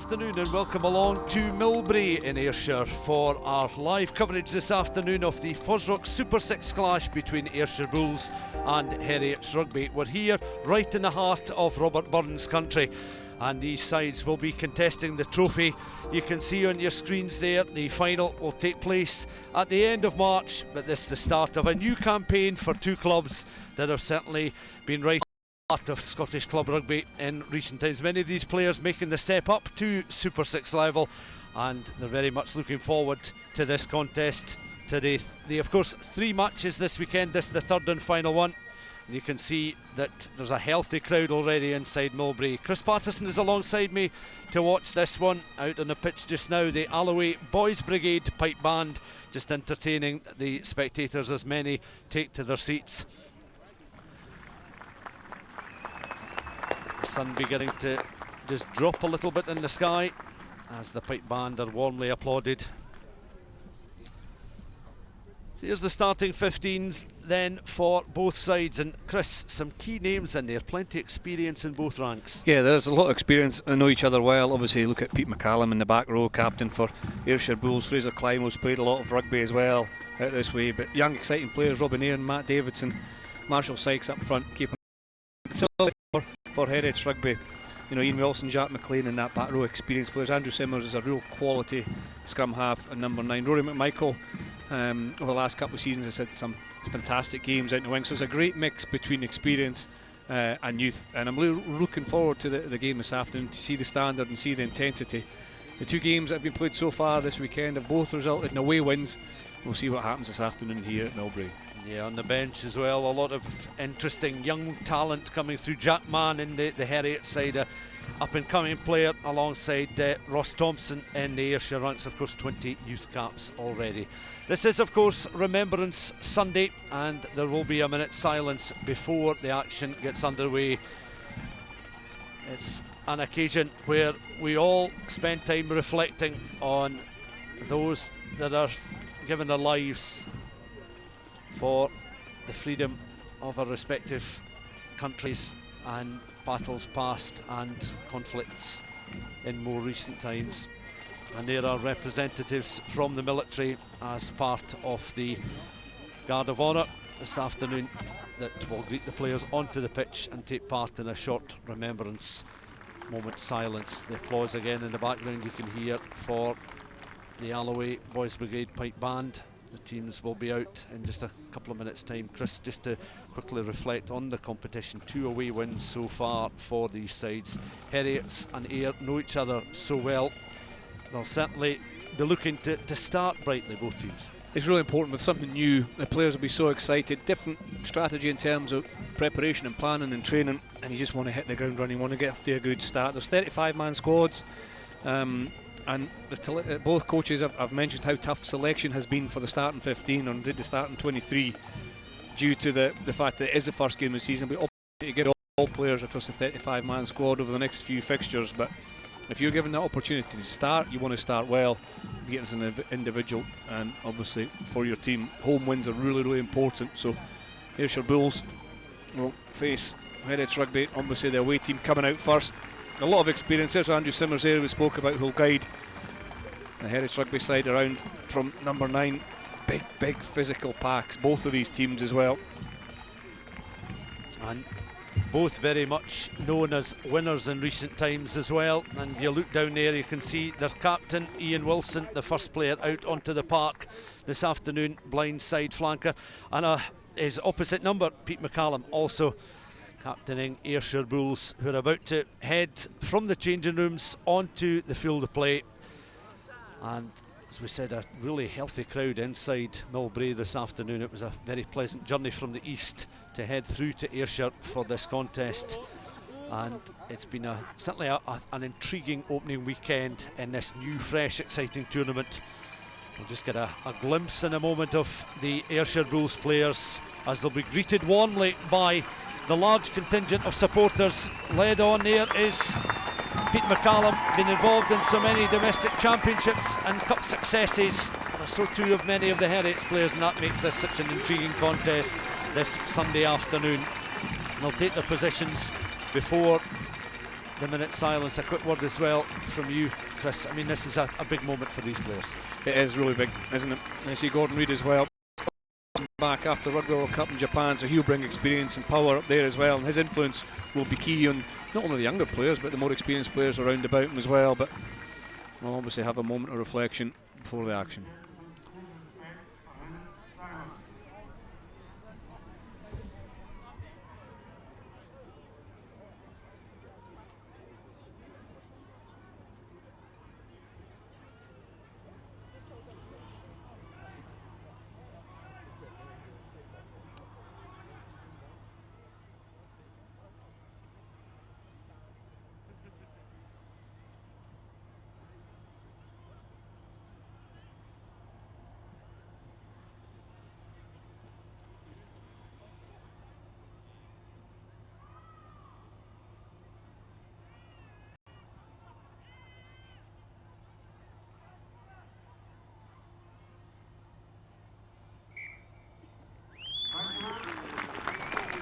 afternoon and welcome along to Millbrae in Ayrshire for our live coverage this afternoon of the FOSROC Super6 clash between Ayrshire Bulls and Heriot Rugby. We're here right in the heart of Robert Burns country, and these sides will be contesting the trophy. You can see on your screens there the final will take place at the end of March, but this is the start of a new campaign for two clubs that have certainly been right part of Scottish club rugby in recent times. Many of these players making the step up to Super 6 level, and they're very much looking forward to this contest today. They of course 3 matches this weekend. This is the third and final one. You can see that there's a healthy crowd already inside Millbrae. Chris Patterson is alongside me to watch this one. Out on the pitch just now, the Alloway Boys Brigade pipe band just entertaining the spectators as many take to their seats. The sun beginning to just drop a little bit in the sky as the pipe band are warmly applauded. So here's the starting 15s then for both sides, and Chris, some key names in there, plenty of experience in both ranks. Yeah, there's a lot of experience. I know each other well. Obviously look at Pete McCallum in the back row, captain for Ayrshire Bulls. Fraser Climo's played a lot of rugby as well out this way, but young exciting players, Robin Nairn, Matt Davidson, Marshall Sykes up front, keeping for Heriot Rugby. You know, Ian Wilson, Jack McLean in that back row, experienced players. Andrew Simmers is a real quality scrum half and number 9. Rory McMichael, over the last couple of seasons, has had some fantastic games out in the wing. So it's a great mix between experience and youth. And I'm really looking forward to the game this afternoon to see the standard and see the intensity. The 2 games that have been played so far this weekend have both resulted in away wins. We'll see what happens this afternoon here at Millbrae. Yeah, on the bench as well, a lot of interesting young talent coming through. Jack Mann in the Heriot side, a up-and-coming player alongside Ross Thompson in the Ayrshire ranks, of course 20 youth caps already. This is of course Remembrance Sunday, and there will be a minute's silence before the action gets underway. It's an occasion where we all spend time reflecting on those that are given their lives for the freedom of our respective countries, and battles past and conflicts in more recent times. And there are representatives from the military as part of the Guard of Honour this afternoon that will greet the players onto the pitch and take part in a short remembrance moment silence. The applause again in the background you can hear for the Alloway Boys Brigade pipe band. The teams will be out in just a couple of minutes' time. Chris, just to quickly reflect on the competition, 2 away wins so far for these sides. Heriots and Ayr know each other so well. They'll certainly be looking to start brightly, both teams. It's really important with something new. The players will be so excited. Different strategy in terms of preparation and planning and training, and you just want to hit the ground running, want to get off to a good start. There's 35-man squads. And both coaches have mentioned how tough selection has been for the starting 15, or did the starting 23, due to the fact that it is the first game of the season. We're to get all players across the 35-man squad over the next few fixtures, but if you're given that opportunity to start, you want to start well, be it as an individual and obviously for your team. Home wins are really, really important. So Ayrshire Bulls will face Heriot Rugby, obviously the away team coming out first. A lot of experience. There's Andrew Simmers there we spoke about, who'll guide the Heriot Rugby side around from number 9. Big physical packs, both of these teams as well. And both very much known as winners in recent times as well. And you look down there, you can see their captain Ian Wilson, the first player out onto the park this afternoon, blind side flanker, and his opposite number, Pete McCallum, also captaining Ayrshire Bulls, who are about to head from the changing rooms onto the field of play. And as we said, a really healthy crowd inside Millbrae this afternoon. It was a very pleasant journey from the east to head through to Ayrshire for this contest, and it's been certainly an intriguing opening weekend in this new, fresh, exciting tournament. We'll just get a glimpse in a moment of the Ayrshire Bulls players as they'll be greeted warmly by the large contingent of supporters. Led on there is Pete McCallum, been involved in so many domestic championships and cup successes. So too have many of the Heriots players, and that makes this such an intriguing contest this Sunday afternoon. They'll take their positions before the minute silence, a quick word as well from you, Chris. I mean, this is a big moment for these players. It is really big, isn't it? I see Gordon Reid as well back after Rugby World Cup in Japan, so he'll bring experience and power up there as well, and his influence will be key on not only the younger players but the more experienced players around about him as well. But we'll obviously have a moment of reflection before the action.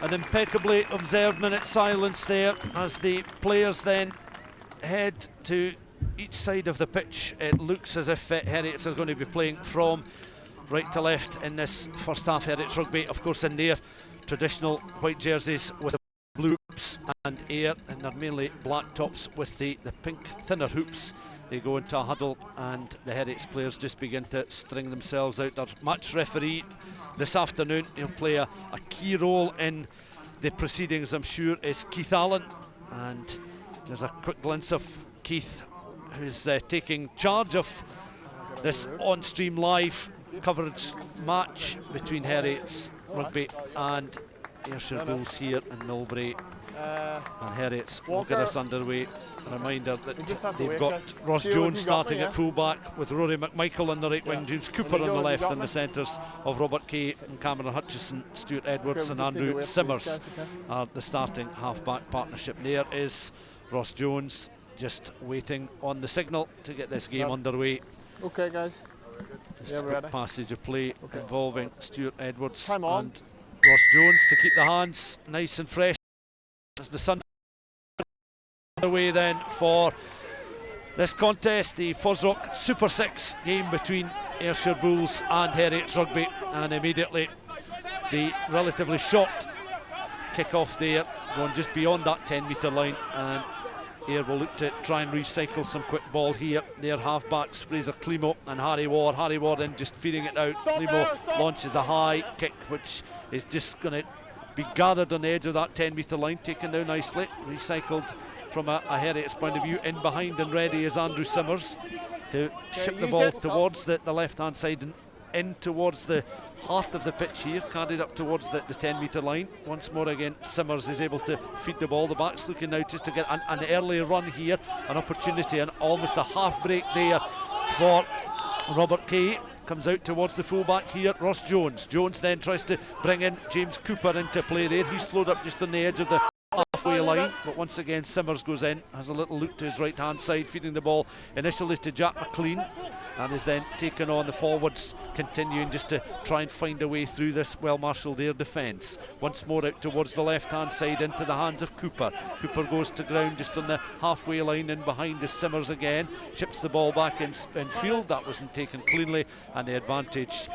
An impeccably observed minute silence there as the players then head to each side of the pitch. It looks as if Heriot are going to be playing from right to left in this first half. Heriot Rugby, of course, in their traditional white jerseys with the blue hoops and Ayr, and they're mainly black tops with the pink thinner hoops. They go into a huddle and the Heriot players just begin to string themselves out. Their match referee this afternoon, he'll play a key role in the proceedings, I'm sure, is Keith Allen. And there's a quick glimpse of Keith, who's taking charge of this on-stream live coverage match between Heriot's Rugby and Ayrshire Bulls here in Millbrae. And Heriot's will get us underway. A reminder that they've got Ross Jones starting at fullback with Rory McMichael on the right wing, James Cooper on the left, and the centres of Robert Kay and Cameron Hutchison, Stuart Edwards and Andrew Simmers are the starting half-back partnership. There is Ross Jones just waiting on the signal to get this game underway. Okay, guys. Just a quick passage of play involving Stuart Edwards and on. Ross Jones to keep the hands nice and fresh as the sun away then for this contest, the FOSROC Super6 game between Ayrshire Bulls and Heriot Rugby. And immediately the relatively short kick-off there, going just beyond that 10-metre line, and Ayr will look to try and recycle some quick ball here. Their half-backs, Fraser Climo and Harry Ward. Harry Ward then just feeding it out. Climo launches a high kick which is just going to be gathered on the edge of that 10-metre line, taken down nicely, recycled from a Heriot's point of view. In behind and ready is Andrew Simmers to ship the ball towards the left-hand side and in towards the heart of the pitch here, carried up towards the 10-metre line. Once more again, Simmers is able to feed the ball. The back's looking now just to get an early run here, an opportunity, and almost a half break there for Robert Kay. Comes out towards the fullback here, Ross Jones. Jones then tries to bring in James Cooper into play there. He's slowed up just on the edge of the halfway line, but once again Simmers goes in, has a little look to his right hand side, feeding the ball initially to Jack McLean, and is then taken on the forwards, continuing just to try and find a way through this well-marshalled Ayr defence. Once more out towards the left-hand side into the hands of Cooper. Cooper goes to ground just on the halfway line, and behind is Simmers again, ships the ball back in field. That wasn't taken cleanly, and the advantage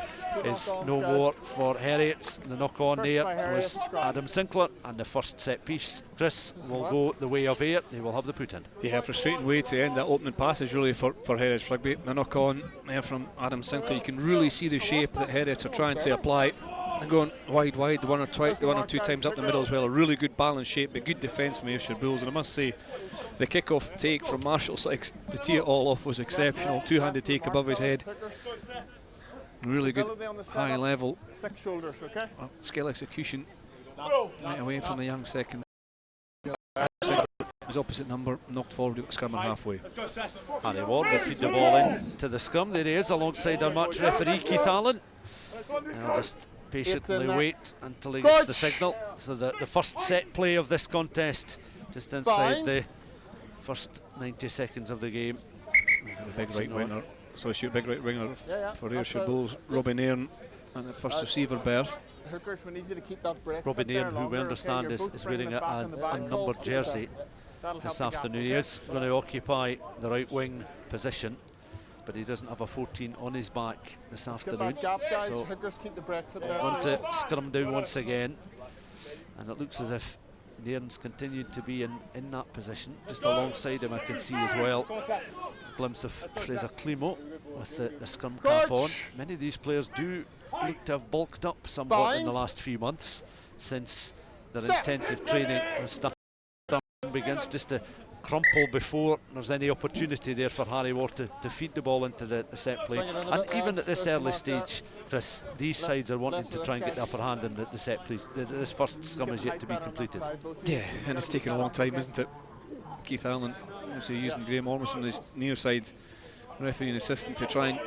is no more for Heriot. The knock-on there was Adam Sinclair, and the first set piece, Chris, will go the way of Ayr. They will have the put-in. Yeah, frustrating way to end that opening passage really for Heriot Rugby. The knock-on there from Adam Sinclair. You can really see the shape that Heriot are trying to apply. They're going wide, one or two times up the middle as well. A really good balanced shape, but good defence from Ayrshire Bulls. And I must say, the kick-off take from Marshall Sykes to tee it all off was exceptional. Two-handed take above his head. Really good high level skill execution right away from the young second. His opposite number knocked forward at scrum and halfway. Harry Ward will feed the ball in to the scrum. There he is alongside our match referee Keith Allen. I'll just patiently wait until he gets the signal. So the first set play of this contest, just inside the first 90 seconds of the game. The big right winger. So shoot big right winger for Ayrshire Bulls, Robbie Nairn, and the first receiver berth. Hookers, we need you to keep that break. Robbie Nairn, who we understand is wearing a unnumbered jersey. this afternoon. He is going to occupy the right wing position, but he doesn't have a 14 on his back this afternoon. Gap, guys. So Higgers, keep the break foot there, going to scrum down once again, and it looks as if Nairn's continued to be in that position. Just alongside him I can see as well a glimpse of Fraser Climo with the scrum cap on. Many of these players do look to have bulked up somewhat in the last few months since their intensive training has started. Begins just to crumple before there's any opportunity there for Harry Ward to feed the ball into the set play. And even at this early stage, Chris, these sides are wanting to try and get the upper hand in the set plays. This first scrum is yet to be completed. Yeah, and it's taken a long time, isn't it? Keith Allen obviously using Graham Ormston, his near side referee and assistant, to try and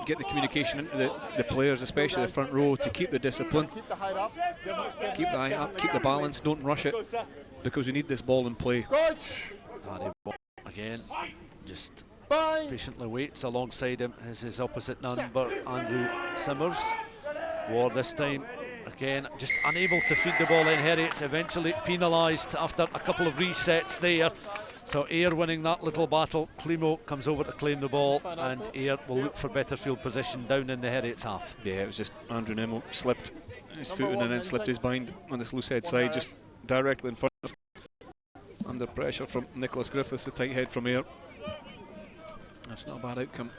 get the communication into the players, especially the front row, to keep the discipline, keep the height up, keep the balance, don't rush it, because we need this ball in play. Harry Ward again just patiently waits. Alongside him is his opposite number, Andrew Simmers. Ward this time again just unable to feed the ball in. Heriot's eventually penalised after a couple of resets there. So Ayr winning that little battle. Climo comes over to claim the ball, and Ayr will look for better field position down in the Heriot's half. Yeah, it was just Andrew Nemo slipped his foot in and then slipped his bind on this loose head side, just directly in front of us. Under pressure from Nicholas Griffiths, the tight head from Ayr. That's not a bad outcome.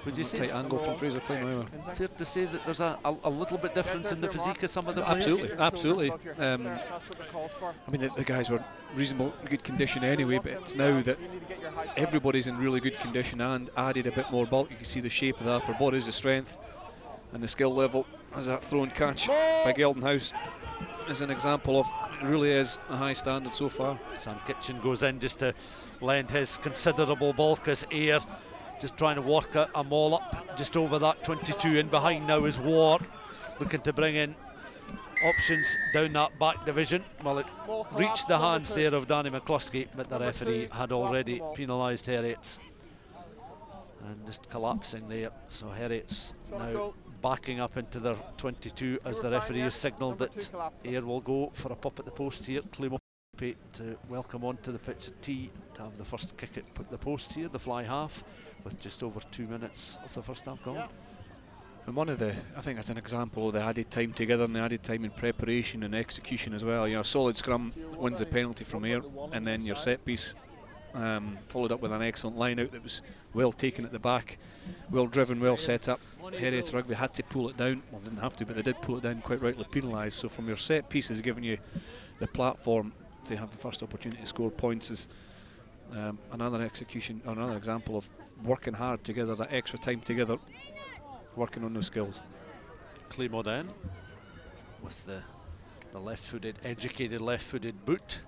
Would you say tight angle from Fraser Climo? Fair to say that there's a little bit difference in the physique of some of the players? Absolutely. I mean, the guys were reasonable good condition anyway, but it's now that everybody's in really good condition and added a bit more bulk. You can see the shape of the upper bodies, the strength and the skill level. As that throw and catch by Geldenhouse is an example of, it really is a high standard so far. Sam Kitchen goes in just to lend his considerable bulk as Ayr just trying to work a maul up just over that 22. In behind now is Ward, looking to bring in options down that back division. Well, it reached the hands there of Danny McCluskey, but the referee had already penalised Heriot's. And just collapsing there. So Heriot's now backing up into their 22 as the referee has signalled that Ayr will go for a pop at the post here. Climo to welcome onto the pitch at T to have the first kick at the post here, the fly half, with just over 2 minutes of the first half gone. And one of the, I think that's an example of the added time together and the added time in preparation and execution as well. You know, a solid scrum wins the penalty from Ayr, and then your set piece followed up with an excellent line out that was well taken at the back, well driven, well set up. Heriot Rugby had to pull it down. Well, didn't have to, but they did pull it down, quite rightly penalised. So from your set pieces, giving you the platform to have the first opportunity to score points is another execution, or another example of working hard together, that extra time together, working on those skills. Climo then with the left-footed, educated left-footed boot,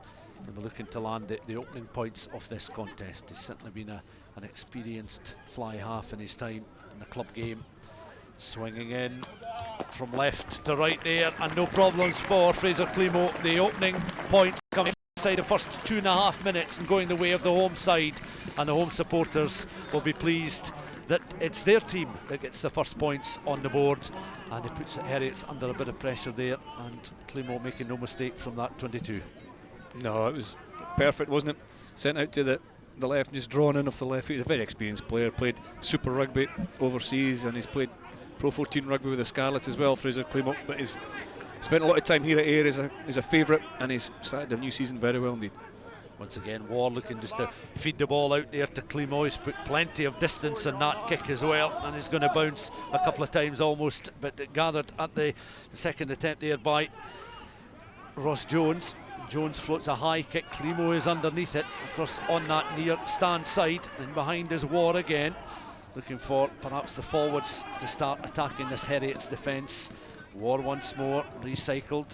and we're looking to land the opening points of this contest. He's certainly been an experienced fly half in his time in the club game. Swinging in from left to right there, and no problems for Fraser Climo. The opening points coming inside the first 2.5 minutes and going the way of the home side, and the home supporters will be pleased that it's their team that gets the first points on the board, and it puts Heriot's under a bit of pressure there, and Climo making no mistake from that 22. No, it was perfect, wasn't it? Sent out to the left, just drawn in off the left. He's a very experienced player, played Super Rugby overseas, and he's played Pro 14 Rugby with the Scarlets as well, Fraser Climo, but he's spent a lot of time here at Ayr as a favourite, and he's started the new season very well indeed. Once again, Ward looking just to feed the ball out there to Climo. He's put plenty of distance in that kick as well, and he's going to bounce a couple of times almost, but gathered at the second attempt there by Ross Jones. Jones floats a high kick, Climo is underneath it, across on that near stand side, and behind is Ward again, looking for perhaps the forwards to start attacking this Heriot's defence. Ward once more, recycled,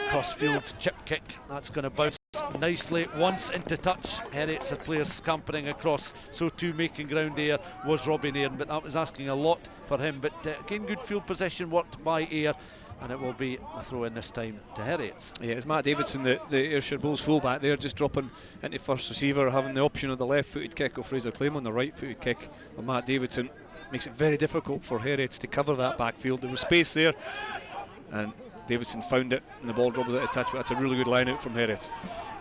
crossfield chip kick, that's going to bounce nicely once into touch. Heriot's had players scampering across, so too making ground there was Robbie Nairn, but that was asking a lot for him. But again, good field possession worked by Ayr, and it will be a throw in this time to Heriot's. Yeah, it's Matt Davidson, the Ayrshire Bulls fullback there, just dropping into first receiver, having the option of the left-footed kick of Fraser Climo and the right-footed kick of Matt Davidson. Makes it very difficult for Heriot's to cover that backfield. There was space there, and Davidson found it, and the ball dropped out of touch, but that's a really good line out from Heriot.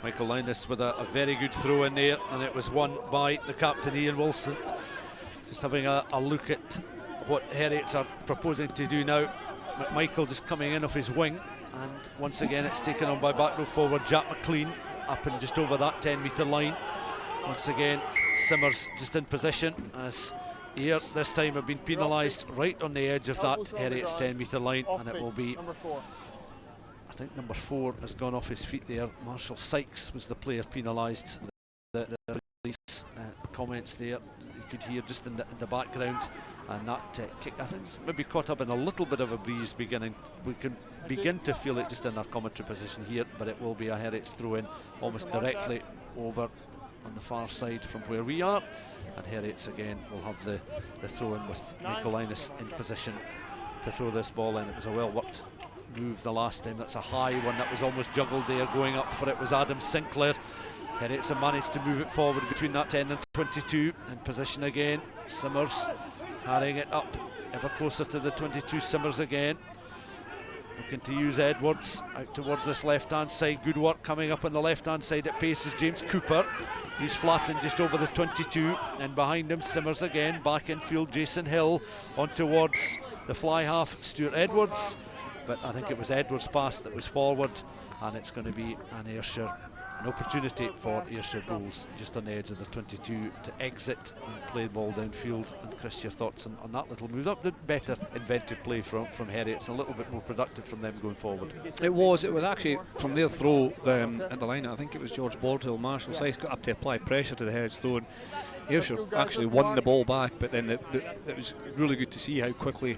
Michael Linus with a very good throw in there, and it was won by the captain Ian Wilson. Just having a look at what Heriots are proposing to do now. McMichael just coming in off his wing, and once again it's taken on by back row forward Jack McLean, up and just over that 10-metre line. Once again Simmers just in position, as Ayr this time have been penalised right on the edge of that Heriots 10-metre line, and it will be, I think number 4 has gone off his feet there. Marshall Sykes was the player penalised. The release comments there you could hear just in the background, and that kick I think it's maybe caught up in a little bit of a breeze beginning. We can begin to feel it just in our commentary position here, but it will be a Heriots throw in almost directly over on the far side from where we are, and Heriots again will have the throw in with Michael Linus in position to throw this ball in. It was a well worked move the last time. That's a high one that was almost juggled there. Going up for it was Adam Sinclair. Heriots have managed to move it forward between that 10 and 22. In position again, Simmers carrying it up ever closer to the 22. Simmers again looking to use Edwards out towards this left hand side. Good work coming up on the left hand side at pace is James Cooper. He's flattened just over the 22, and behind him Simmers again. Back in field Jason Hill on towards the fly half Stuart Edwards, but I think it was Edwards' pass that was forward, and it's going to be an opportunity for Ayrshire Bulls just on the edge of the 22 to exit and play the ball downfield. And Chris, your thoughts on that little move? That did better inventive play from Heriot. It's a little bit more productive from them going forward. It was actually from their throw at the line. I think it was George Bordhill. Marshall Sykes got up to apply pressure to the Heriots throw, and Ayrshire actually won the ball back, but then it was really good to see how quickly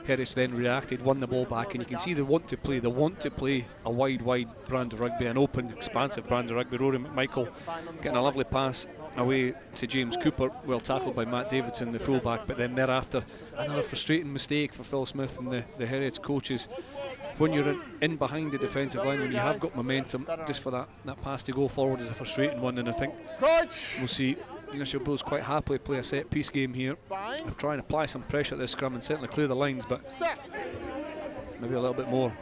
Heriot then reacted, won the ball back, and you can see they want to play a wide brand of rugby, an open, expansive brand of rugby. Rory McMichael getting a lovely pass away to James Cooper, well tackled by Matt Davidson, the fullback, but then thereafter another frustrating mistake for Phil Smith and the Heriots coaches. When you're in behind the defensive line, when you have got momentum, just for that pass to go forward is a frustrating one, and I think we'll see Ayrshire Bulls quite happily play a set piece game here. They're trying to apply some pressure at this scrum and certainly clear the lines, but maybe a little bit more.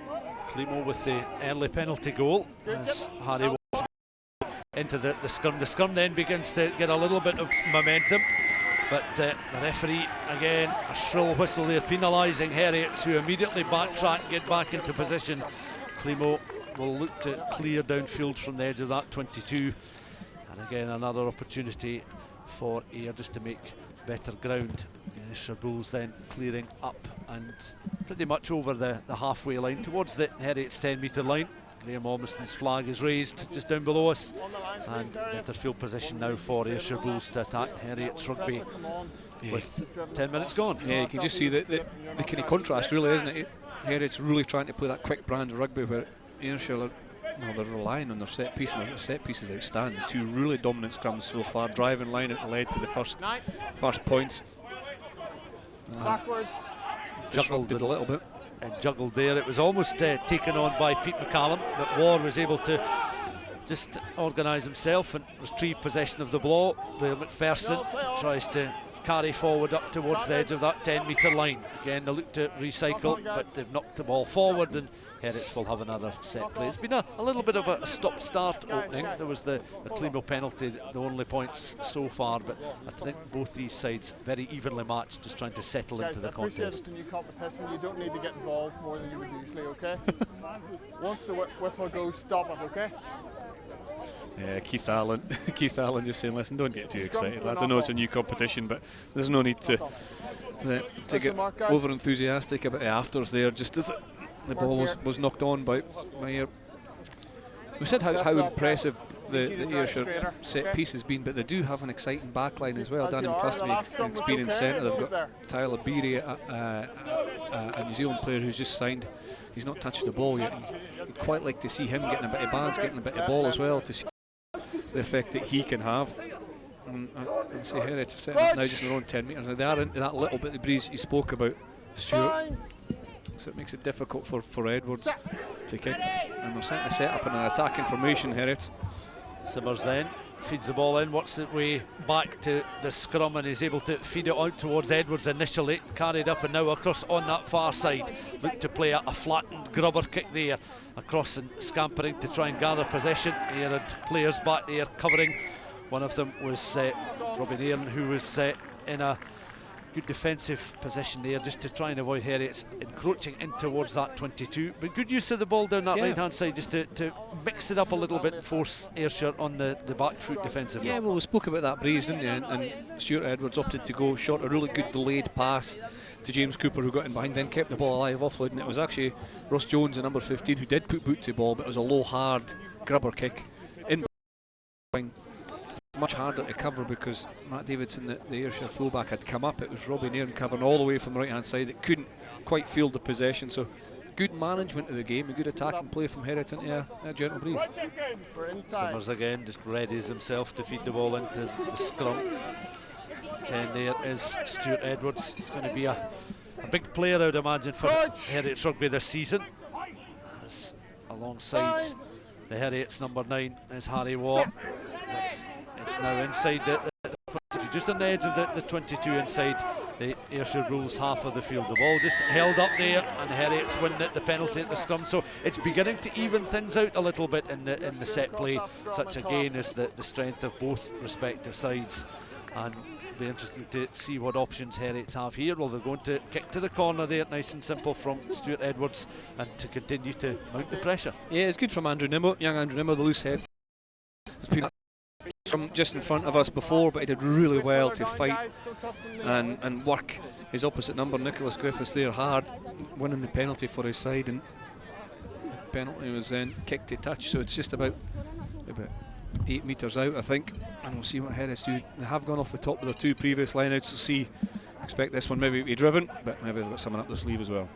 Climo with the early penalty goal as Harry walks into the scrum. The scrum then begins to get a little bit of momentum, but the referee again, a shrill whistle there, penalising Heriots, who immediately backtrack and get back into position. Climo will look to clear downfield from the edge of that 22. And again, another opportunity for Ayr just to make better ground. Ayrshire Bulls then clearing up and pretty much over the halfway line towards the Heriots 10-metre line. Graham Ormiston's flag is raised just down below us, and better field position now for Ayrshire Bulls to attack Heriots Rugby with 10 minutes gone. Yeah, you can just see the kind of contrast, really, isn't it? Heriots really trying to play that quick brand of rugby, where Ayrshire they're relying on their set piece, and their set piece is outstanding. 2 really dominant scrums so far, driving line out led to the first points. Backwards. Juggled it a little bit. And juggled there. It was almost taken on by Pete McCallum, but Warr was able to just organise himself and retrieve possession of the ball. The McPherson tries to carry forward up towards the edge of that 10-metre line. Again, they look to recycle, but they've knocked the ball forward, and Heriots will have another set play. It's been a little bit of a stop-start opening. There was the Climo penalty, the only points so far, but I think both these sides very evenly matched, just trying to settle into the contest. It's a new competition. You don't need to get involved more than you would usually, okay? Once the whistle goes, stop it, okay? Yeah, Keith Allen just saying, listen, don't get too excited, lads. I know it's a new competition, but there's no need to get over enthusiastic about the afters there, just as the ball was knocked on by Ayr. We said how impressive the Ayrshire set piece has been, but they do have an exciting backline as well. Danny McCluskey, an experienced centre. They've got Tyler Beery, a New Zealand player who's just signed. He's not touched the ball yet. You'd quite like to see him getting a bit of balance, getting a bit of ball as well, to see the effect that he can have. And I say here, it's setting up now just in their own 10 metres. They are into that little bit of breeze you spoke about, Stuart. So it makes it difficult for Edwards to kick. And they're starting to set up in an attacking formation, Heriot. Simmers then feeds the ball in, works its way back to the scrum and is able to feed it out towards Edwards initially, carried up and now across on that far side. Look to play a flattened grubber kick there, across and scampering to try and gather possession. Here had players back there covering. One of them was Robin Aaron, who was in a good defensive position there just to try and avoid Heriot's encroaching in towards that 22. But good use of the ball down that right hand side just to mix it up a little bit and force Ayrshire on the back foot defensively. Yeah, well, we spoke about that breeze, didn't we? And Stuart Edwards opted to go short, a really good delayed pass to James Cooper, who got in behind, then kept the ball alive, offloading. It was actually Ross Jones, the number 15, who did put boot to the ball, but it was a low, hard grubber kick in. Much harder to cover because Matt Davidson, the Ayrshire fullback, had come up. It was Robbie Nairn covering all the way from the right hand side. It couldn't quite field the possession, so good management of the game, a good attacking play from Heriot into a gentle breeze. We're inside. Summers again just readies himself to feed the ball into the scrum. 10 there is Stuart Edwards. He's going to be a big player, I would imagine, for Heriot's rugby this season. As alongside the Heriot's number 9 is Harry Watt. It's now inside just on the edge of the 22 inside the Ayrshire Bulls half of the field. The ball just held up there and Heriot's winning the penalty at the scrum, so it's beginning to even things out a little bit in the set play. Such again is the strength of both respective sides, and it'll be interesting to see what options Heriot's have here. Well, they're going to kick to the corner there, nice and simple from Stuart Edwards, and to continue to mount the pressure. Yeah, it's good from Andrew Nimmo, young Andrew Nimmo, the loose head. It's been from just in front of us before, but he did really well to fight and work his opposite number, Nicholas Griffiths, there hard, winning the penalty for his side, and the penalty was then kicked to touch, so it's just about 8 metres out, I think, and we'll see what Heriot's do. They have gone off the top of their 2 previous lineouts, so see, expect this one maybe to be driven, but maybe they've got someone up their sleeve as well.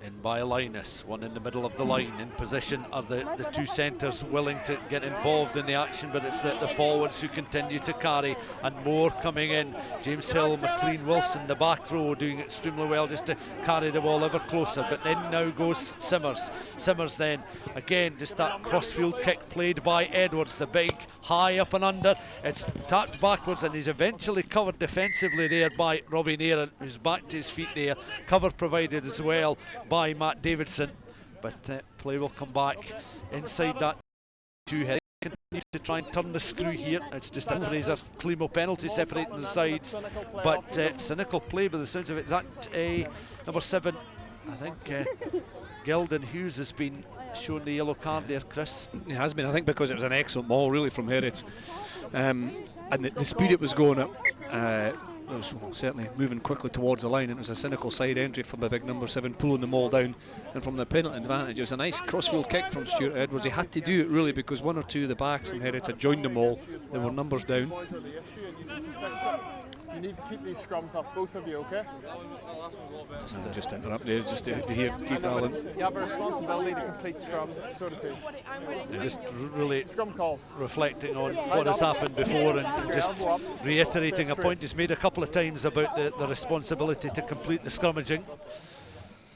In by Linus, one in the middle of the line. In position are the 2 centres willing to get involved in the action, but it's the forwards who continue to carry, and more coming in. James Hill, McLean, Wilson, the back row doing extremely well just to carry the ball ever closer, but then now goes Simmers. Simmers then again just that crossfield kick played by Edwards, the big high up and under. It's tapped backwards and he's eventually covered defensively there by Robbie Nairn, who's back to his feet there. Cover provided as well by Matt Davidson, but play will come back inside that 2 head. Continue to try and turn the screw here. It's just a Fraser Climo penalty separating the sides, but cynical play by the sounds of it. Is that number 7? I think Gildon Hughes has been shown the yellow card there, Chris. It has been, I think, because it was an excellent ball really from Heriot, and the speed it was going at. It was certainly moving quickly towards the line, and it was a cynical side entry from the big number 7, pulling them all down, and from the penalty advantage it was a nice crossfield kick from Stuart Edwards. He had to do it really because 1 or 2 of the backs from Heriot had joined them all. There were numbers down. You need to keep these scrums up, both of you, okay? Just interrupt there, just to hear Keith Allen. You have a responsibility to complete scrums, so to say. Just really scrum calls, reflecting on what has happened before and just reiterating a point he's made a couple of times about the responsibility to complete the scrummaging.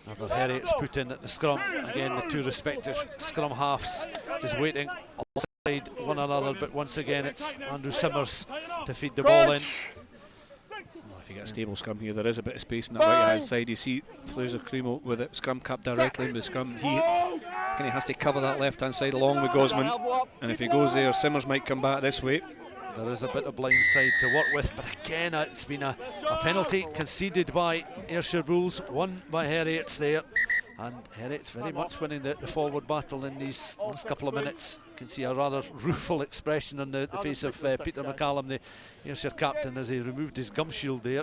Another Heriot's put in at the scrum. Again, the 2 respective scrum halves just waiting alongside one another, but once again it's Andrew Simmers to feed the ball in. If you get a stable scrum here, there is a bit of space on the right hand side. You see Fraser Climo with it scrum cap directly in the scrum. He kind of has to cover that left hand side along with Gosman, and if he goes there, Simmers might come back this way. There is a bit of blind side to work with, but again it's been a penalty conceded by Ayrshire Bulls, won by Heriot's there, and Heriot's very much winning the forward battle in these last couple of minutes. You can see a rather rueful expression on the face of Peter McCallum, the Ayrshire captain, as he removed his gum shield there.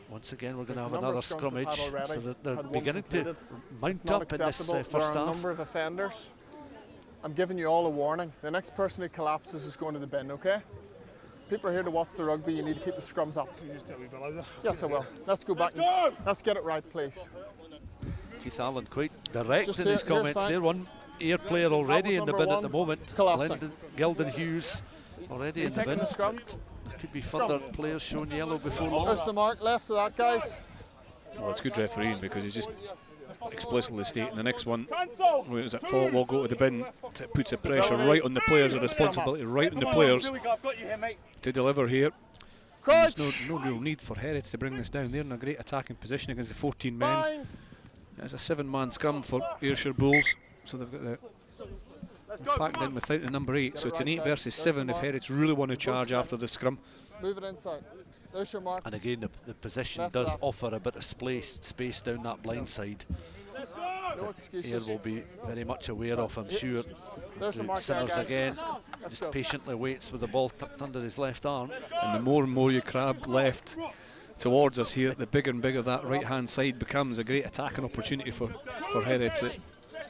Once again we're going to have another scrummage, so they're beginning to mount up in this first half. A number of offenders. I'm giving you all a warning. The next person who collapses is going to the bin, okay? People are here to watch the rugby. You need to keep the scrums up. Can you just get a wee bit louder? Yes, I will. Let's go back. Let's get it right, please. Keith Allen quite direct in his comments there. One Ayr player already in the bin at the moment. Gildon Hughes already in the bin. There could be further players shown yellow before long. There's the mark left of that, guys. Well, it's good refereeing because he's just explicitly stating the next one, where it was at fault, will go to the bin. It puts the pressure right on the players, the responsibility right on the players to deliver here. There's no real need for Heriot to bring this down. They're in a great attacking position against the 14 men. It's a 7-man scrum for Ayrshire Bulls, so they've got the packed in without the number 8. So it's an 8 versus 7 if Heriot really want to charge after the scrum. Move it inside. There's your mark. And again, the position does offer a bit of space down that blind side. No excuses. Ayr will be very much aware of, I'm sure. There's the mark. Simmers again, just patiently waits with the ball tucked under his left arm. And the more and more you crab left towards us here, the bigger and bigger that right hand side becomes. A great attacking opportunity for Heriot.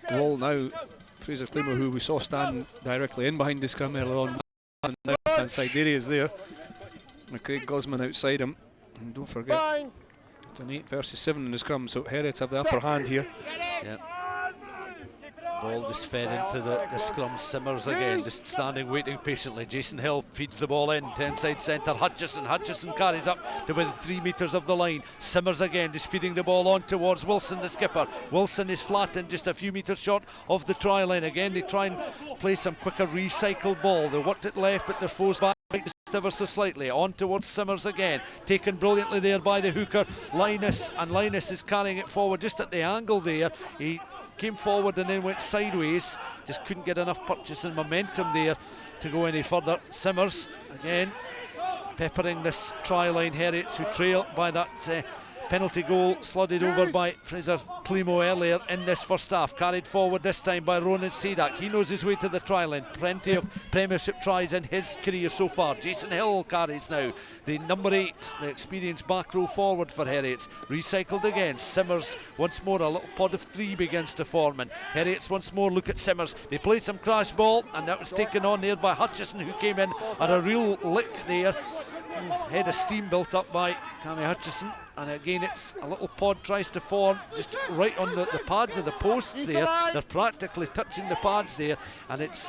The wall now, Fraser Claymore, who we saw stand directly in behind the scrum earlier on, and the left hand side, there he is there. And Craig Gosman outside him. And don't forget, it's an 8 versus 7 in the scrum, so Heriot have the upper hand here. Yep. Ball just fed into the scrum. Simmers again, just standing, waiting patiently. Jason Hill feeds the ball in to inside centre. Hutchison carries up to within 3 metres of the line. Simmers again, just feeding the ball on towards Wilson, the skipper. Wilson is flattened just a few metres short of the try line. Again, they try and play some quicker recycled ball. They worked it left, but their foes back just ever so slightly. On towards Simmers again, taken brilliantly there by the hooker Linus, and Linus is carrying it forward just at the angle there. He came forward and then went sideways, just couldn't get enough purchase and momentum there to go any further. Simmers again peppering this try line. Heriot, who trail by that penalty goal, slotted over by Fraser Climo earlier in this first half, carried forward this time by Ronan Sadak. He knows his way to the try line, plenty of Premiership tries in his career so far. Jason Hill carries now, the number 8, the experienced back row forward for Heriot. Recycled again, Simmers once more, a little pod of 3 begins to form, and Heriot's once more look at Simmers. They play some crash ball, and that was taken on there by Hutchison, who came in at a real lick there. Head of steam built up by Cammy Hutchison, and again it's a little pod tries to form just right on the pads of the posts there. They're practically touching the pads there, and it's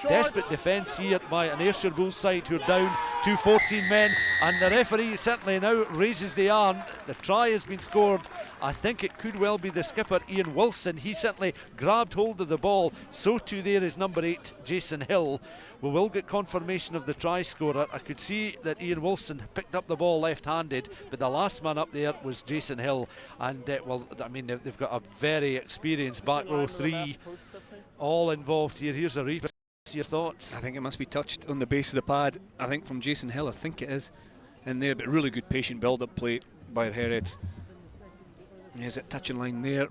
desperate defence here by an Ayrshire Bulls side who are down to 14 men, and the referee certainly now raises the arm. The try has been scored. I think it could well be the skipper Ian Wilson. He certainly grabbed hold of the ball, so too there is number 8 Jason Hill. We will get confirmation of the try scorer. I could see that Ian Wilson picked up the ball left-handed, but the last man up there was Jason Hill, and well, I mean, they've got a very experienced back row 3 all involved here. Here's a replay. Your thoughts? I think it must be touched on the base of the pad. I think from Jason Hill, I think it is in there, but really good patient build-up play by Heriot. There's that touching line there.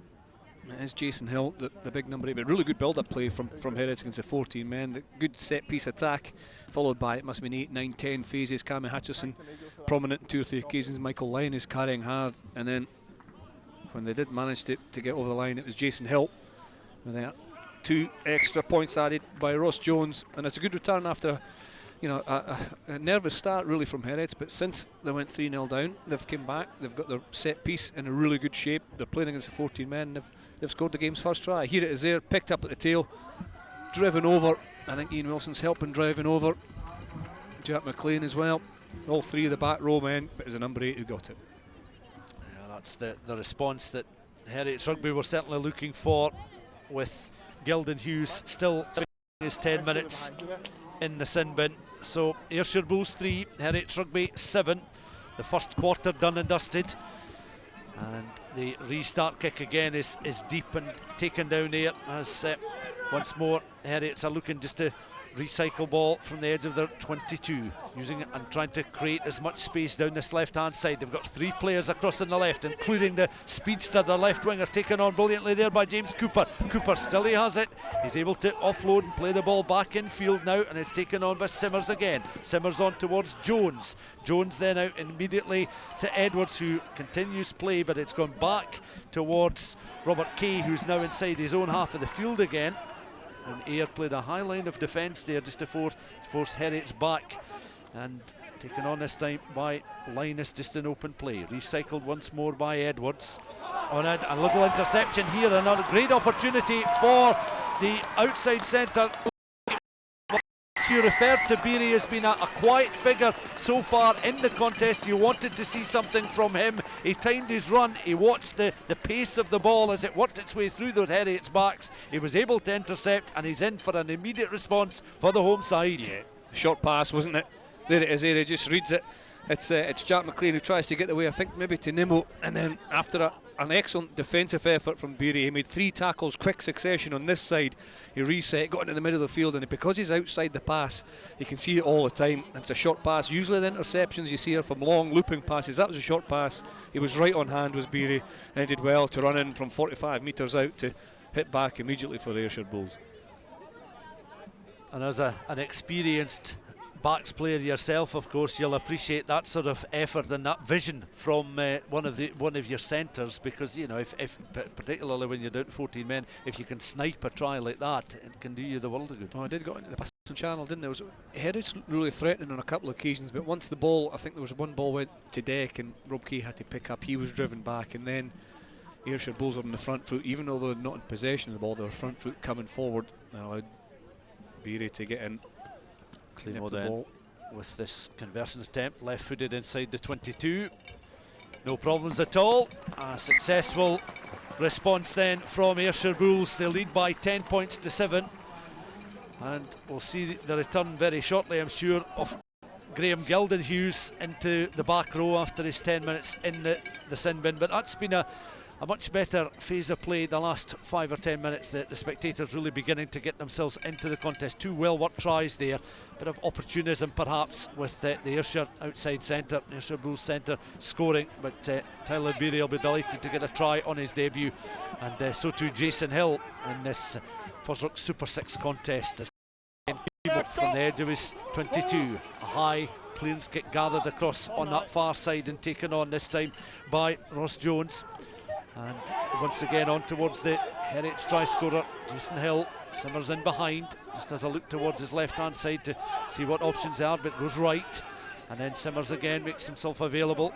It is Jason Hill, the big number 8, but really good build-up play from Heriot against the 14 men. The good set-piece attack, followed by, it must have been 8, 9, 10 phases. Cammy Hutchison prominent in 2 or 3 occasions. Michael Lyon is carrying hard, and then when they did manage to get over the line, it was Jason Hill. And then 2 extra points added by Ross Jones, and it's a good return after a nervous start really from Heriot, but since they went 3-0 down, they've come back. They've got their set piece in a really good shape. They're playing against the 14 men. They've scored the game's first try. Here it is there, picked up at the tail, driven over. I think Ian Wilson's helping driving over. Jack McLean as well. All 3 of the back row men, but it was a number 8 who got it. Yeah, that's the response that Heriot's Rugby were certainly looking for, with Gildon Hughes still his 10 minutes in the sin bin. So Ayrshire Bulls 3, Heriot's Rugby 7. The first quarter done and dusted, and the restart kick again is deep and taken down there as once more Heriot's are looking just to recycle ball from the edge of their 22, using it and trying to create as much space down this left hand side. They've got 3 players across on the left, including the speedster, the left winger, taken on brilliantly there by James Cooper. Cooper still he has it, he's able to offload and play the ball back in field now, and it's taken on by Simmers again. Simmers on towards Jones. Jones then out immediately to Edwards, who continues play, but it's gone back towards Robert Kay, who's now inside his own half of the field again. And Ayr played a high line of defence there just to force Heriot's back, and taken on this time by Linus just in open play. Recycled once more by Edwards. On it, a little interception here, another great opportunity for the outside centre. you referred to Beery as being a quiet figure so far in the contest. You wanted to see something from him. He timed his run, he watched the pace of the ball as it worked its way through those Heriot's backs. He was able to intercept, and he's in for an immediate response for the home side. Yeah, short pass, wasn't it? There it is, there he just reads it. It's Jack McLean who tries to get away, I think maybe to Nimmo, and then after an excellent defensive effort from Beery, he made 3 tackles, quick succession on this side. He reset, got into the middle of the field, and because he's outside the pass, you can see it all the time. It's a short pass. Usually the interceptions you see are from long looping passes. That was a short pass. He was right on hand, was Beery, and he did well to run in from 45 metres out to hit back immediately for the Ayrshire Bulls. And as an experienced backs player yourself, of course, you'll appreciate that sort of effort and that vision from one of your centres, because you know, if particularly when you're down to 14 men, if you can snipe a try like that, it can do you the world of good. Oh, I did go into the passing channel, didn't there? Heriot's really threatening on a couple of occasions, but once the ball, I think there was one ball went to deck and Rob Kay had to pick up, he was driven back, and then Ayrshire Bulls are on the front foot. Even though they're not in possession of the ball, they were front foot coming forward and allowed Beery to get in. Claymore then with this conversion attempt, left-footed inside the 22. No problems at all. A successful response then from Ayrshire Bulls. They lead by 10 points to 7. And we'll see the return very shortly, I'm sure, of Graham Gildenhughes into the back row after his 10 minutes in the sin bin. But that's been a much better phase of play the last 5 or 10 minutes. The spectators really beginning to get themselves into the contest. 2 well-worked tries there. Bit of opportunism perhaps with the Ayrshire outside centre, Ayrshire Bulls centre scoring, but Tyler Beery will be delighted to get a try on his debut, and so too Jason Hill in this FOSROC Super6 contest. From the edge of his 22, a high clearance kick gathered across on that far side and taken on this time by Ross Jones. And once again on towards the Heriot's try scorer, Jason Hill. Simmers in behind, just has a look towards his left hand side to see what options there are, but goes right. And then Simmers again makes himself available.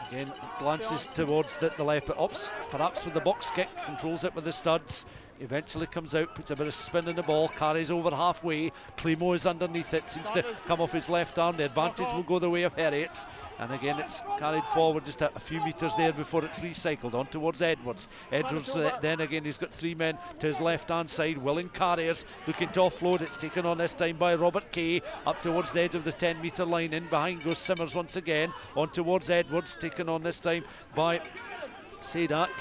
Again glances towards the left, but ups perhaps with the box kick, controls it with the studs. Eventually comes out, puts a bit of spin in the ball, carries over halfway. Claymore is underneath it, seems to come off his left arm. The advantage will go the way of Heriot's, and again it's carried forward just a few metres there before it's recycled on towards Edwards. Edwards then again, he's got 3 men to his left hand side, willing carriers, looking to offload. It's taken on this time by Robert Kay, up towards the edge of the 10 metre line. In behind goes Simmers once again, on towards Edwards, taken on this time by Sadak.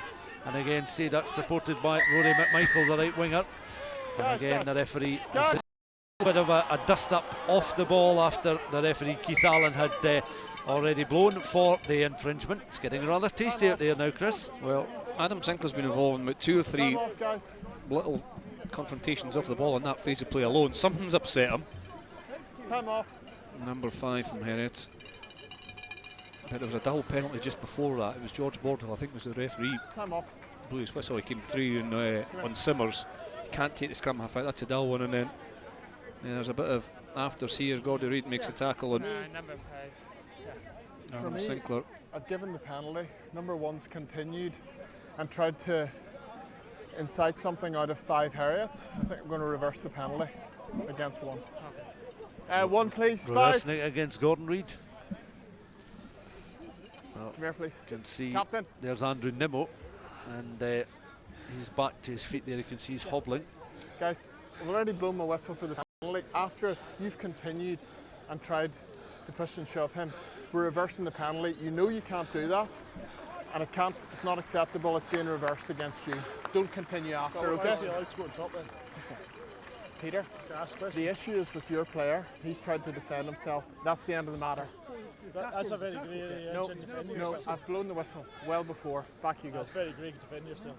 And again, Sadak supported by Rory McMichael, the right winger. And again, the referee has a bit of a dust up off the ball after the referee Keith Allen had already blown for the infringement. It's getting rather tasty out there now, Chris. Well, Adam Sinclair's been involved in about 2 or 3 little confrontations off the ball in that phase of play alone. Something's upset him. Time off. Number 5 from Heriot. But there was a double penalty just before that. It was George Bordhill, I think, was the referee. Time off. Blew his whistle, he came through on Simmers. Can't take the scrum half out, that's a dull one. And then there's a bit of afters here. Gordy Reid makes a tackle on number 5. For me, Sinclair. I've given the penalty. Number 1's continued and tried to incite something out of 5 Heriots. I think I'm going to reverse the penalty against 1. Okay. 1 please, 5. Reversing it against Gordon Reid. So come here please. You can see Captain. There's Andrew Nimmo, and he's back to his feet there. You can see he's hobbling. Guys, I've already blown my whistle for the penalty. After it, you've continued and tried to push and shove him. We're reversing the penalty. You know you can't do that, and it's not acceptable. It's being reversed against you. Don't continue after, okay? Listen, Peter, the issue is with your player. He's tried to defend himself. That's the end of the matter. That's a very great No, I've blown the whistle well before. Back you go. That's very great to defend yourself.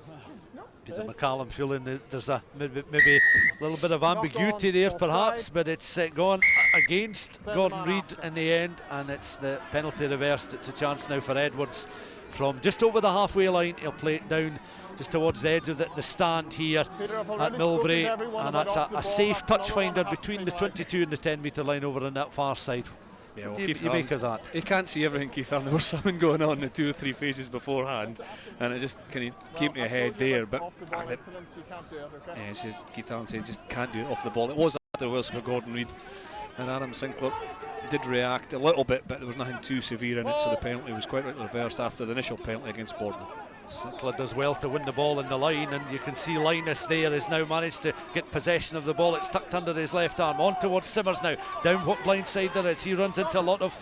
Peter McCallum feeling that there's maybe a little bit of ambiguity there perhaps, but it's gone against Gordon Reid in the end, and it's the penalty reversed. It's a chance now for Edwards from just over the halfway line. He'll play it down just towards the edge of the stand here at Millbrae, and that's a safe touch finder between the 22 and the 10 metre line over on that far side. Yeah, well, you make of that? He can't see everything, Keith Allen. There was something going on in the 2 or 3 phases beforehand, and it just kind of came to a head there. But off the ball incidents, you can't do it, okay? Keith Allen saying just can't do it off the ball. It was after Wilson for Gordon Reid. and Adam Sinclair did react a little bit, but there was nothing too severe in it, so the penalty was quite rightly reversed after the initial penalty against Bournemouth. Sinclair does well to win the ball in the line, and you can see Linus there has now managed to get possession of the ball. It's tucked under his left arm, on towards Simmers now, down what blind side there is. He runs into a lot of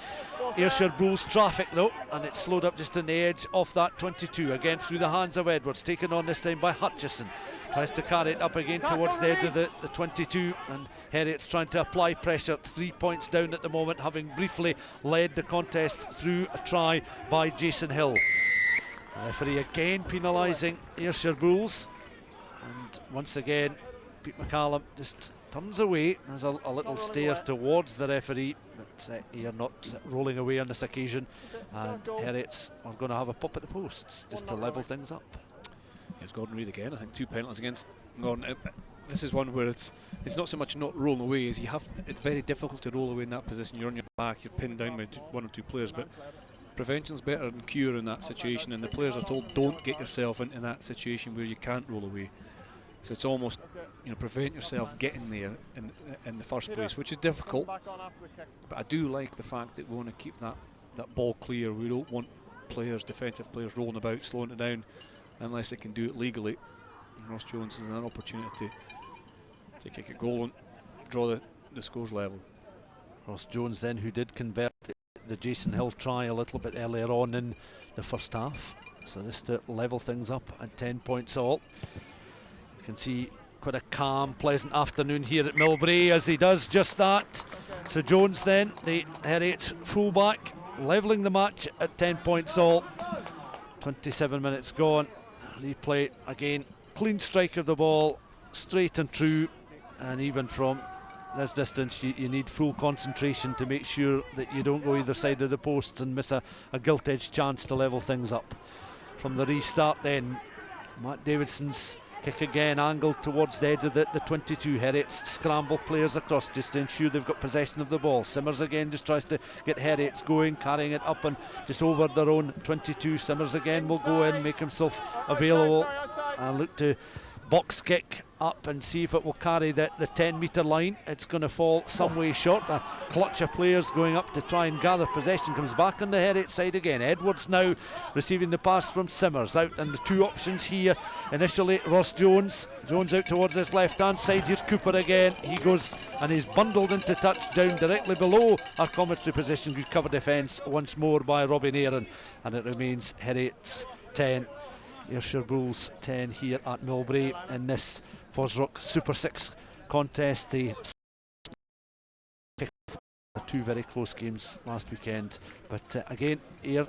Ayrshire Bulls traffic though, and it's slowed up just on the edge off that 22, again through the hands of Edwards, taken on this time by Hutchison. Tries to carry it up again towards the edge of the 22, and Heriot's trying to apply pressure. 3 points down at the moment, having briefly led the contest through a try by Jason Hill. The referee again penalising Ayrshire Bulls, and once again Pete McCallum just turns away. There's a little stare towards the referee, but you're not rolling away on this occasion, and Heriots are going to have a pop at the posts just to level things up. It's Gordon Reid again. I think 2 penalties against Gordon. This is one where it's not so much not rolling away as it's very difficult to roll away in that position. You're on your back, you're pinned down by 1 or 2 players, but prevention's better than cure in that situation, and the players are told don't get yourself into that situation where you can't roll away. So it's almost, prevent yourself getting there in the first place, which is difficult. But I do like the fact that we want to keep that ball clear. We don't want defensive players rolling about, slowing it down, unless they can do it legally. And Ross Jones has an opportunity to kick a goal and draw the scores level. Ross Jones then, who did convert the Jason Hill try a little bit earlier on in the first half. So this to level things up at 10 points all. You can see quite a calm, pleasant afternoon here at Millbrae as he does just that. So Jones then, the Heriot's fullback, levelling the match at 10 points all. 27 minutes gone. Replay again, clean strike of the ball, straight and true, and even from this distance you need full concentration to make sure that you don't go either side of the posts and miss a gilt-edged chance to level things up. From the restart then, Matt Davidson's kick again angled towards the edge of the 22. Heriots scramble players across just to ensure they've got possession of the ball. Simmers again just tries to get Heriots going, carrying it up and just over their own 22. Simmers again will go in, make himself available and look to box kick up and see if it will carry the 10-metre line. It's going to fall some way short. A clutch of players going up to try and gather possession. Comes back on the Heriot side again. Edwards now receiving the pass from Simmers. Out, and the 2 options here initially, Ross Jones out towards his left hand side. Here's Cooper again. He goes and he's bundled into touch down directly below our commentary position. Good cover defence once more by Robin Aaron, and it remains Heriot's 10, Ayrshire Bulls 10 here at Millbrae in this FOSROC Super 6 contest. The 2 very close games last weekend, but again Ayr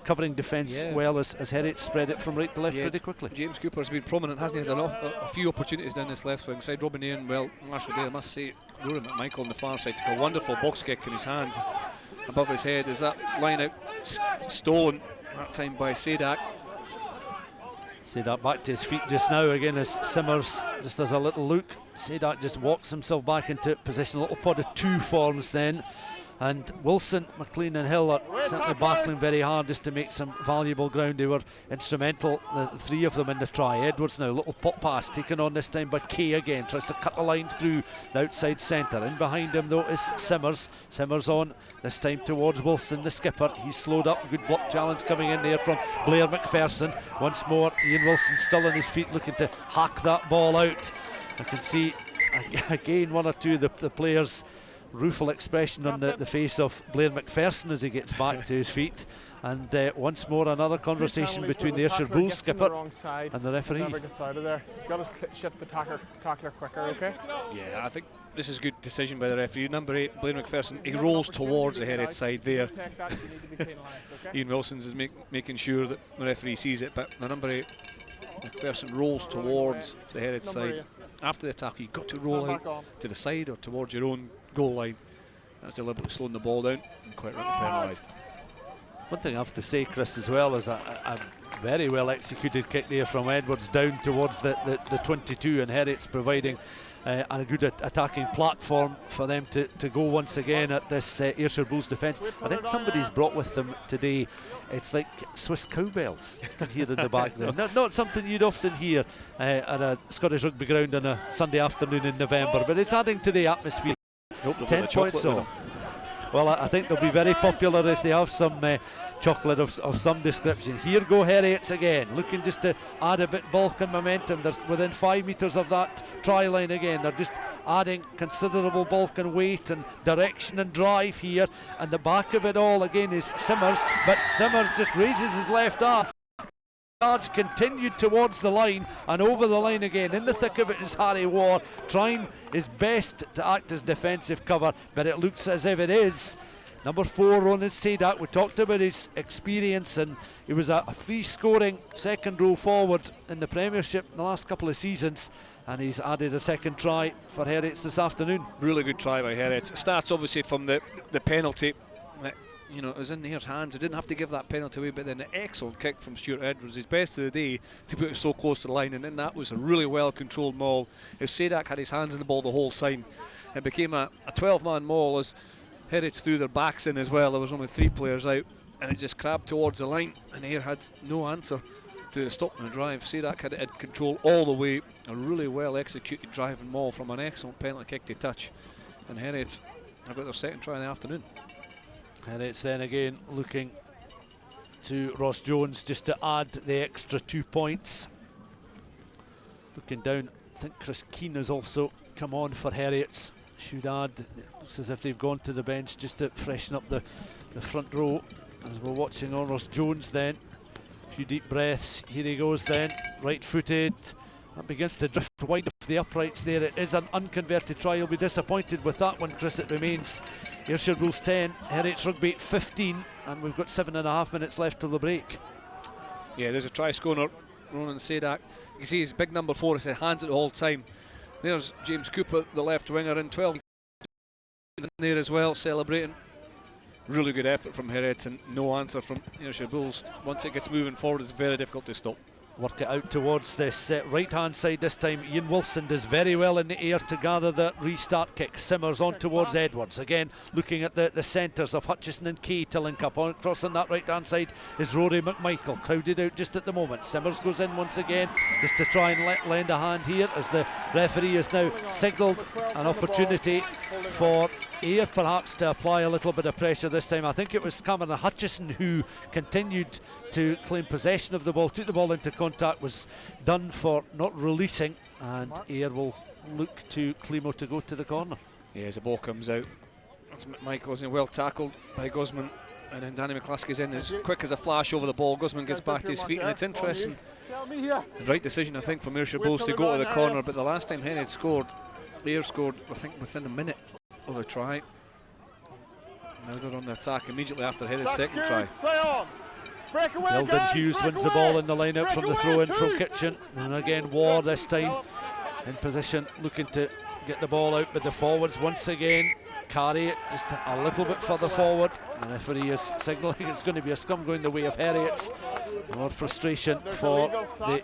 covering defence well as Heriot spread it from right to left pretty quickly. James Cooper's been prominent, hasn't he? Had a few opportunities down this left wing side. Robin Aaron, well, last day I must say, Rory McMichael on the far side took a wonderful box kick in his hands above his head. Is that line out stolen that time by Sadak? Sadak back to his feet just now again as Simmers just has a little look. Sadak just walks himself back into position. A little pod of 2 forms then, and Wilson, McLean and Hill are certainly battling very hard just to make some valuable ground. They were instrumental, the 3 of them, in the try. Edwards now, little pop pass taken on this time by Kay again, tries to cut the line through the outside centre. In behind him though is Simmers. Simmers on this time towards Wilson, the skipper. He's slowed up. Good block challenge coming in there from Blair McPherson. Once more Ian Wilson still on his feet looking to hack that ball out. I can see again 1 or 2 of the players, rueful expression on the face of Blair McPherson as he gets back to his feet. And once more another conversation between the Ayrshire Bulls skipper and the referee. Never gets out of there. Got to shift the tackler quicker, okay? Yeah, I think this is a good decision by the referee. Number 8, Blair McPherson, he rolls towards the Heriot side there. Ian Wilson's is making sure that the referee sees it, but the number 8, McPherson rolls towards the Heriot side. After the attack, you've got to roll out to the side or towards your own goal line. That's deliberately slowing the ball down and quite rightly penalised. One thing I have to say, Chris, as well, is a very well executed kick there from Edwards down towards the 22, and Heriot's providing a good attacking platform for them to go once again at this Ayrshire Bulls defence. I think somebody's brought with them today, it's like Swiss cowbells here in the background. Not something you'd often hear at a Scottish rugby ground on a Sunday afternoon in November, but it's adding to the atmosphere. Hope they've 10 got the chocolate points with so. them. Well, I think they'll be very popular if they have some chocolate of some description. Here go Heriots again, looking just to add a bit bulk and momentum. They're within 5 metres of that try line again. They're just adding considerable bulk and weight and direction and drive here. And the back of it all again is Simmers, but Simmers just raises his left arm. Charge continued towards the line and over the line again. In the thick of it is Harry Waugh, trying his best to act as defensive cover, but it looks as if it is. Number 4, Ronan Sadak, we talked about his experience, and he was a free scoring second row forward in the Premiership in the last couple of seasons, and he's added a second try for Heriots this afternoon. Really good try by Heriot. It starts obviously from the penalty. You know, it was in Ayr's hands. He didn't have to give that penalty away, but then an excellent kick from Stuart Edwards, his best of the day, to put it so close to the line, and then that was a really well controlled maul. If Sadak had his hands in the ball the whole time, it became a 12-man maul as Heriots threw their backs in as well. There was only 3 players out, and it just crabbed towards the line, and Ayr had no answer to the stop and the drive. Sadak had control all the way, a really well executed drive and maul from an excellent penalty kick to touch, and Heriots have got their second try in the afternoon. And it's then again looking to Ross Jones just to add the extra 2 points. Looking down, I think Chris Keane has also come on for Heriots. Should add, it looks as if they've gone to the bench just to freshen up the front row as we're watching on Ross Jones then. A few deep breaths, here he goes then, right footed. That begins to drift wide of the uprights there. It is an unconverted try. You'll be disappointed with that one, Chris. It remains Ayrshire Bulls 10, Heriot's Rugby 15, and we've got 7.5 minutes left till the break. Yeah, there's a try scorer, Ronan Sadak. You can see his big number 4 has hands at the whole time. There's James Cooper, the left winger, in 12 there as well, celebrating. Really good effort from Heriot and no answer from Ayrshire Bulls. Once it gets moving forward, it's very difficult to stop. Work it out towards this right hand side this time. Ian Wilson does very well in the air to gather the restart kick. Simmers on towards Edwards. Again looking at the centres of Hutchison and Kay to link up. On crossing that right hand side is Rory McMichael, crowded out just at the moment. Simmers goes in once again just to try and lend a hand here as the referee has now signalled an opportunity for Ayr perhaps to apply a little bit of pressure this time. I think it was Cameron Hutchison who continued to claim possession of the ball, took the ball into contact, was done for not releasing, and Ayr will look to Climo to go to the corner. Yeah, as the ball comes out, that's McMichael's well tackled by Guzman, and then Danny McCluskey's in as quick as a flash over the ball. Guzman gets back to his feet, and it's interesting. The right decision, I think, from Ayrshire Bulls to go to the corner, but the last time Heriot scored, Ayr scored, I think, within a minute of a try. Now they're on the attack immediately after Heriot's second try. Play on. Eldon Hughes wins the ball in the line-out from the throw-in from Kitchen, and again Waugh this time in position looking to get the ball out, but the forwards once again carry it just a little bit further forward. The referee is signalling it's going to be a scrum going the way of Heriots. More frustration for the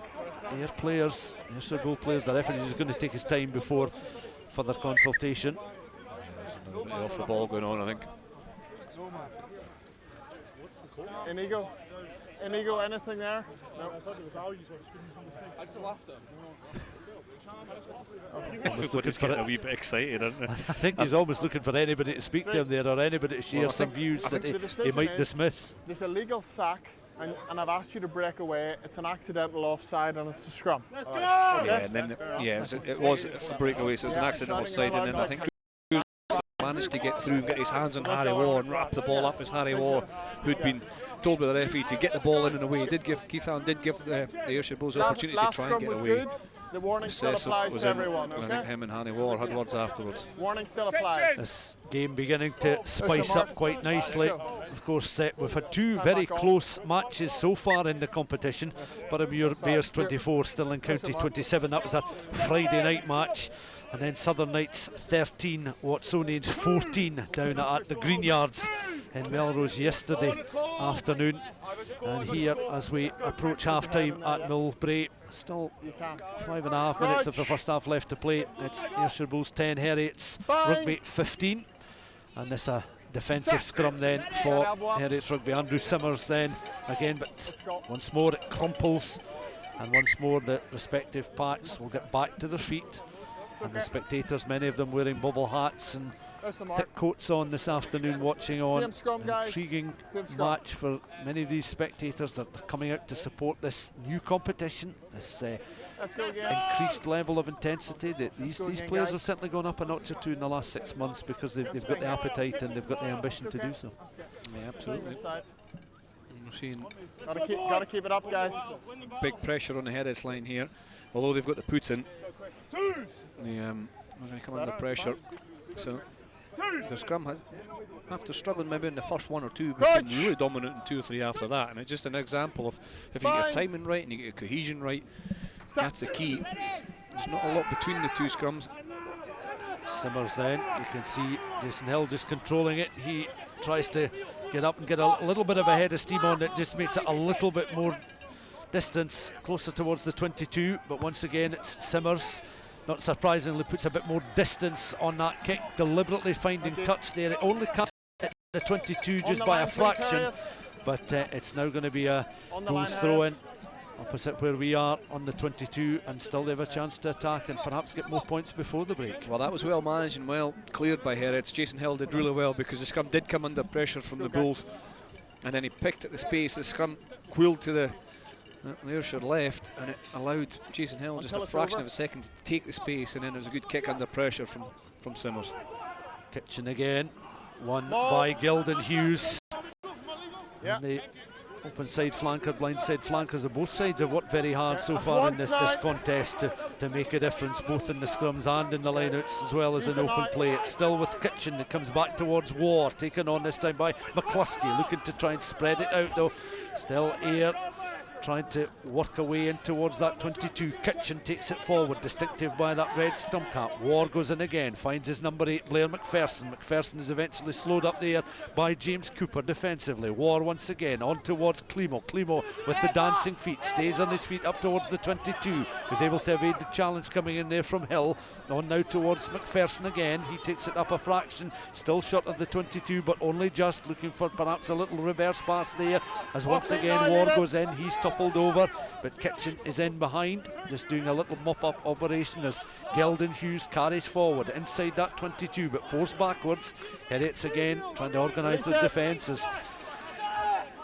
Ayr players, Ayrshire Bull players. The referee is going to take his time before further consultation. Off the ball going on, I think. Inigo, anything there? No. Everybody's getting a wee bit excited, aren't they? I think he's almost looking for anybody to speak to him there, or anybody to share some views that he might dismiss. There's a legal sack, and I've asked you to break away. It's an accidental offside, and it's a scrum. Let's go! Yeah, and then it was a breakaway, so it was an accidental offside, and then I think managed to get through and get his hands on Harry Waugh and wrap the ball up as Harry Waugh, who'd been told by the referee to get the ball in and away. Keith Allen did give the Ayrshire Bulls the opportunity to try and get away. Good. The warning still applies to everyone, okay? I think him and Harry Waugh had words afterwards. Warning still applies. This game beginning to spice up quite nicely. Of course, we've had 2 very close matches so far in the competition. Buttermuir Bears 24, Stirling County 27. That was a Friday night match. And then Southern Knights 13, Watsonians 14 down at the Green Yards in Melrose yesterday afternoon. And here, as we approach half-time at Millbrae, still 5.5 minutes of the first half left to play. It's Ayrshire Bulls 10, Heriots Rugby 15. And this a defensive scrum then for Heriots Rugby. Andrew Simmers then again, but once more it crumples, and once more the respective packs will get back to their feet. And the spectators, many of them wearing bubble hats and thick coats on this afternoon, watching on. Same scrum, guys. Intriguing Same scrum. match for many of these spectators that are coming out to support this new competition, this Let's go again. increased level of intensity. These go again, players guys. have certainly gone up a notch or two in the last 6 months because they've got the appetite and they've got the ambition to do so. Yeah, Playing absolutely. this side. And we're seeing Gotta keep it up, guys. big pressure on the Heriot's line here. Although they've got the put in, they're going to come under pressure. So the scrum has, after struggling maybe in the first 1 or 2, became really dominant in 2 or 3 after that. And it's just an example of if you get your timing right and you get your cohesion right, that's the key. There's not a lot between the 2 scrums. Simmers then, you can see Jason Hill just controlling it. He tries to get up and get a little bit of a head of steam on it, just makes it a little bit more distance closer towards the 22, but once again it's Simmers, not surprisingly, puts a bit more distance on that kick, deliberately finding touch there. It only comes at the 22 just by a fraction, but it's now going to be a Bulls throw in opposite where we are on the 22, and still they have a chance to attack and perhaps get more points before the break. Well, that was well managed and well cleared by Heriot. Jason Hill did really well because the scrum did come under pressure from the Bulls, and then he picked at the space. The scrum wheeled to the Ayrshire left, and it allowed Jason Hill just a fraction of a second to take the space, and then there was a good kick under pressure from Simmers. Kitchen again, won by Gilden Hughes. Yeah. And the open side flanker, blind side flankers of both sides have worked very hard so far in this contest to make a difference, both in the scrums and in the lineouts, as well as in open play. It's still with Kitchen. It comes back towards War, taken on this time by McCluskey, looking to try and spread it out though. Still Ayr trying to work away in towards that 22. Kitchen takes it forward, distinctive by that red stump cap. War goes in again, finds his number 8, Blair McPherson. McPherson is eventually slowed up there by James Cooper defensively. War once again on towards Climo. Climo with the dancing feet, stays on his feet up towards the 22. He's able to evade the challenge coming in there from Hill. On now towards McPherson again. He takes it up a fraction, still short of the 22, but only just, looking for perhaps a little reverse pass there, as once again War goes in. He's toppled over, but Kitchen is in behind, just doing a little mop-up operation as Gilden Hughes carries forward inside that 22, but forced backwards. Heriot's again trying to organise the defences.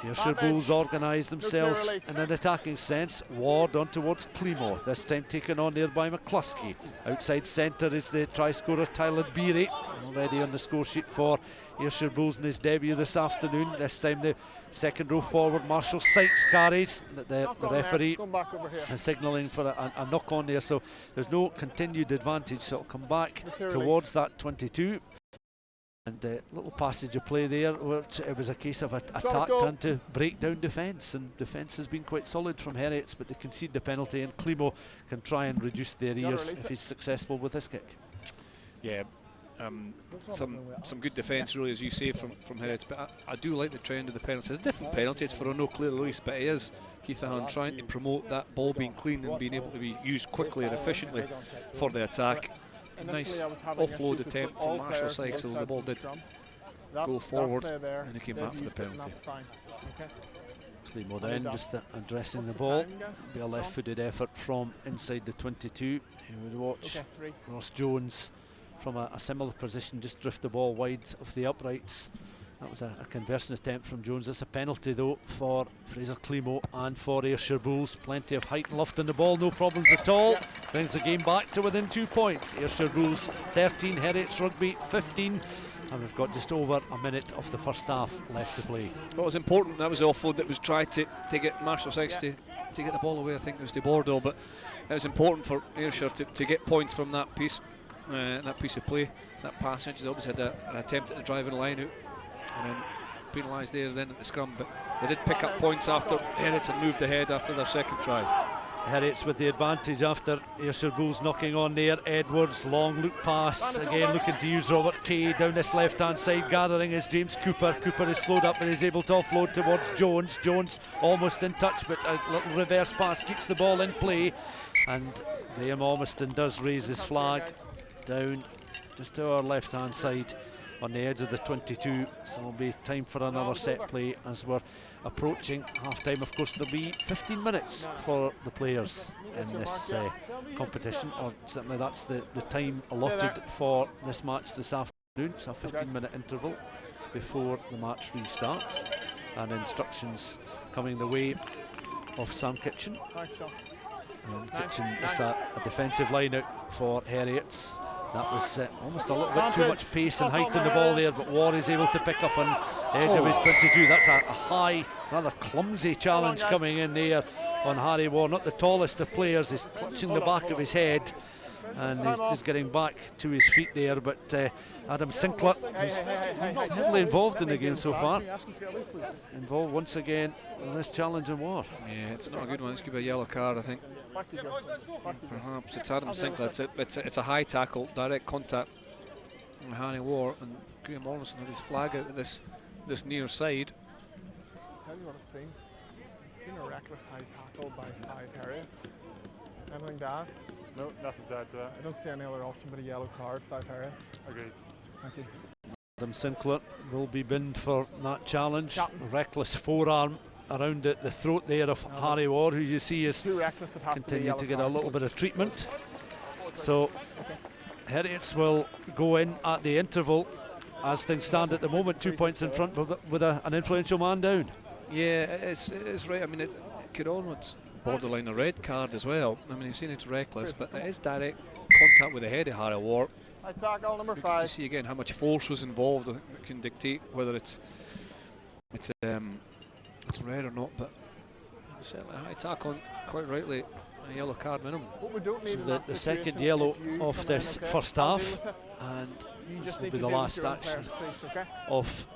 Ayrshire Bulls organise themselves in an attacking sense. Ward on towards Climo, this time taken on there by McCluskey. Outside centre is the try scorer Tyler Beery, already on the score sheet for Ayrshire Bulls in his debut this afternoon. This time the second row forward, Marshall Sykes, carries. The referee is signalling for a knock on there, so there's no continued advantage, so it'll come back towards that 22. And a little passage of play there, which it was a case of attack trying to break down defence, and defence has been quite solid from Heriot's, but they concede the penalty, and Climo can try and reduce their ears if he's successful with this kick. Yeah, some good defence really, as you say, from Heriot's, but I do like the trend of the penalties. There's different penalties for a no clear release, but it is Keith Ahan trying to promote that ball being clean and being able to be used quickly and efficiently for the attack. Nice offload attempt from Marshall Sykes, so the ball did go forward and he came back for the penalty. Climo then just addressing the ball. Be a left-footed effort from inside the 22. You would watch Ross Jones from a similar position just drift the ball wide of the uprights. That was a conversion attempt from Jones. It's a penalty though for Fraser Climo and for Ayrshire Bulls. Plenty of height and loft on the ball, no problems at all. Brings the game back to within 2 points. Ayrshire Bulls 13, Heriot's Rugby 15. And we've got just over a minute of the first half left to play. What was important, that was the offload that was tried to get Marshall Sykes to get the ball away. I think it was to Bordeaux, but it was important for Ayrshire to get points from that piece of play, that passage. They obviously had an attempt at the driving line out, and then penalised there then at the scrum, but they did pick up points after Heriot had moved ahead after their second try. Heriot's with the advantage after Ayrshire Bulls knocking on there. Edwards, long loop pass, again looking to use Robert Kay down this left hand side. Gathering is James Cooper. Cooper is slowed up and is able to offload towards Jones. Jones almost in touch, but a little reverse pass keeps the ball in play, and Graham Ormiston does raise his flag down just to our left hand side on the edge of the 22, so it'll be time for another set play as we're approaching half-time. Of course, there'll be 15 minutes for the players in this competition, or certainly that's the time allotted for this match this afternoon. So a 15-minute interval before the match restarts, and instructions coming the way of Sam Kitchen. And Kitchen is a defensive line out for Heriots. That was almost a little bit too much pace and height on the ball there, but War is able to pick up on the edge of his 22. That's a high, rather clumsy challenge coming in there on Harry War. Not the tallest of players. He's clutching the back of his head, and he's just getting back to his feet there. But Adam Sinclair, who's heavily involved in the game so far, involved once again in this challenge in War. Yeah, it's not a good one. It's going to be a yellow card, I think. Perhaps it's Adam Sinclair. It's a high tackle, direct contact on Harry War, and Graham Ormston had his flag out at this near side. I'll tell you what I've seen. I've seen a reckless high tackle by 5 Heriots. Anything to add? No, nothing to add to that. I don't see any other option but a yellow card, 5 Heriots. Agreed. Thank you. Adam Sinclair will be binned for that challenge. A reckless forearm around the throat there of Harry War, who you see is too reckless, it has continuing to get a little bit of treatment. So Heriots will go in at the interval as things stand at the moment, 2 points in front with an influential man down. Yeah, it's right. I mean, it could almost borderline a red card as well. I mean, you've seen it's reckless, but it is direct contact with the head of Harry War. High tackle number 5. You see again how much force was involved. I think it can dictate whether it's red or not, but certainly a high tackle, and quite rightly a yellow card minimum. What we don't need so the second yellow of this first half, and this will be the last action of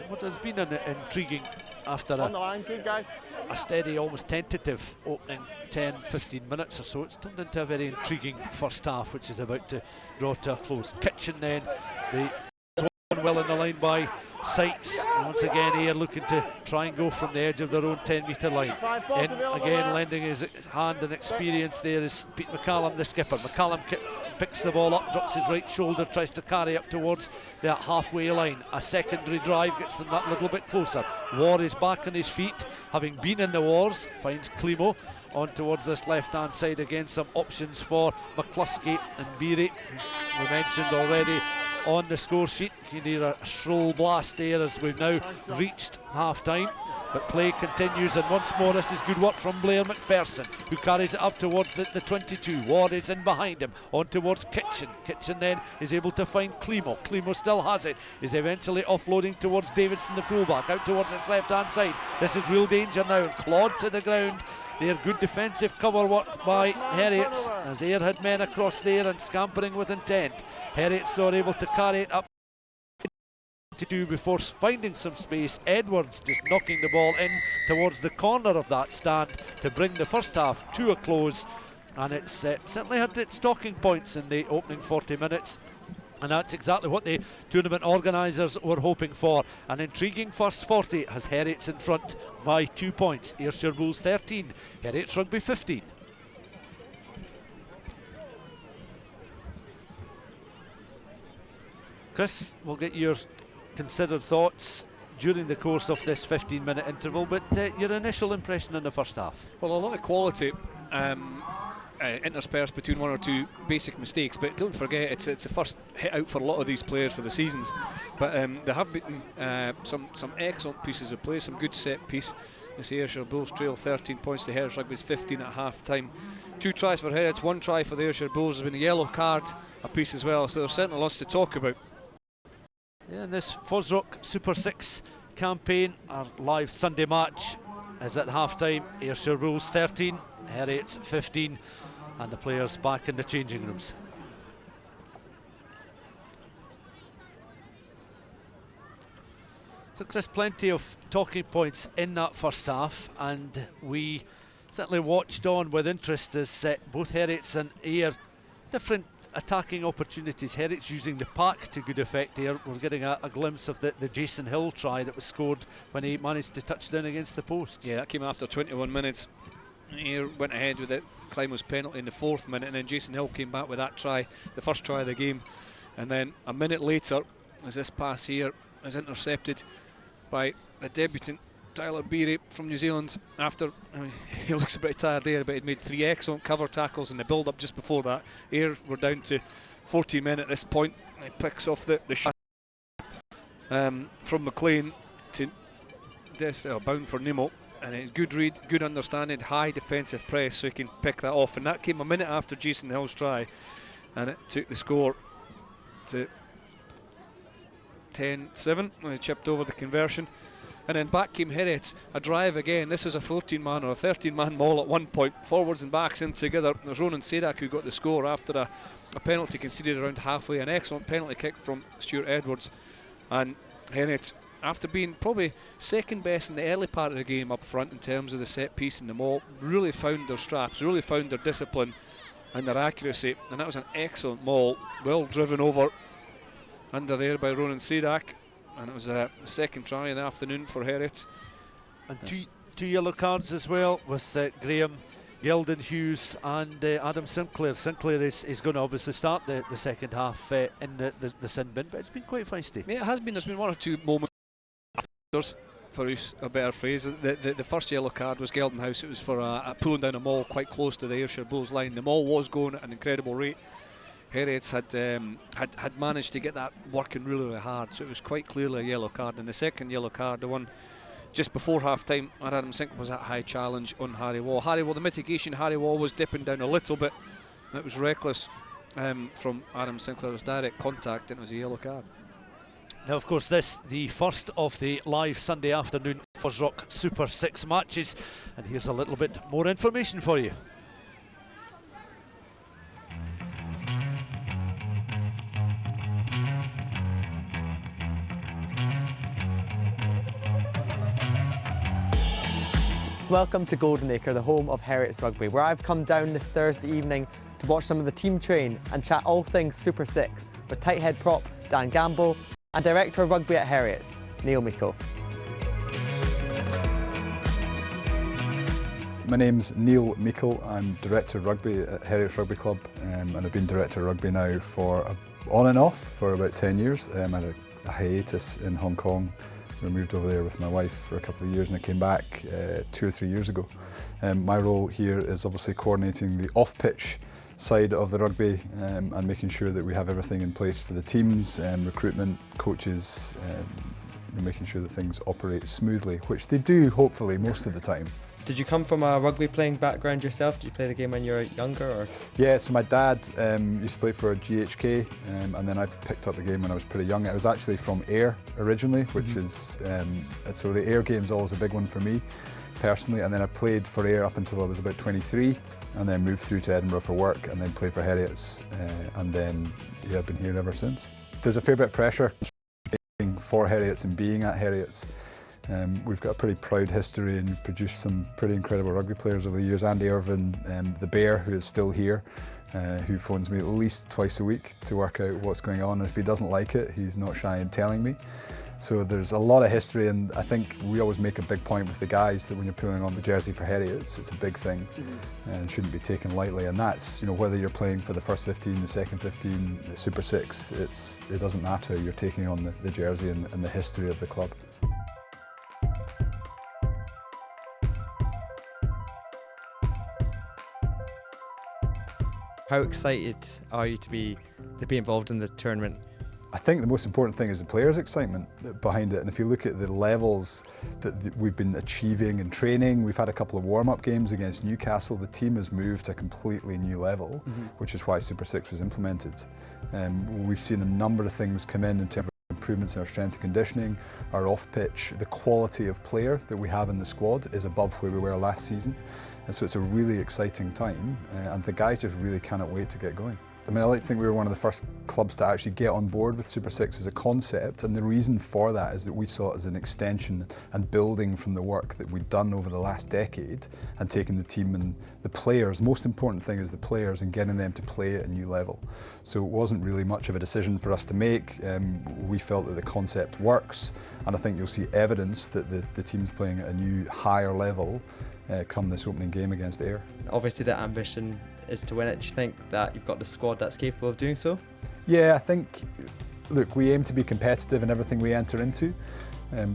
what has been an intriguing, after a steady, almost tentative opening 10-15 minutes or so, it's turned into a very intriguing first half, which is about to draw to a close. Kitchen then, the well in the line by Sykes. Once again Ayr looking to try and go from the edge of their own 10-metre line. In again, lending his hand and experience there is Pete McCallum, the skipper. McCallum picks the ball up, drops his right shoulder, tries to carry up towards that halfway line. A secondary drive gets them that little bit closer. War is back on his feet, having been in the wars, finds Climo on towards this left-hand side. Again, some options for McCluskey and Beery, we mentioned already on the score sheet. You need a shrill blast there as we've now reached half-time, but play continues, and once more this is good work from Blair McPherson, who carries it up towards the 22. Ward is in behind him, on towards Kitchen. Kitchen then is able to find Climo. Climo still has it, is eventually offloading towards Davidson, the fullback, out towards his left-hand side. This is real danger now, and clawed to the ground. There, good defensive cover work by Heriots, as Ayr had men across there and scampering with intent. Heriots are able to carry it up to do before finding some space. Edwards just knocking the ball in towards the corner of that stand to bring the first half to a close, and it's certainly had its talking points in the opening 40 minutes. And that's exactly what the tournament organisers were hoping for. An intriguing first 40 has Heriots in front by 2 points. Ayrshire Bulls 13, Heriots Rugby 15. Chris, we'll get your considered thoughts during the course of this 15-minute interval, but your initial impression in the first half? Well, a lot of quality interspersed between one or two basic mistakes, but don't forget it's a first hit out for a lot of these players for the seasons. But there have been some excellent pieces of play, some good set piece. This Ayrshire Bulls trail 13 points to Heriots Rugby's 15 at half time. 2 tries for Heriots, 1 try for the Ayrshire Bulls. There's been a yellow card apiece as well, so there's certainly lots to talk about. Yeah, this FOSROC Super6 campaign, our live Sunday match, is at half time. Ayrshire Bulls 13, Heriots 15, and the players back in the changing rooms. So Chris, plenty of talking points in that first half, and we certainly watched on with interest as both Heriots and Ayr, different attacking opportunities. Heriots using the pack to good effect here. We're getting a glimpse of the Jason Hill try that was scored when he managed to touch down against the post. Yeah, that came after 21 minutes. Ayr went ahead with it. Climo's penalty in the 4th minute, and then Jason Hill came back with that try, the first try of the game. And then a minute later, as this pass here is intercepted by the debutant Tyler Beery from New Zealand, after he looks a bit tired there, but he'd made 3 excellent cover tackles in the build-up just before that. Ayr were down to 14 men at this point, and he picks off the shot from McLean to bound for Nemo, and it's good read, good understanding, high defensive press, so he can pick that off, and that came a minute after Jason Hill's try, and it took the score to 10-7 when he chipped over the conversion. And then back came Heriot, a drive again. This was a 14-man or a 13-man maul at one point, forwards and backs in together. There's Ronan Sadak who got the score after a penalty conceded around halfway, an excellent penalty kick from Stuart Edwards. And Heriot, after being probably second best in the early part of the game up front in terms of the set piece and the maul, really found their straps, really found their discipline and their accuracy, and that was an excellent maul, well driven over under there by Ronan Sadak. And it was a second try in the afternoon for Heriot. And two yellow cards as well with Graham, Geldon Hughes and Adam Sinclair. Sinclair is going to obviously start the second half in the sin bin, but it's been quite feisty. Yeah, it has been. There's been one or two moments for use a better phrase. The first yellow card was Geldon House. It was for pulling down a maul quite close to the Ayrshire Bulls line. The maul was going at an incredible rate. Heriot's had managed to get that working really, really hard, so it was quite clearly a yellow card. And the second yellow card, the one just before half time, Adam Sinclair, was that high challenge on Harry Wall. The mitigation, Harry Wall was dipping down a little bit. That was reckless from Adam Sinclair. It was direct contact and it was a yellow card. Now, of course, this the first of the live Sunday afternoon FOSROC Super 6 matches, and here's a little bit more information for you. Welcome to Golden Acre, the home of Heriot's Rugby, where I've come down this Thursday evening to watch some of the team train and chat all things Super 6 with tight head prop Dan Gamble and Director of Rugby at Heriot's, Neil Meikle. My name's Neil Meikle. I'm Director of Rugby at Heriot's Rugby Club, and I've been Director of Rugby now for on and off for about 10 years. I had a hiatus in Hong Kong. I moved over there with my wife for a couple of years and I came back 2 or 3 years ago. My role here is obviously coordinating the off-pitch side of the rugby and making sure that we have everything in place for the teams, recruitment, coaches, and making sure that things operate smoothly, which they do hopefully most of the time. Did you come from a rugby playing background yourself? Did you play the game when you were younger? Or? Yeah, so my dad used to play for GHK, and then I picked up the game when I was pretty young. I was actually from Ayr originally, which is, so the Ayr game's always a big one for me personally, and then I played for Ayr up until I was about 23, and then moved through to Edinburgh for work, and then played for Heriot's, and then I've been here ever since. There's a fair bit of pressure for Heriot's and being at Heriot's. We've got a pretty proud history and produced some pretty incredible rugby players over the years. Andy Irvin, the Bear, who is still here, who phones me at least twice a week to work out what's going on, and if he doesn't like it, he's not shy in telling me. So there's a lot of history, and I think we always make a big point with the guys that when you're pulling on the jersey for Heriot's, it's a big thing and shouldn't be taken lightly. And that's, whether you're playing for the first 15, the second 15, the Super 6, it doesn't matter. You're taking on the jersey and the history of the club. How excited are you to be involved in the tournament? I think the most important thing is the players' excitement behind it. And if you look at the levels that we've been achieving in training, we've had a couple of warm-up games against Newcastle. The team has moved to a completely new level, which is why Super 6 was implemented. We've seen a number of things come in terms of improvements in our strength and conditioning, our off-pitch. The quality of player that we have in the squad is above where we were last season. And so it's a really exciting time, and the guys just really cannot wait to get going. I mean, I like to think we were one of the first clubs to actually get on board with Super 6 as a concept, and the reason for that is that we saw it as an extension and building from the work that we'd done over the last decade and taking the team and the players. Most important thing is the players and getting them to play at a new level. So it wasn't really much of a decision for us to make. We felt that the concept works, and I think you'll see evidence that the team's playing at a new higher level come this opening game against Ayr. Obviously the ambition is to win it. Do you think that you've got the squad that's capable of doing so? Yeah, I think, look, we aim to be competitive in everything we enter into.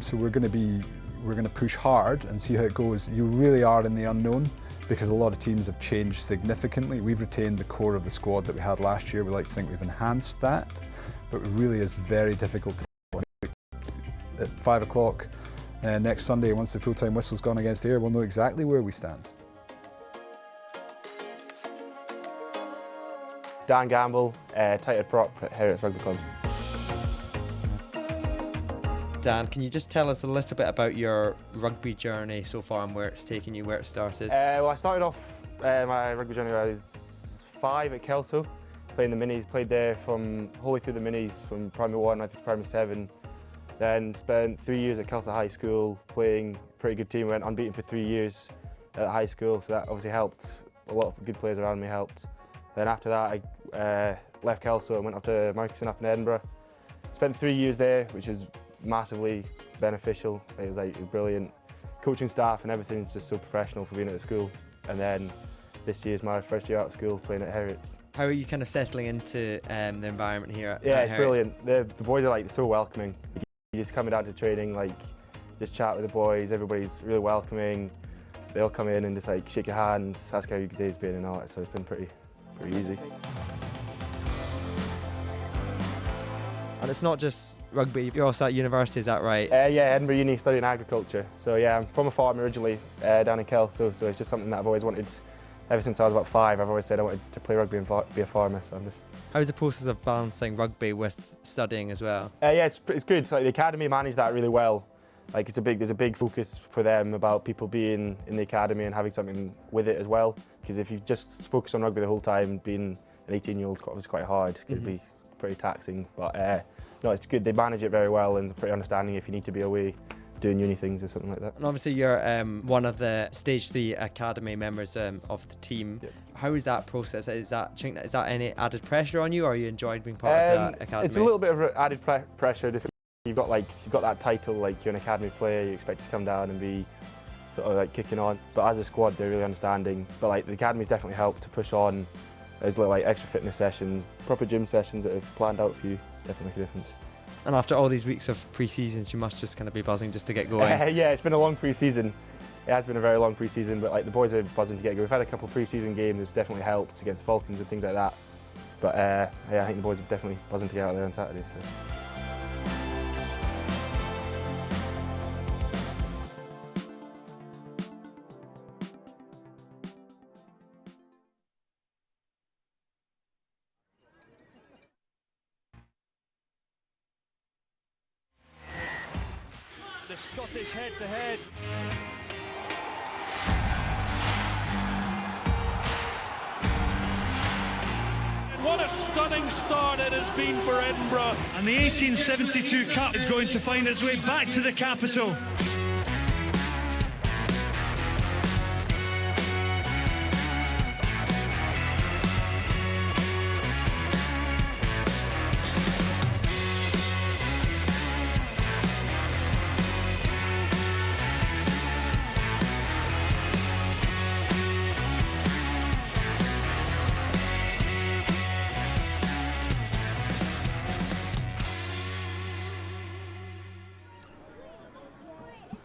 So we're going to be we're going to push hard and see how it goes. You really are in the unknown because a lot of teams have changed significantly. We've retained the core of the squad that we had last year. We like to think we've enhanced that, but it really is very difficult to at 5 o'clock next Sunday, once the full-time whistle's gone against Ayr, we'll know exactly where we stand. Dan Gamble, tight head prop at Heriot Rugby Club. Dan, can you just tell us a little bit about your rugby journey so far and where it's taken you, where it started? Well, I started off my rugby journey when I was 5 at Kelso, playing the minis, played there from wholly through the minis, from primary 1 I think to primary 7. Then spent 3 years at Kelso High School playing a pretty good team, went unbeaten for 3 years at high school, so that obviously helped. A lot of good players around me helped. Then after that I left Kelso and went up to Murchison up in Edinburgh. Spent 3 years there, which is massively beneficial. It was like brilliant. Coaching staff and everything's just so professional for being at the school. And then this year's my first year out of school playing at Heriot. How are you kind of settling into the environment here at Yeah, it's Heriot? brilliant. The boys are like so welcoming. You just coming down to training, like just chat with the boys, everybody's really welcoming. They'll come in and just like shake your hands, ask how your day's been and all that, so it's been pretty easy. And it's not just rugby, you're also at university, is that right? Yeah, Edinburgh Uni studying agriculture. So yeah, I'm from a farm originally down in Kelso, so it's just something that I've always wanted. Ever since I was about 5, I've always said I wanted to play rugby and be a farmer, so I'm just... How's the process of balancing rugby with studying as well? Yeah, it's good. So, like, the academy manage that really well. Like there's a big focus for them about people being in the academy and having something with it as well. Because if you just focus on rugby the whole time, being an 18-year-old is obviously quite hard. It can be pretty taxing, but no, it's good. They manage it very well and they're pretty understanding if you need to be away doing uni things or something like that. And obviously you're one of the Stage 3 Academy members of the team. Yep. How is that process? Is that any added pressure on you, or are you enjoying being part of that academy? It's a little bit of added pressure. Just you've got that title, like you're an academy player, you expect to come down and be sort of like kicking on. But as a squad, they're really understanding. But like the academy's definitely helped to push on. There's little like extra fitness sessions, proper gym sessions that have planned out for you. Definitely make a difference. And after all these weeks of pre-seasons, you must just kind of be buzzing just to get going. Yeah, it's been a long pre-season. It has been a very long pre-season, but like the boys are buzzing to get going. We've had a couple of pre-season games that's definitely helped against Falcons and things like that. But yeah, I think the boys are definitely buzzing to get out there on Saturday. So. The Scottish head-to-head. And what a stunning start it has been for Edinburgh. And the 1872 Cup is going to find its way back to the capital.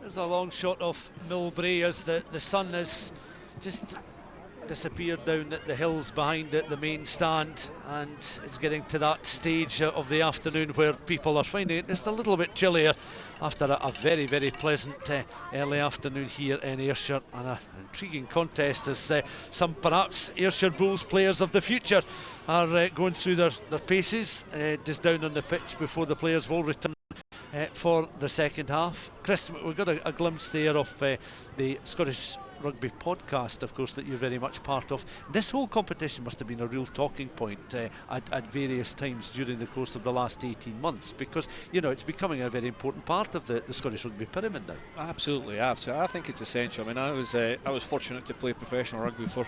There's a long shot of Millbrae as the sun has just disappeared down at the hills behind the main stand, and it's getting to that stage of the afternoon where people are finding it just a little bit chillier after a very, very pleasant early afternoon here in Ayrshire, and an intriguing contest as some perhaps Ayrshire Bulls players of the future are going through their paces just down on the pitch before the players will return for the second half. Chris, we've got a glimpse there of the Scottish Rugby podcast, of course, that you're very much part of. This whole competition must have been a real talking point at various times during the course of the last 18 months, because you know it's becoming a very important part of the Scottish Rugby pyramid now. Absolutely. I think it's essential. I mean, I was fortunate to play professional rugby for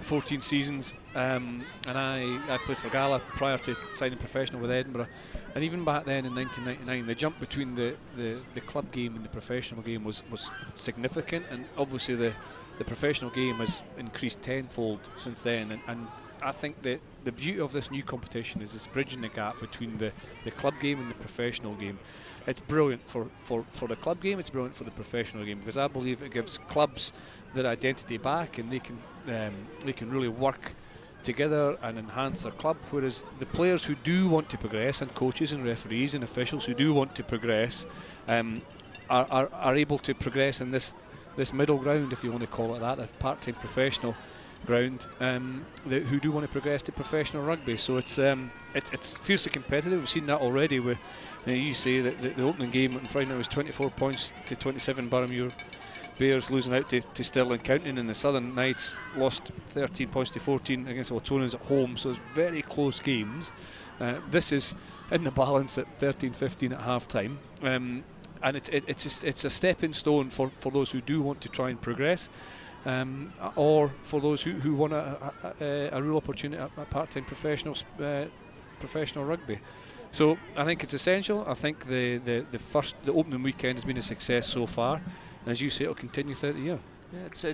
14 seasons, and I played for Gala prior to signing professional with Edinburgh. And even back then in 1999, the jump between the club game and the professional game was significant, and obviously the the professional game has increased tenfold since then, and I think that the beauty of this new competition is it's bridging the gap between the club game and the professional game. It's brilliant for the club game, it's brilliant for the professional game, because I believe it gives clubs their identity back, and they can really work together and enhance their club, whereas the players who do want to progress, and coaches and referees and officials who do want to progress, are able to progress in this middle ground, if you want to call it that, a part-time professional ground, who do want to progress to professional rugby. So it's fiercely competitive. We've seen that already with, you say that the opening game on Friday night was 24 points to 27, Boroughmuir Bears losing out to Stirling County, and the Southern Knights lost 13 points to 14 against Watonans at home, so it's very close games. This is in the balance at 13-15 at half time, and it's a stepping stone for those who do want to try and progress, or for those who want a real opportunity at part-time professional rugby. So I think it's essential. I think the opening weekend has been a success so far. As you say, it'll continue throughout the year. Yeah, it's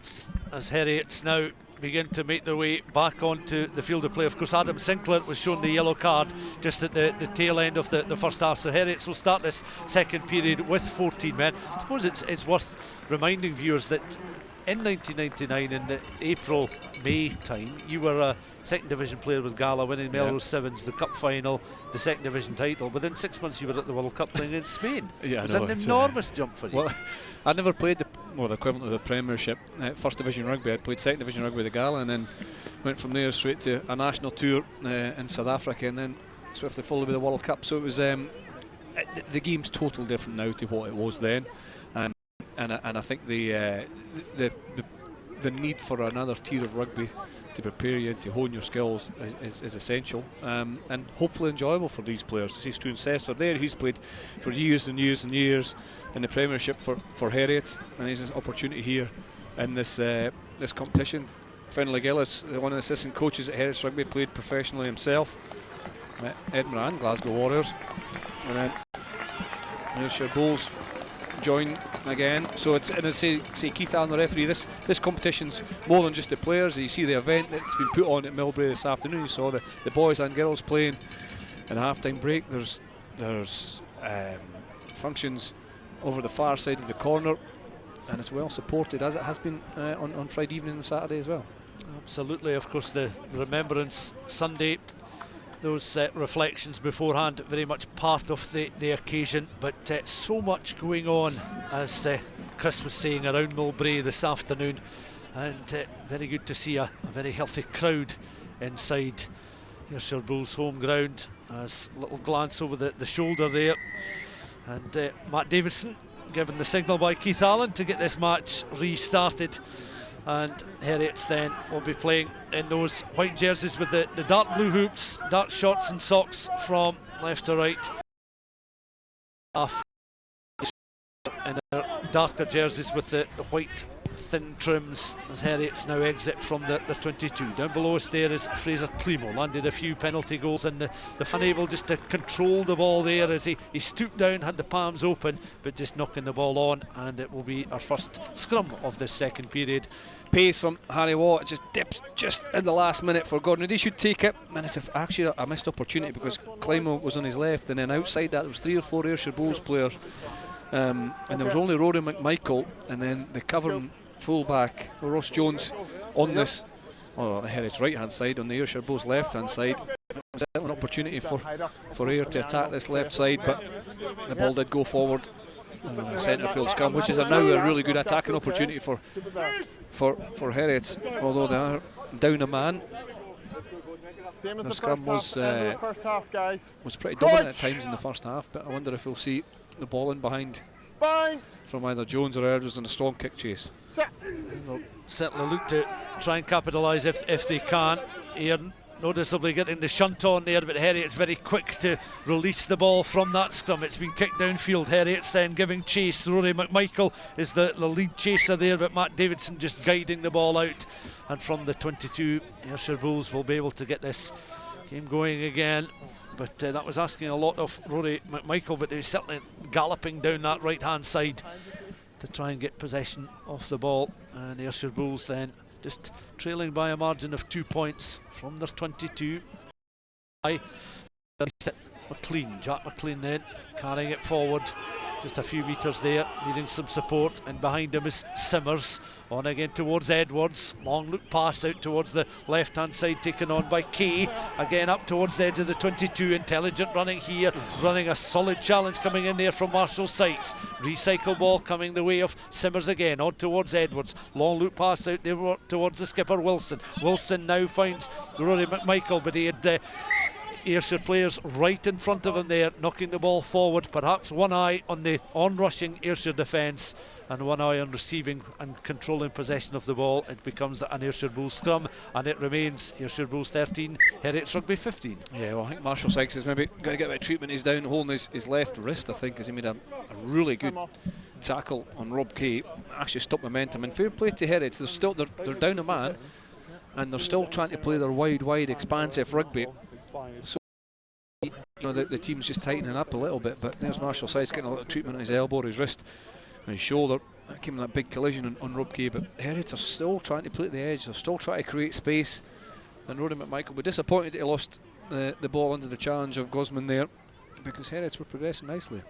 as Heriots now begin to make their way back onto the field of play. Of course, Adam Sinclair was shown the yellow card just at the tail end of the first half. So Heriots will start this second period with 14 men. I suppose it's worth reminding viewers that in 1999, in the April-May time, you were a second division player with Gala, winning Melrose Sevens, the cup final, the second division title. Within 6 months you were at the World Cup playing in Spain. Yeah, it was an enormous jump for you. Well, I never played the equivalent of the Premiership, first division rugby. I played second division rugby with the Gala, and then went from there straight to a national tour in South Africa, and then swiftly followed with the World Cup. So it was the game's totally different now to what it was then. And I think the need for another tier of rugby to prepare you and to hone your skills is essential, and hopefully enjoyable for these players. You see Struan Sestor there, he's played for years and years and years in the Premiership for Heriot, and he's an opportunity here in this competition. Finlay Gillis, one of the assistant coaches at Heriot Rugby, played professionally himself, Edinburgh and Glasgow Warriors, and then Ayrshire Bulls join again. So it's, and I say Keith Allen, the referee, this competition's more than just the players. You see the event that's been put on at Millbrae this afternoon. You saw the boys and girls playing in a half-time break. There's functions over the far side of the corner, and it's well supported, as it has been on Friday evening and Saturday as well. Absolutely. Of course, the Remembrance Sunday, those reflections beforehand, very much part of the occasion, but so much going on, as Chris was saying, around Millbrae this afternoon, and very good to see a very healthy crowd inside Ayrshire Bulls home ground. As a little glance over the shoulder there, and Matt Davidson given the signal by Keith Allen to get this match restarted. And Heriots then will be playing in those white jerseys with the dark blue hoops, dark shorts and socks from left to right. And their darker jerseys with the white thin trims, as Heriots now exit from the 22. Down below us there is Fraser Climo, landed a few penalty goals, and the unable just to control the ball there as he stooped down, had the palms open, but just knocking the ball on, and it will be our first scrum of this second period. Pace from Harry Watt, just dips just in the last minute for Gordon. He should take it, and it's actually a missed opportunity because Climo was on his left, and then outside that there was 3 or 4 Ayrshire Bulls players, and there was only Rory McMichael, and then the covering fullback Ross Jones on this, the Heriot's right hand side, on the Ayrshire Bulls left hand side. It was an opportunity for Ayr to attack this left side, but the ball did go forward. Centre field scrum, which is now a really good attacking opportunity for Heriot, although they are down a man. Same as the the scrum first half, guys. Was pretty dominant at times in the first half, but I wonder if we'll see the ball in behind from either Jones or Edwards in a strong kick chase. They'll certainly look to try and capitalise if they can. Ayr noticeably getting the shunt on there, but Heriot's very quick to release the ball from that scrum. It's been kicked downfield. Heriot's then giving chase. Rory McMichael is the lead chaser there, but Matt Davidson just guiding the ball out. And from the 22, Ayrshire Bulls will be able to get this game going again. But that was asking a lot of Rory McMichael, but he was certainly galloping down that right hand side to try and get possession of the ball, and Ayrshire Bulls then just trailing by a margin of 2 points from their 22. Jack McLean then carrying it forward just a few metres there, needing some support, and behind him is Simmers, on again towards Edwards, long look pass out towards the left hand side, taken on by Kay, again up towards the edge of the 22, intelligent running here, running a solid challenge coming in there from Marshall Sykes, recycle ball coming the way of Simmers again, on towards Edwards, long loop pass out there towards the skipper Wilson now finds Rory McMichael, but he had Ayrshire players right in front of him there, knocking the ball forward, perhaps one eye on the on-rushing Ayrshire defence and one eye on receiving and controlling possession of the ball. It becomes an Ayrshire Bulls scrum, and it remains Ayrshire Bulls 13, Heriot Rugby 15. Yeah, well, I think Marshall Sykes is maybe going to get a bit of treatment. He's down holding his left wrist, I think, as he made a really good tackle on Rob Kay, actually stopped momentum. And fair play to Heriot, they're down a man, and they're still trying to play their wide, expansive rugby. So, you know, the team's just tightening up a little bit, but there's Marshall Sykes getting a little treatment on his elbow, his wrist, and his shoulder. That came in that big collision on Rob Kay, but Heriot are still trying to play at the edge, they're still trying to create space, and Rory McMichael will be disappointed that he lost the ball under the challenge of Gosman there, because Heriots were progressing nicely.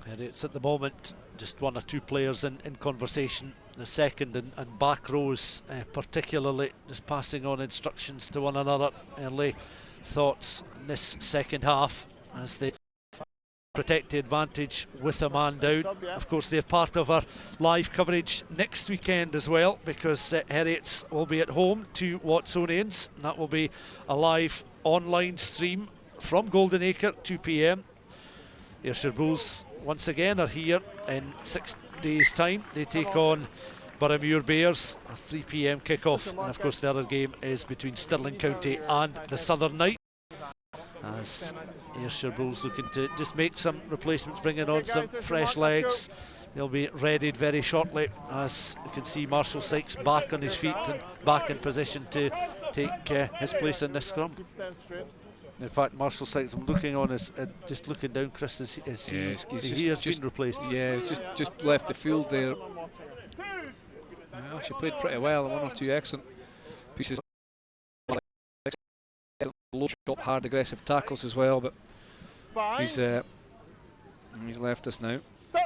Heriots at the moment, just one or two players in conversation, the second and back rows particularly, just passing on instructions to one another. Early thoughts in this second half as they protect the advantage with a man down. Of course, they're part of our live coverage next weekend as well, because Heriots will be at home to Watsonians. That will be a live online stream from Golden Acre, 2 p.m. Ayrshire Bulls once again are here in 6 days' time. They take on Boroughmuir Bears, a 3 p.m. kickoff, and of course the other game is between Stirling County and the Southern Knights, as Ayrshire Bulls looking to just make some replacements, bringing on some fresh legs. They'll be readied very shortly, as you can see Marshall Sykes back on his feet and back in position to take his place in this scrum. In fact, Marshall Sykes, I'm looking on his, just looking down, Chris, he has been replaced. Yeah, he's just left the field there. Actually played pretty well, one or two excellent pieces, low shot, hard aggressive tackles as well, but he's left us now. So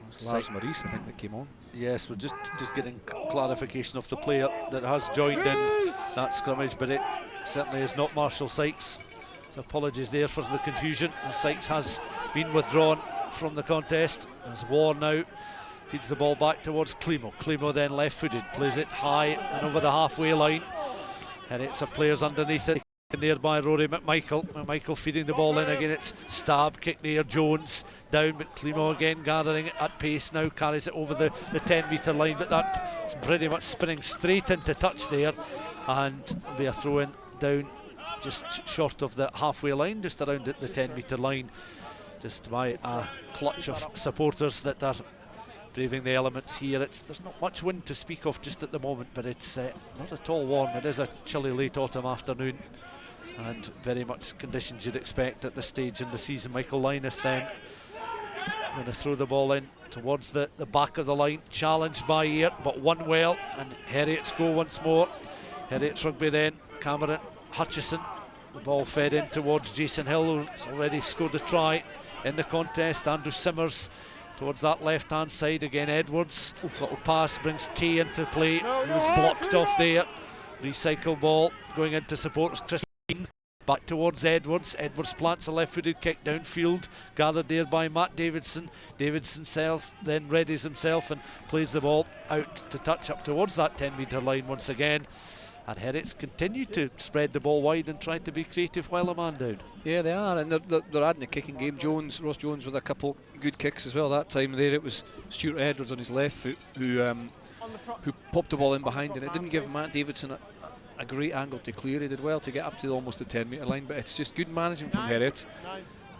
it's Lars Maurice, I think, that came on. Yes, we're just getting clarification of the player that has joined in that scrummage, but it certainly is not Marshall Sykes. So apologies there for the confusion. And Sykes has been withdrawn from the contest as War now feeds the ball back towards Climo. Climo then left-footed, plays it high and over the halfway line. And it's a players underneath it. There by Rory McMichael. McMichael feeding the ball in again. It's stab kick near Jones down, but Climo again gathering at pace now, carries it over the 10-metre line, but that's pretty much spinning straight into touch there, and it'll be a throw in down just short of the halfway line, just around the 10-metre line, just by a clutch of supporters that are braving the elements here. There's not much wind to speak of just at the moment, but it's not at all warm. It is a chilly late autumn afternoon, and very much conditions you'd expect at this stage in the season. Michael Linus then going to throw the ball in towards the back of the line, challenged by Ayr, but won well, and Heriots go once more. Heriot Rugby then, Cameron Hutchison, the ball fed in towards Jason Hill, who's already scored a try in the contest. Andrew Simmers towards that left hand side again. Edwards, little pass brings Kay into play, he was blocked off there. Recycle ball going into support. Chris back towards Edwards. Edwards plants a left-footed kick downfield, gathered there by Matt Davidson. Davidson then readies himself and plays the ball out to touch up towards that 10-metre line once again. And Heriots continue to spread the ball wide and try to be creative while a man down. Yeah, they are, and they're adding the kicking game. Ross Jones with a couple good kicks as well. That time there it was Stuart Edwards on his left foot who popped the ball in behind, and it didn't give Matt Davidson a great angle to clear. He did well to get up to almost the 10-metre line, but it's just good management from Heriot.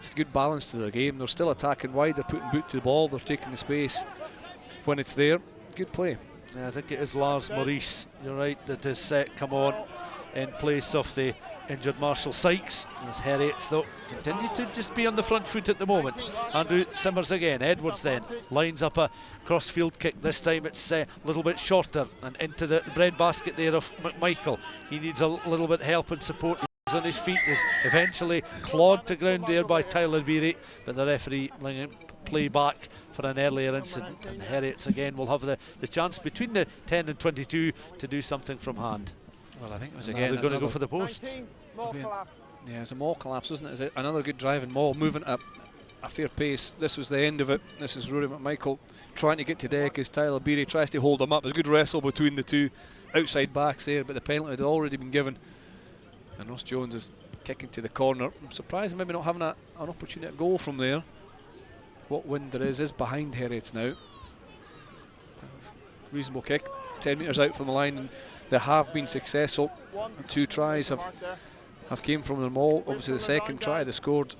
It's good balance to their game. They're still attacking wide, they're putting boot to the ball, they're taking the space when it's there. Good play. Yeah, I think it is Lars Maurice, you're right, that has come on in place of the injured Marshall Sykes, as Heriot's though continue to just be on the front foot at the moment. Andrew Simmers again. Edwards then lines up a cross-field kick. This time it's a little bit shorter and into the breadbasket there of McMichael. He needs a little bit help and support. He's on his feet, is eventually clawed to ground there by Tyler Beery, but the referee play back for an earlier incident, and Heriots again will have the chance between the 10 and 22 to do something from hand. Well, I think it was And again. they're going to go for the post. 19, Maul collapse. Yeah, it's a Maul collapse, isn't it? Is it another good driving Maul, moving at a fair pace. This was the end of it. This is Rory McMichael trying to get to deck as Tyler Beery tries to hold him up. There's a good wrestle between the two outside backs there, but the penalty had already been given. And Ross Jones is kicking to the corner. I'm surprised maybe not having an opportunity to goal from there. What wind there is behind Heriots now. Reasonable kick, 10 metres out from the line, and they have been successful. 2 tries have came from them all. Obviously the second try they scored,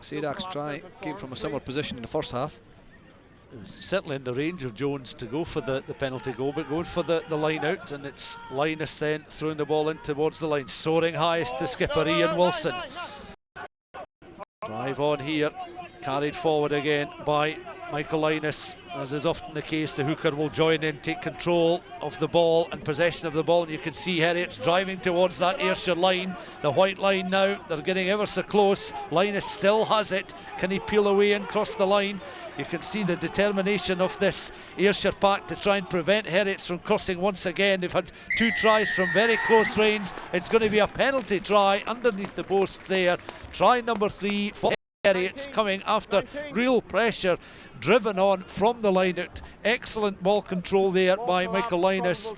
Sadak's try, came from a similar position in the first half. It was certainly in the range of Jones to go for the penalty goal, but going for the line out, and it's Linus then throwing the ball in towards the line. Soaring highest to skipper Ian Wilson. Drive on here, carried forward again by Michael Linus. As is often the case, the hooker will join in, take control of the ball and possession of the ball, and you can see Heriots driving towards that Ayrshire line, the white line now. They're getting ever so close. Linus still has it. Can he peel away and cross the line? You can see the determination of this Ayrshire pack to try and prevent Heriots from crossing once again. They've had 2 tries from very close range. It's going to be a penalty try underneath the post there. Try number 3 for Heriots, coming after real pressure, driven on from the line out. Excellent ball control there by Michael Linus,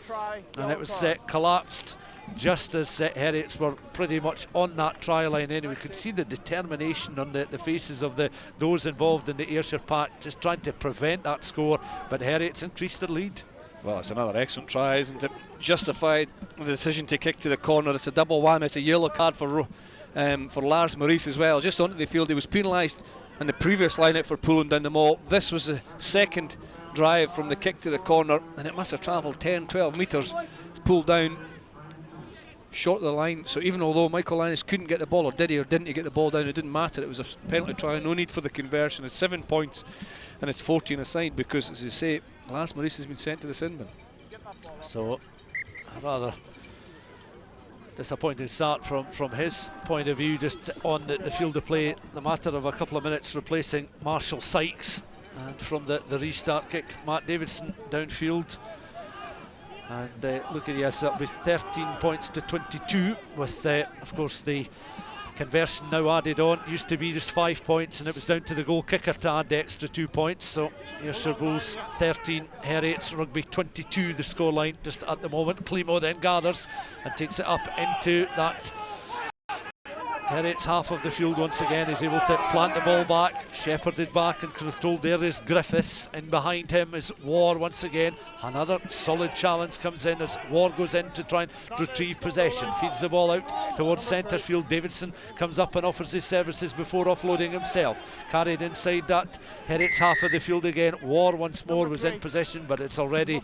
and it was collapsed just as Heriots were pretty much on that try line. Anyway, we could see the determination on the faces of those involved in the Ayrshire pack, just trying to prevent that score, but Heriots increased their lead. Well, it's another excellent try, isn't it? Justified the decision to kick to the corner. It's a double whammy. It's a yellow card for Lars Maurice as well. Just onto the field, he was penalised in the previous line-out for pulling down the Maul. This was the second drive from the kick to the corner, and it must have travelled 10-12 metres. It's pulled down short of the line, so even although Michael Linus couldn't get the ball, or did he or didn't he get the ball down, it didn't matter. It was a penalty try, no need for the conversion. It's 7 points and it's 14 aside, because as you say, Lars Maurice has been sent to the sin bin. So a rather disappointing start from his point of view, just on the field of play. The matter of a couple of minutes replacing Marshall Sykes, and from the restart kick, Matt Davidson downfield. And look at yes, that'll be 13 points to 22 with of course the conversion now added on. Used to be just 5 points, and it was down to the goal kicker to add the extra 2 points. So Ayrshire Bulls 13, Heriots Rugby 22 the scoreline just at the moment. Climo then gathers and takes it up into that Heriots half of the field once again. Is able to plant the ball back, shepherded back and controlled. There is Griffiths, and behind him is War once again. Another solid challenge comes in as War goes in to try and retrieve possession, feeds the ball out towards centre field. Davidson comes up and offers his services before offloading himself. Carried inside that Heriots half of the field again. War once more was in possession, but it's already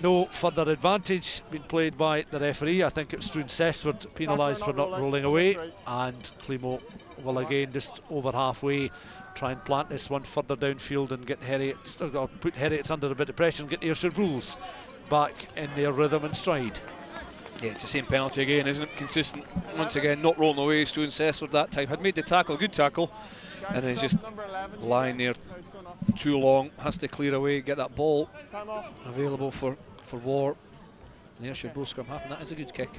no further advantage being played by the referee. I think it's Struan Sessford penalised for not rolling away, and Climo will again just over halfway try and plant this one further downfield and get Heriots, or put Heriots under a bit of pressure and get Ayrshire Bulls back in their rhythm and stride. Yeah, it's the same penalty again, isn't it? Consistent once again, not rolling away. Struan Sessford that time had made the tackle, good tackle, and then he's just lying there too long, has to clear away, get that ball available for War. The Ayrshire Bulls scrum half, and that is a good kick,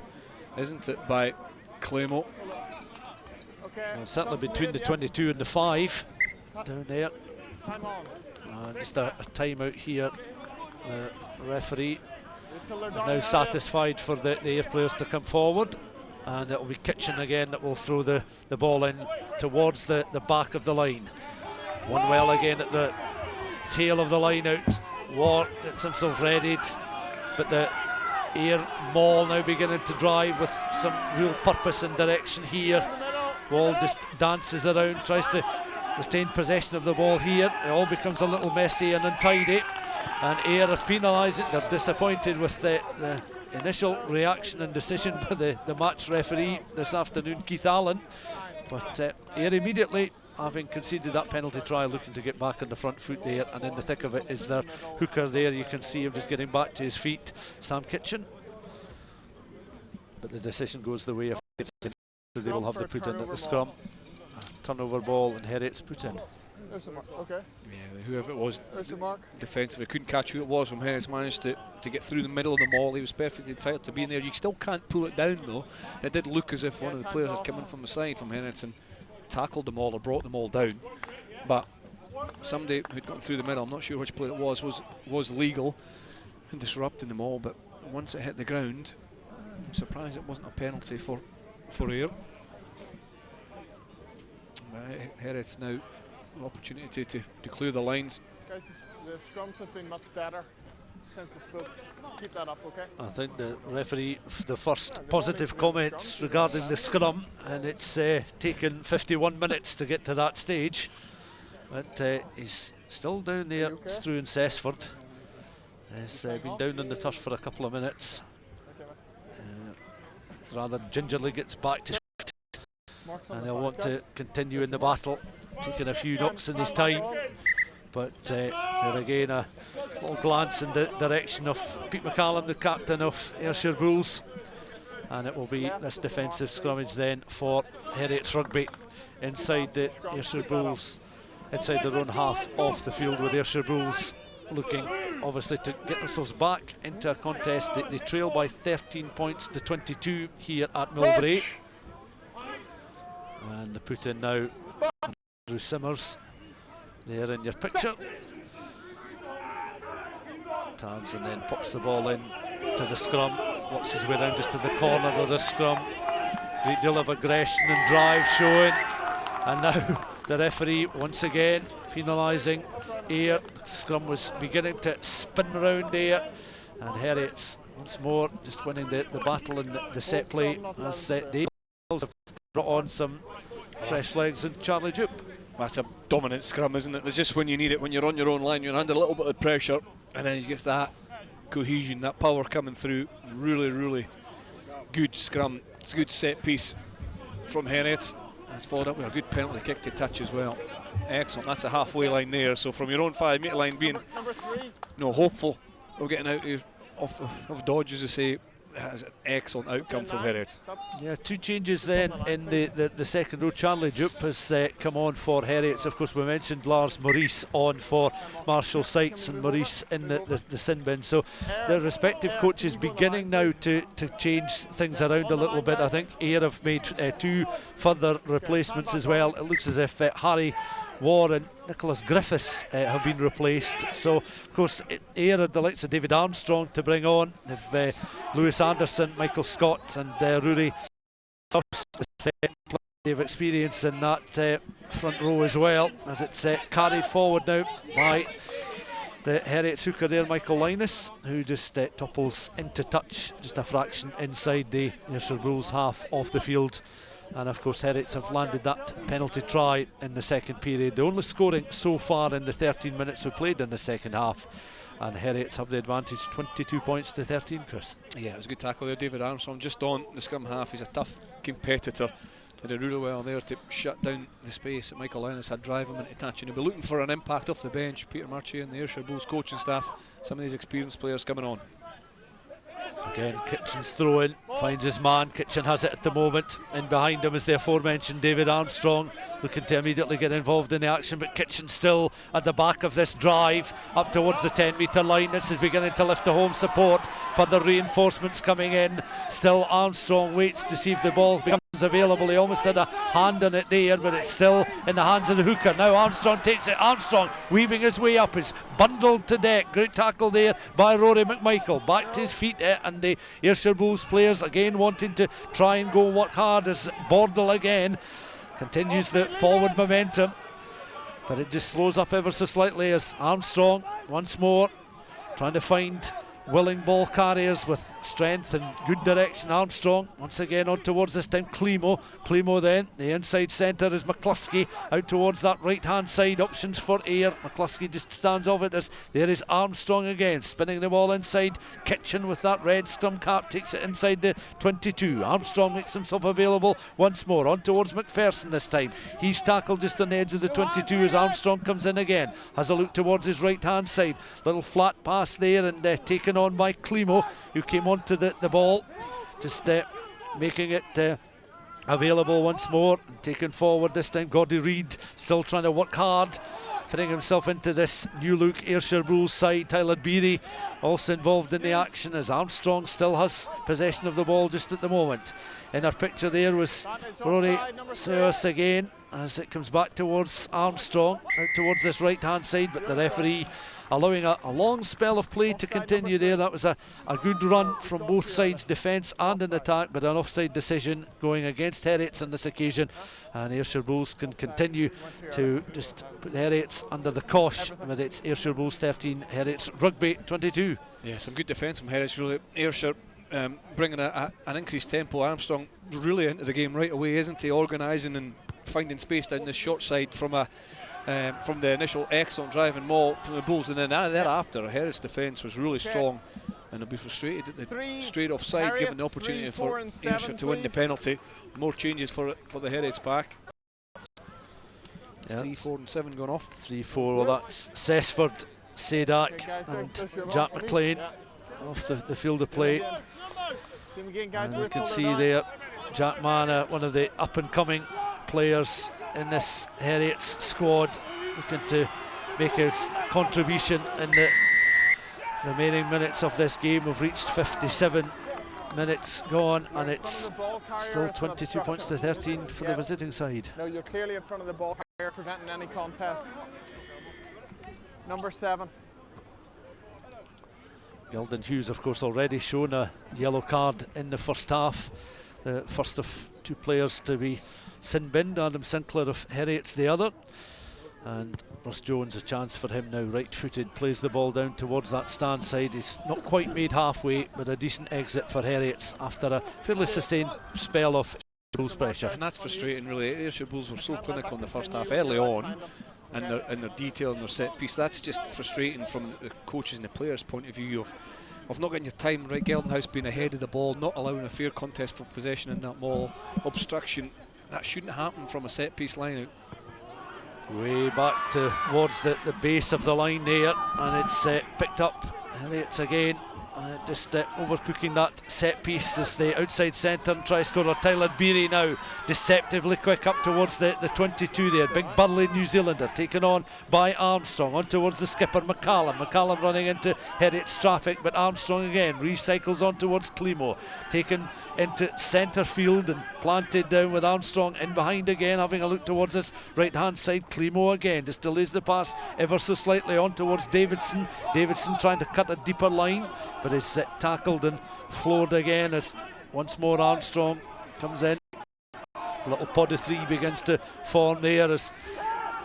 isn't it, by Climo? Well, certainly between the 22 and the 5 down there. Just a timeout here. The referee now satisfied for the Ayr players to come forward, and it will be Kitchen again that will throw the ball in towards the back of the line. One well again at the tail of the line out. War gets himself readied, but the Ayr Maul now beginning to drive with some real purpose and direction here. Ball just dances around, tries to retain possession of the ball here. It all becomes a little messy and untidy, and Ayr are penalised. They're disappointed with the initial reaction and decision by the match referee this afternoon, Keith Allen. But Ayr immediately, having conceded that penalty try, looking to get back on the front foot there, and in the thick of it is their hooker there. You can see him just getting back to his feet, Sam Kitchen. But the decision goes the way of they will have the put in at the scrum. Turnover ball and Heriot's put in. There's the mark. Okay. Yeah, whoever it was There's the mark. defensively couldn't catch who it was from Heriot's managed to get through the middle of the maul. He was perfectly entitled to be in there. You still can't pull it down though. It did look as if one of the players had come in from the side from Heriot and tackled them all or brought them all down. But somebody who'd gotten through the middle, I'm not sure which player it was legal in disrupting them all, but once it hit the ground, I'm surprised it wasn't a penalty for Ayr. Heriot's now an opportunity to clear the lines. Guys, the scrums have been much better since I spoke. Keep that up, okay? I think the referee, the first positive comments regarding the scrum, and it's taken 51 minutes to get to that stage. But he's still down there, Struan Cessford. He's been down on the turf for a couple of minutes. Rather gingerly gets back to and he'll want to continue in the battle, taking a few knocks in his time. But there again, a little glance in the direction of Pete McCallum, the captain of Ayrshire Bulls, and it will be this defensive scrummage then for Heriot's Rugby inside the Ayrshire Bulls, inside their own half of the field, with Ayrshire Bulls looking obviously to get themselves back into a contest. They trail by 13 points to 22 here at Millbrae. And the put in now, Andrew Simmers, there in your picture. Tabs and then pops the ball in to the scrum, works his way down just to the corner of the scrum. Great deal of aggression and drive showing. And now the referee once again penalising Ayr. The scrum was beginning to spin round Ayr, and Heriot's once more just winning the battle in the set play as the Bulls have brought on some fresh legs and Charlie Jupp. That's a dominant scrum, isn't it? There's just when you need it, when you're on your own line, you're under a little bit of pressure, and then you get that cohesion, that power coming through. Really, really good scrum. It's a good set piece from Heriot. It's followed up with a good penalty kick to touch as well. Excellent. That's a halfway line there. So from your own 5 metre line, being hopeful of getting out of dodge, as I say, has an excellent outcome from Heriot. Yeah, 2 changes then in the second row. Charlie Jupp has come on for Heriot. Of course, we mentioned Lars Maurice on for Marshall Sykes, and Maurice in the sin bin. So the respective coaches beginning now to change things around a little bit. I think Ayr have made 2 further replacements as well. It looks as if Harry War and Nicholas Griffiths have been replaced. So of course Ayr had the likes of David Armstrong to bring on. They've Lewis Anderson, Michael Scott and Rory with plenty of experience in that front row as well, as it's carried forward now by the Heriot's hooker there, Michael Linus, who just topples into touch just a fraction inside the Ayrshire Bulls half of the field. And of course Heriot's have landed that penalty try in the second period. They're only scoring so far in the 13 minutes we played in the second half, and Heriot's have the advantage, 22 points to 13, Chris. Yeah, it was a good tackle there, David Armstrong, just on the scrum half. He's a tough competitor. Did really well there to shut down the space that Michael Linus had, drive him into touch, and he'll be looking for an impact off the bench. Peter Murchie and the Ayrshire Bulls coaching staff, some of these experienced players coming on. Again, Kitchen's throw in, finds his man. Kitchen has it at the moment. In behind him is the aforementioned David Armstrong, looking to immediately get involved in the action, but Kitchen still at the back of this drive up towards the 10 metre line. This is beginning to lift the home support. Further reinforcements coming in. Still Armstrong waits to see if the ball becomes available. He almost had a hand on it there, but it's still in the hands of the hooker. Now Armstrong takes it. Armstrong weaving his way up, is bundled to deck. Great tackle there by Rory McMichael. Back to his feet, and the Ayrshire Bulls players again wanting to try and go work hard as Bordle again continues the forward momentum, but it just slows up ever so slightly as Armstrong once more trying to find willing ball carriers with strength and good direction. Armstrong once again on towards this time Climo. Climo then, the inside centre is McCluskey out towards that right hand side. Options for Ayr. McCluskey just stands off it as there is Armstrong again, spinning the ball inside. Kitchen with that red scrum cap takes it inside the 22. Armstrong makes himself available once more on towards McPherson this time. He's tackled just on the edge of the 22 as Armstrong comes in again. Has a look towards his right hand side. Little flat pass there and taken on by Climo, who came onto the ball, just making it available once more and taken forward this time. Gordy Reid still trying to work hard, fitting himself into this new look Ayrshire Bulls side. Tyler Beery also involved in the action as Armstrong still has possession of the ball just at the moment. In our picture there was Rory Seuss again as it comes back towards Armstrong, out towards this right hand side, but the referee allowing a long spell of play to continue there. That was a good run from both sides, defence and in attack, but an offside decision going against Heriots on this occasion, and Ayrshire Bulls can continue to just put Heriots under the cosh, but it's Ayrshire Bulls 13, Heriots Rugby 22. Yeah, some good defence from Heriots really. Ayrshire bringing an increased tempo. Armstrong really into the game right away, isn't he? Organising and finding space down the short side from the initial excellent driving maul from the Bulls, and then thereafter Heriots' defence was really strong, and they'll be frustrated at the straight offside, given the opportunity for Ayrshire to win the penalty. More changes for the Heriots back. 3, 4 and 7 going off. 3-4, well that's Cessford, Sadak and Jack McLean off the field of play. And you can see there Jack Mann, one of the up and coming players in this Heriots squad, looking to make his contribution in the remaining minutes of this game. We've reached 57 minutes gone and it's still 22 points to 13 for the visiting side. No, you're clearly in front of the ball carrier, preventing any contest. Number 7. Gilden Hughes, of course, already shown a yellow card in the first half. The first of 2 players to be sin-binned, Adam Sinclair of Heriots the other. And Ross Jones, a chance for him now, right-footed, plays the ball down towards that stand side. He's not quite made halfway, but a decent exit for Heriots after a fairly sustained spell of Bulls pressure. And that's frustrating really. Ayrshire Bulls were so clinical in the first half early on, and their detail and their set piece. That's just frustrating from the coaches and the players' point of view of not getting your time right. Geldenhuis being ahead of the ball, not allowing a fair contest for possession in that maul, obstruction. That shouldn't happen from a set piece line out. Way back towards the base of the line there, and it's picked up. Heriots again, just overcooking that set piece as the outside centre and try scorer Tyler Beery now deceptively quick up towards the 22 there. Big burly New Zealander taken on by Armstrong, on towards the skipper McCallum running into Heriots traffic, but Armstrong again recycles on towards Climo, taken into centre field and planted down with Armstrong in behind again, having a look towards this right hand side. Climo again just delays the pass ever so slightly on towards Davidson trying to cut a deeper line, but is tackled and floored again as once more Armstrong comes in. A little pod of 3 begins to form there as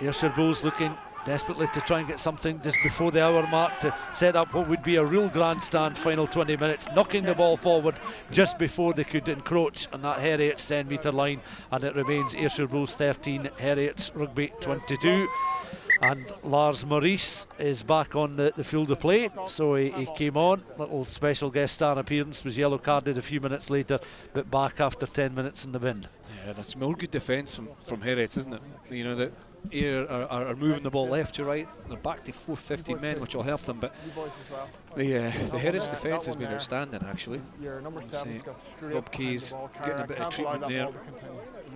Ayrshire Bulls looking desperately to try and get something just before the hour mark to set up what would be a real grandstand final 20 minutes, knocking the ball forward just before they could encroach on that Heriots 10 metre line, and it remains Ayrshire Bulls 13, Heriots Rugby 22. And Lars Maurice is back on the field of play, so he came on, little special guest star appearance, was yellow carded a few minutes later, but back after 10 minutes in the bin. Yeah, that's more good defence from Heriots, isn't it? You know, that Ayr are moving the ball left to right. They're back to 450 men, which will help them, but the Heriots defence has been outstanding actually. Your number 7's got straight Rob Key's getting a bit of treatment there.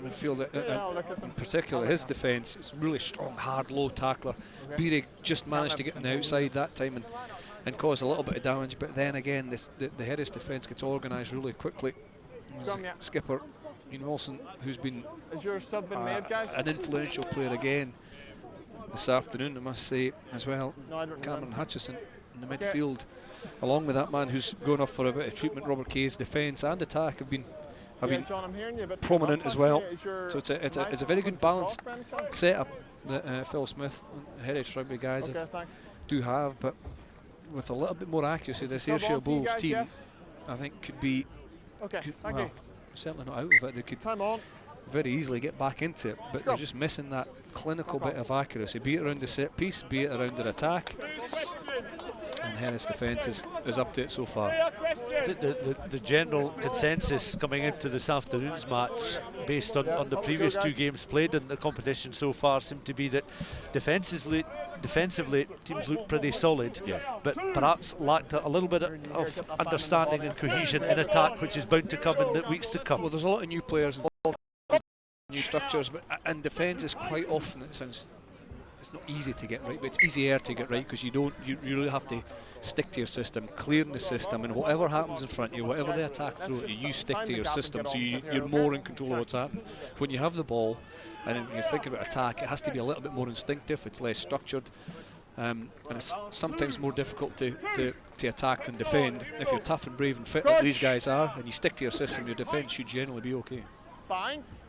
I feel that in particular his defence is really strong, hard, low tackler. Beery just managed to get on the outside that time and cause a little bit of damage, but then again the Heriots defence gets organised really quickly. Skipper Ian Wilson, who's been an influential player again this afternoon, I must say, as well. Cameron Hutchison in the midfield, along with that man who's going off for a bit of treatment. Robert Kay's defence and attack have been prominent as well. So it's a very good balanced setup that Phil Smith and Heriot Rugby guys do have, but with a little bit more accuracy, Is this the sub Ayrshire on for you Bulls guys? team, Yes? I think could be Okay, thank well, you. certainly not out of it. They could Time on. very easily get back into it, but Scrum. they're just missing that clinical bit of accuracy, be it around the set piece, be it around their attack. And Heriot's defence is up to it so far. The general consensus coming into this afternoon's match, based on the previous two games played in the competition so far, seemed to be that defensively teams look pretty solid, but perhaps lacked a little bit of understanding and cohesion in attack, which is bound to come in the weeks to come. Well, there's a lot of new players, new structures, but in defence is quite often, it sounds, it's not easy to get right, but it's easier to get right because you really have to stick to your system, clearing the system, and whatever happens in front of you, whatever they attack through it, you stick to your system, so you're more in control of what's happening. When you have the ball and when you're thinking about attack, it has to be a little bit more instinctive, it's less structured, and it's sometimes more difficult to attack than defend. If you're tough and brave and fit like these guys are, and you stick to your system, your defence should generally be okay.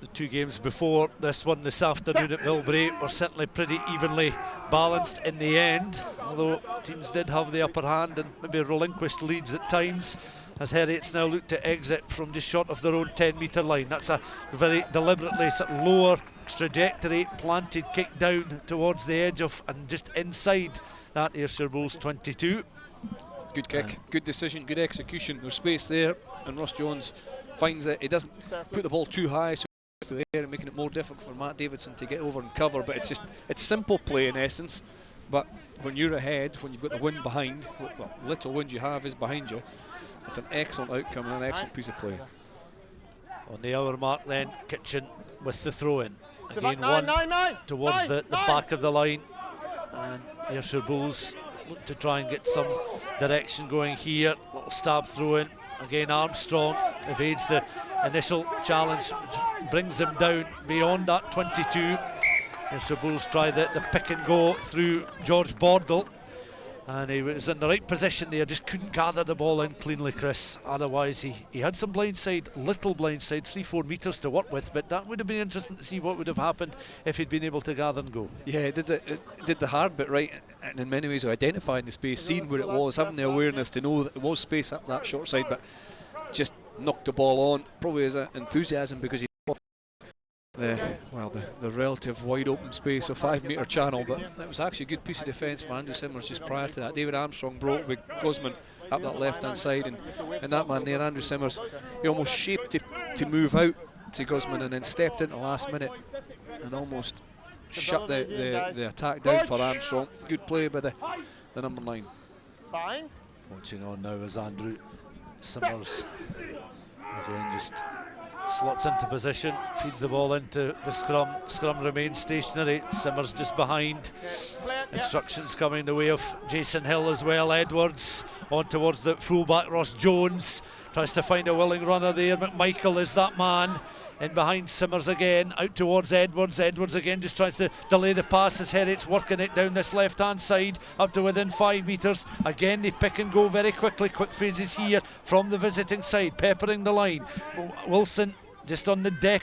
The two games before this one this afternoon at Millbrae were certainly pretty evenly balanced in the end, although teams did have the upper hand and maybe relinquished leads at times, as Heriot's now look to exit from just short of their own 10-metre line. That's a very deliberately sort of lower trajectory, planted kick down towards the edge of and just inside that Ayrshire Bulls 22. Good kick, good decision, good execution. There's space there, and Ross Jones finds it. He doesn't put the ball too high, so it's there and making it more difficult for Matt Davidson to get over and cover. But it's simple play in essence. But when you're ahead, when you've got the wind behind, well, little wind you have is behind you. It's an excellent outcome and an excellent piece of play. On the hour mark, then Kitchen with the throw-in. Again, one towards the back of the line, and Ayrshire Bulls look to try and get some direction going here. Little stab throw-in. Again, Armstrong evades the initial challenge, which brings him down beyond that 22. Ayrshire Bulls try the pick and go through George Bordle, and he was in the right position there, just couldn't gather the ball in cleanly, Chris. Otherwise he had some blindside, little blindside, 3-4 metres to work with, but that would have been interesting to see what would have happened if he'd been able to gather and go. Yeah, it did the hard bit right, and in many ways identifying the space, seeing where it was, having the awareness to know that there was space up that short side, but just knocked the ball on, probably as an enthusiasm because he the relative wide open space of 5-metre channel, but that was actually a good piece of defence from Andrew Simmers just prior to that. David Armstrong broke with Guzman up that left hand side, and that man there, Andrew Simmers, he almost shaped to move out to Guzman and then stepped into last minute and almost shut the attack down for Armstrong. Good play by the number 9. Watching on now is Andrew Simmers. Again, just slots into position, feeds the ball into the scrum. Scrum remains stationary. Simmers just behind. Instructions coming the way of Jason Hill as well. Edwards on towards the fullback. Ross Jones tries to find a willing runner there. McMichael is that man. In behind Simmers again, out towards Edwards. Edwards again just tries to delay the pass as Heriot's working it down this left hand side up to within 5 metres. Again they pick and go very quickly. Quick phases here from the visiting side, peppering the line. Wilson just on the deck,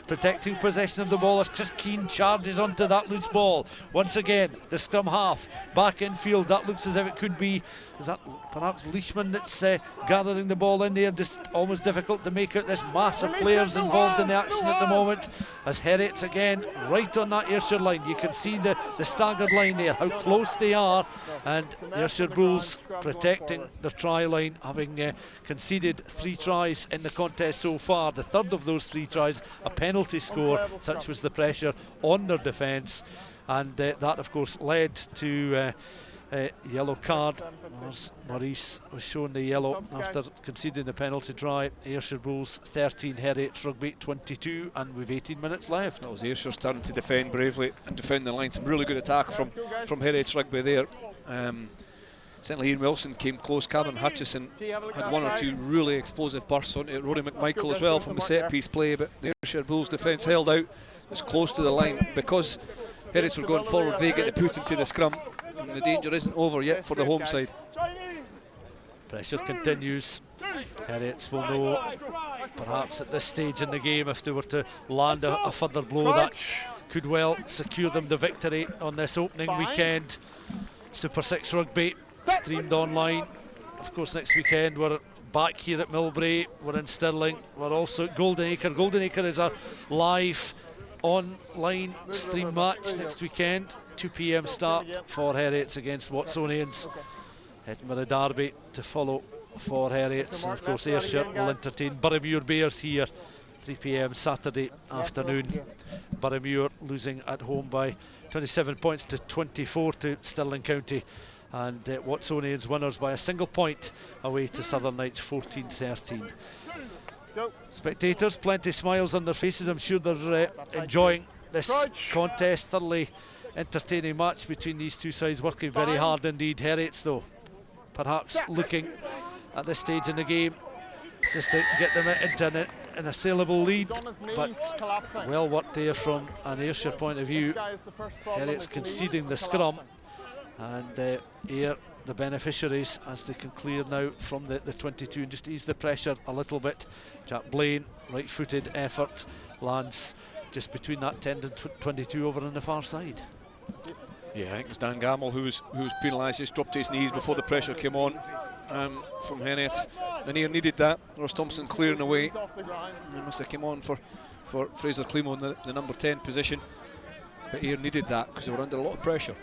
protecting possession of the ball as Chris Keane charges onto that loose ball. Once again, the scrum half back in field. That looks as if it could be, is that perhaps Leishman that's gathering the ball in there? Just almost difficult to make out this mass of players involved in the action at the moment. As Heriot's again right on that Ayrshire line. You can see the staggered line there, how close they are, and Ayrshire Bulls protecting their try line, having conceded 3 tries in the contest so far. The third of those 3 tries a penalty score, such was the pressure on their defence, and that of course led to yellow card. Maurice was shown the yellow after conceding the penalty try. Ayrshire Bulls 13, Heriot Rugby 22, and we've 18 minutes left. That was Ayrshire's turn to defend bravely and defend the line. Some really good attack from Heriot Rugby there. Certainly Ian Wilson came close. Cameron Hutchison had 1 or 2 really explosive bursts onto it. Rory McMichael as well from the set piece play, but the Ayrshire Bulls defence held out. It's close to the line because Heriot were going forward. They get the put into the scrum, and the danger isn't over yet for the home side. Pressure continues. Heriots will know perhaps at this stage in the game, if they were to land a further blow, that could well secure them the victory on this opening weekend. Super 6 Rugby streamed online. Of course, next weekend we're back here at Millbrae, we're in Stirling, we're also at Golden Acre. Golden Acre is our live online stream match next weekend, 2 p.m. start for Heriots against Watsonians. Edinburgh Derby to follow for Heriots, and of course Ayrshire will entertain Boroughmuir Bears here, 3 p.m. Saturday afternoon. Boroughmuir losing at home by 27 points to 24 to Stirling County, and Watsonians winners by a single point away to Southern Knights 14-13. Spectators, plenty of smiles on their faces. I'm sure they're enjoying this contest. Thoroughly entertaining match between these two sides, working very hard indeed. Heriots though perhaps looking at this stage in the game just to get them into an assailable lead, but well worked there from an Ayrshire point of view. Heriots conceding the scrum, and Ayr the beneficiaries as they can clear now from the 22 and just ease the pressure a little bit. Jack Blaine, right-footed effort, lands just between that 10 and 22 over on the far side. Yeah, I think it's Dan Gamble who was penalised. Just dropped to his knees before the pressure came on from Heriot, and Ayr needed that. Ross Thompson clearing away. He must have come on for Fraser Climo in the number 10 position, but Ayr needed that because they were under a lot of pressure.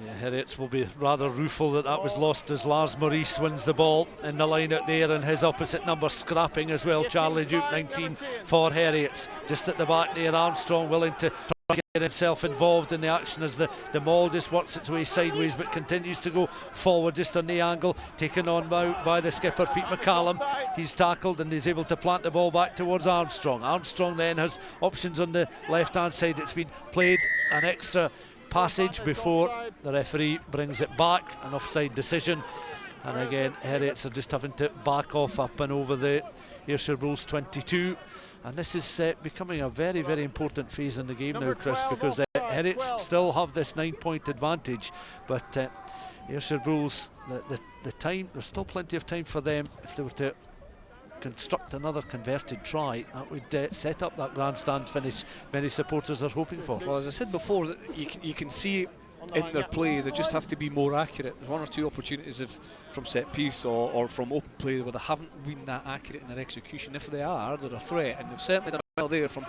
Yeah, Heriots will be rather rueful that was lost as Lars Maurice wins the ball in the line out there, and his opposite number scrapping as well. Charlie Duke, 19 for Heriots, just at the back there. Armstrong willing to try to get himself involved in the action as the maul just works its way sideways but continues to go forward just on the angle, taken on by the skipper Pete McCallum. He's tackled and he's able to plant the ball back towards Armstrong. Armstrong then has options on the left hand side. It's been played an extra passage before the referee brings it back, an offside decision, and again Heriots are just having to back off up and over the Ayrshire Bulls 22, and this is becoming a very, very important phase in the game now, Chris, because Heriots still have this 9-point advantage, but Ayrshire Bulls, the time, there's still plenty of time for them if they were to construct another converted try. That would set up that grandstand finish many supporters are hoping for. Well, as I said before, you can see in their play they just have to be more accurate. There's one or two opportunities from set piece or from open play where they haven't been that accurate in their execution. If they are, they're a threat, and they've certainly done well there from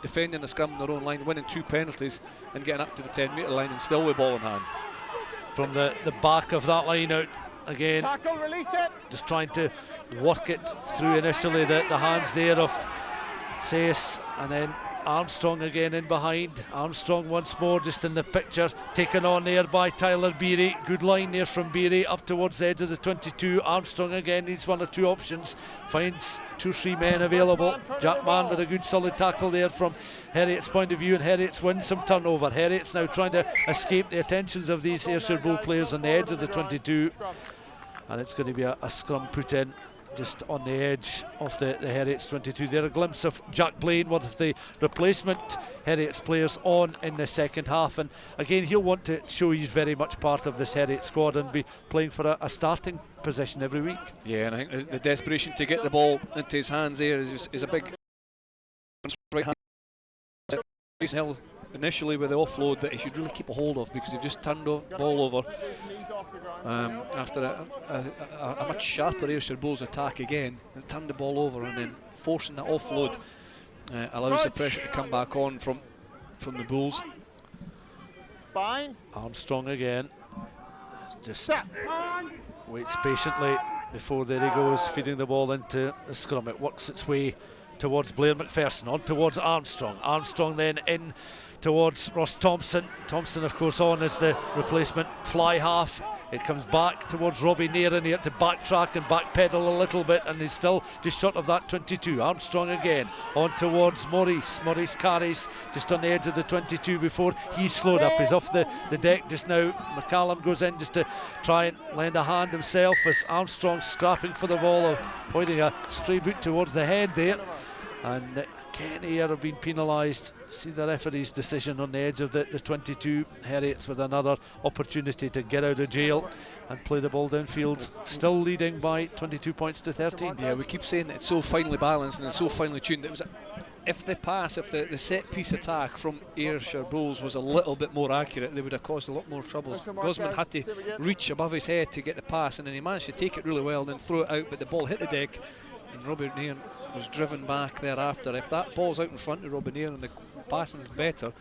defending the scrum in their own line, winning 2 penalties and getting up to the 10-metre line and still with ball in hand. From the back of that line out again, Tackle, release it. just trying to work it through initially the hands there of Sayes, and then Armstrong again in behind. Armstrong once more just in the picture, taken on there by Tyler Beery. Good line there from Beery up towards the edge of the 22. Armstrong again needs one or two options, finds 2-3 men available. Jack Mann with a good solid tackle there from Heriot's point of view, and Heriot's wins some turnover. Heriot's now trying to escape the attentions of these Ayrshire Bull players on the edge of the 22, and it's going to be a scrum put in just on the edge of the Heriot's 22. There a glimpse of Jack Blaine, one of the replacement Heriot's players, on in the second half, and again he'll want to show he's very much part of this Heriot squad and be playing for a starting position every week. Yeah, and I think the desperation to get the ball into his hands there is a big right hand initially with the offload that he should really keep a hold of, because they've just turned the ball over after a much sharper Ayrshire Bulls attack again, and turned the ball over, and then forcing that offload allows the pressure to come back on from the Bulls. Bind. Armstrong again, just waits patiently before there he goes, feeding the ball into the scrum. It works its way towards Blair McPherson, on towards Armstrong. Armstrong then in towards Ross Thompson. Thompson of course on as the replacement fly half. It comes back towards Robbie Nair, and he had to backtrack and backpedal a little bit, and he's still just short of that 22. Armstrong again on towards Maurice. Maurice carries just on the edge of the 22 before he's slowed up. He's off the deck just now. McCallum goes in just to try and lend a hand himself as Armstrong scrapping for the ball, pointing a stray boot towards the head there, and again Ayr have been penalised. See the referee's decision on the edge of the 22. Heriots with another opportunity to get out of jail and play the ball downfield, still leading by 22 points to 13. Yeah, we keep saying that it's so finely balanced and it's so finely tuned. It was if the set piece attack from Ayrshire Bulls was a little bit more accurate, they would have caused a lot more troubles. Gosman had to reach above his head to get the pass, and then he managed to take it really well and then throw it out, but the ball hit the deck, and Robbie Nairn was driven back thereafter. If that ball's out in front of Robbie Nairn and the passing is better,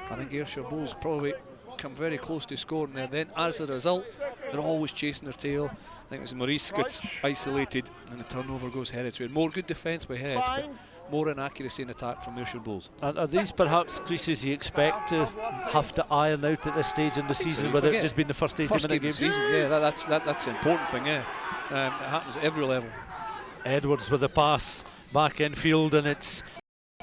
I think Ayrshire Bulls probably come very close to scoring there. Then as a result, they're always chasing their tail. I think it was Maurice gets isolated and the turnover goes Heriot. More good defence by Heriot, but more inaccuracy in attack from Ayrshire Bulls. And are these perhaps creases you expect to have to iron out at this stage in the season, with it just being the first 80-minute game? Season, yeah, that's the important thing. Yeah, it happens at every level. Edwards with the pass back infield, and it's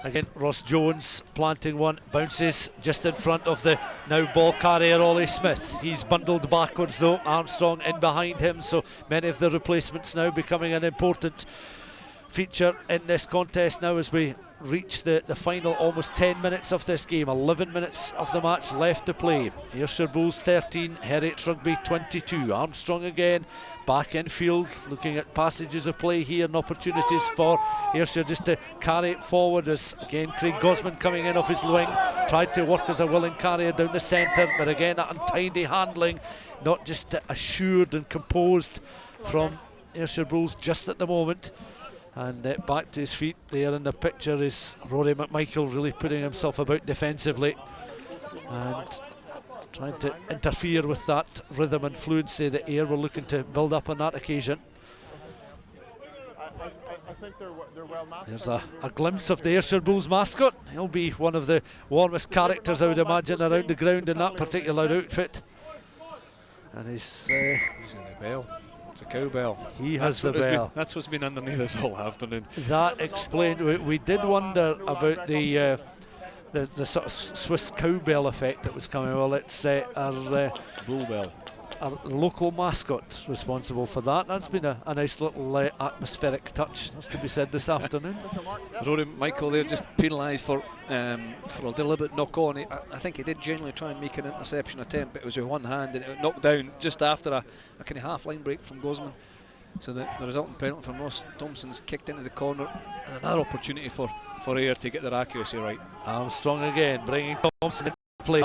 again Ross Jones planting one, bounces just in front of the now ball carrier Ollie Smith. He's bundled backwards though, Armstrong in behind him, so many of the replacements now becoming an important feature in this contest now as we reach the final almost 10 minutes of this game. 11 minutes of the match left to play. Ayrshire Bulls 13, Heriot Rugby 22. Armstrong again back infield, looking at passages of play here and opportunities for Ayrshire just to carry it forward, as again Craig Gosman coming in off his wing, tried to work as a willing carrier down the centre, but again that untidy handling, not just assured and composed from Ayrshire Bulls just at the moment. And back to his feet there in the picture is Rory McMichael, really putting himself about defensively and trying to interfere with that rhythm and fluency that Ayr were looking to build up on that occasion. I think they're well matched. There's a glimpse of the Ayrshire Bulls mascot. He'll be one of the warmest characters, I would imagine, around the ground in that particular outfit. And he's using the bell. It's a cowbell. He has the bell. That's what's been underneath us all afternoon. That explained. We did wonder about the sort of Swiss cowbell effect that was coming. Well, it's our bull bell. Our local mascot responsible for that. That's been a nice little atmospheric touch, that's to be said this afternoon. Rory Michael there just penalised for a deliberate knock on. I think he did generally try and make an interception attempt, but it was with one hand and it knocked down just after a kind of half line break from Gosman. So the resultant penalty from Ross Thompson's kicked into the corner, and another opportunity for Ayr to get their accuracy right. Armstrong again bringing Thompson into play.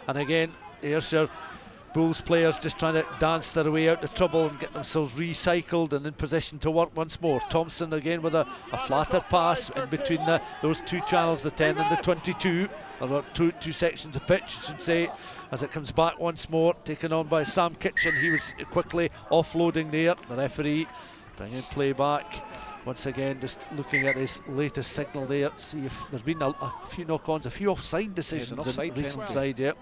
And again Ayrshire Bulls players just trying to dance their way out of trouble and get themselves recycled and in position to work once more. Thompson again with a flatter pass in between those two channels, the 10 and the 22, or two sections of pitch I should say, as it comes back once more, taken on by Sam Kitchen. He was quickly offloading there. The referee bringing play back. Once again, just looking at his latest signal there, see if there's been a few knock-ons, a few offside decisions in recent side. Yep,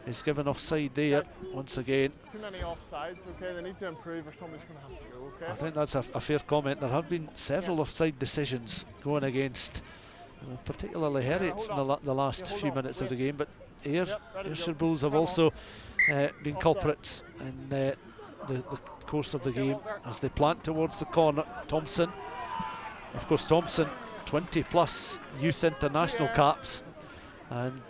he's given offside there once again. Too many offsides, okay, they need to improve or somebody's going to have to go, okay? I think that's a fair comment. There have been several offside decisions going against, particularly Heriot in the last few minutes of the game, but Ayrshire Bulls have also been culprits in the course of the game as they plant towards the corner. Thompson, of course, 20 plus youth international caps, and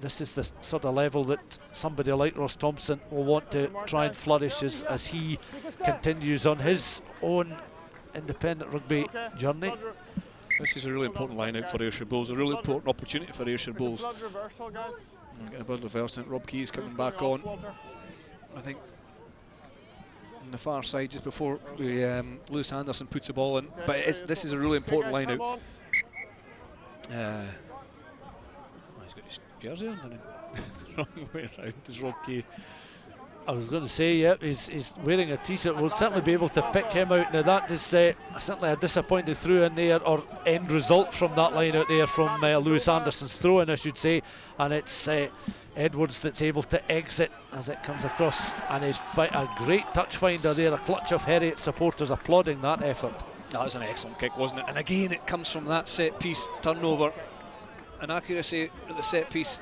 this is the sort of level that somebody like Ross Thompson will want to try and flourish as he continues on his own independent rugby journey. This is a really important line out for Ayrshire Bulls, a really important opportunity for Ayrshire Bulls. Getting a blood reversal, and Rob Key is coming back on. I think on the far side just before Lewis Anderson puts the ball in, but this is a really important line out. He's got his jersey on, wrong way around is Rob Key. I was going to say, yeah, he's wearing a t-shirt. We'll certainly be able to pick him out. Now that is certainly a disappointing throw in there, or end result from that line out there from Lewis Anderson's throw in, I should say, and it's Edwards that's able to exit as it comes across, and he's a great touch finder there. A clutch of Heriot supporters applauding that effort. That was an excellent kick, wasn't it? And again, it comes from that set piece turnover, an accuracy at the set piece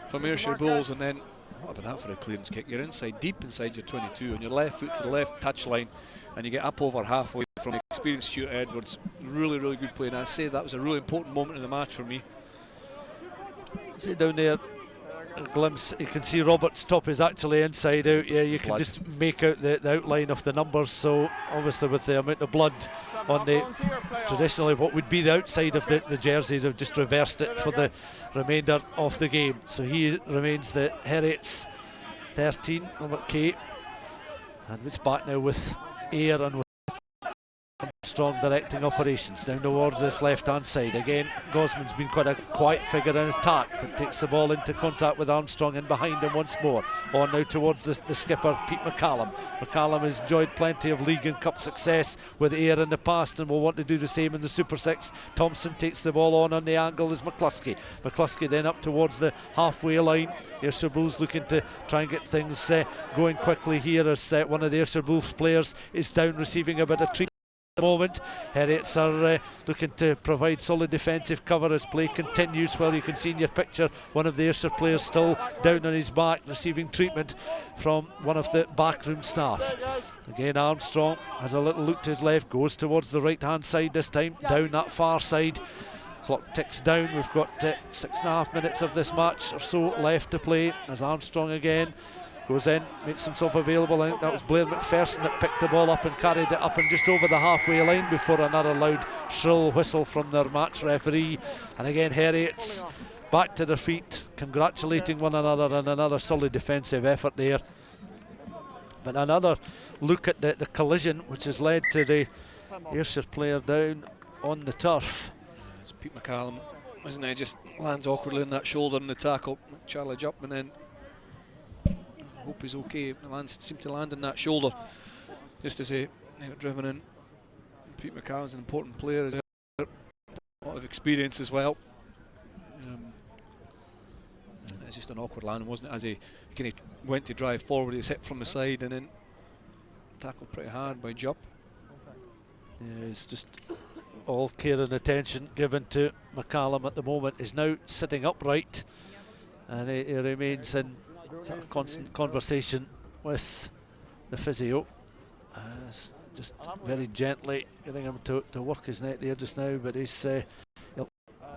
from Ayrshire Bulls, and then what about that for a clearance kick? You're inside, deep inside your 22, on your left foot to the left touch line, and you get up over halfway from experienced Stuart Edwards. Really, really good play, and I'd say that was a really important moment in the match for me. See down there, a glimpse. You can see Robert's top is actually inside out. Yeah, you can just make out the outline of the numbers. So obviously with the amount of blood on the traditionally what would be the outside of the jersey, they've just reversed it for the remainder of the game. So he remains the Heriot's 13, Robert Kay, and it's back now with Ayr and with Armstrong directing operations down towards this left-hand side. Again, Gosman's been quite a quiet figure in attack, but takes the ball into contact with Armstrong and behind him once more. On now towards the skipper, Pete McCallum. McCallum has enjoyed plenty of league and cup success with Ayr in the past and will want to do the same in the Super 6. Thompson takes the ball on the angle is McCluskey. McCluskey then up towards the halfway line. Ayrshire Bulls looking to try and get things going quickly here as one of the Ayrshire Bulls players is down receiving a bit of treatment. Moment. Heriots are looking to provide solid defensive cover as play continues. Well, you can see in your picture one of the Ayrshire players still down on his back receiving treatment from one of the backroom staff. Again, Armstrong has a little look to his left, goes towards the right hand side this time, down that far side. Clock ticks down. We've got 6.5 minutes of this match or so left to play as Armstrong again goes in, makes himself available. I think that was Blair McPherson that picked the ball up and carried it up and just over the halfway line before another loud shrill whistle from their match referee. And again, Heriots back to their feet, congratulating one another, and another solid defensive effort there. But another look at the collision which has led to the Ayrshire player down on the turf. It's Pete McCallum, isn't he? Just lands awkwardly in that shoulder in the tackle. Challenge up and then hope he's okay. Seemed to land in that shoulder just as he got driven in. Pete McCallum's an important player, has a lot of experience as well. It's just an awkward land, wasn't it? As he kind of went to drive forward, he's hit from the side and then tackled pretty hard by Jupp. Yeah, it's just all care and attention given to McCallum at the moment. Is now sitting upright and he remains in sort of constant conversation with the physio, just very gently getting him to work his neck there just now, but he's he'll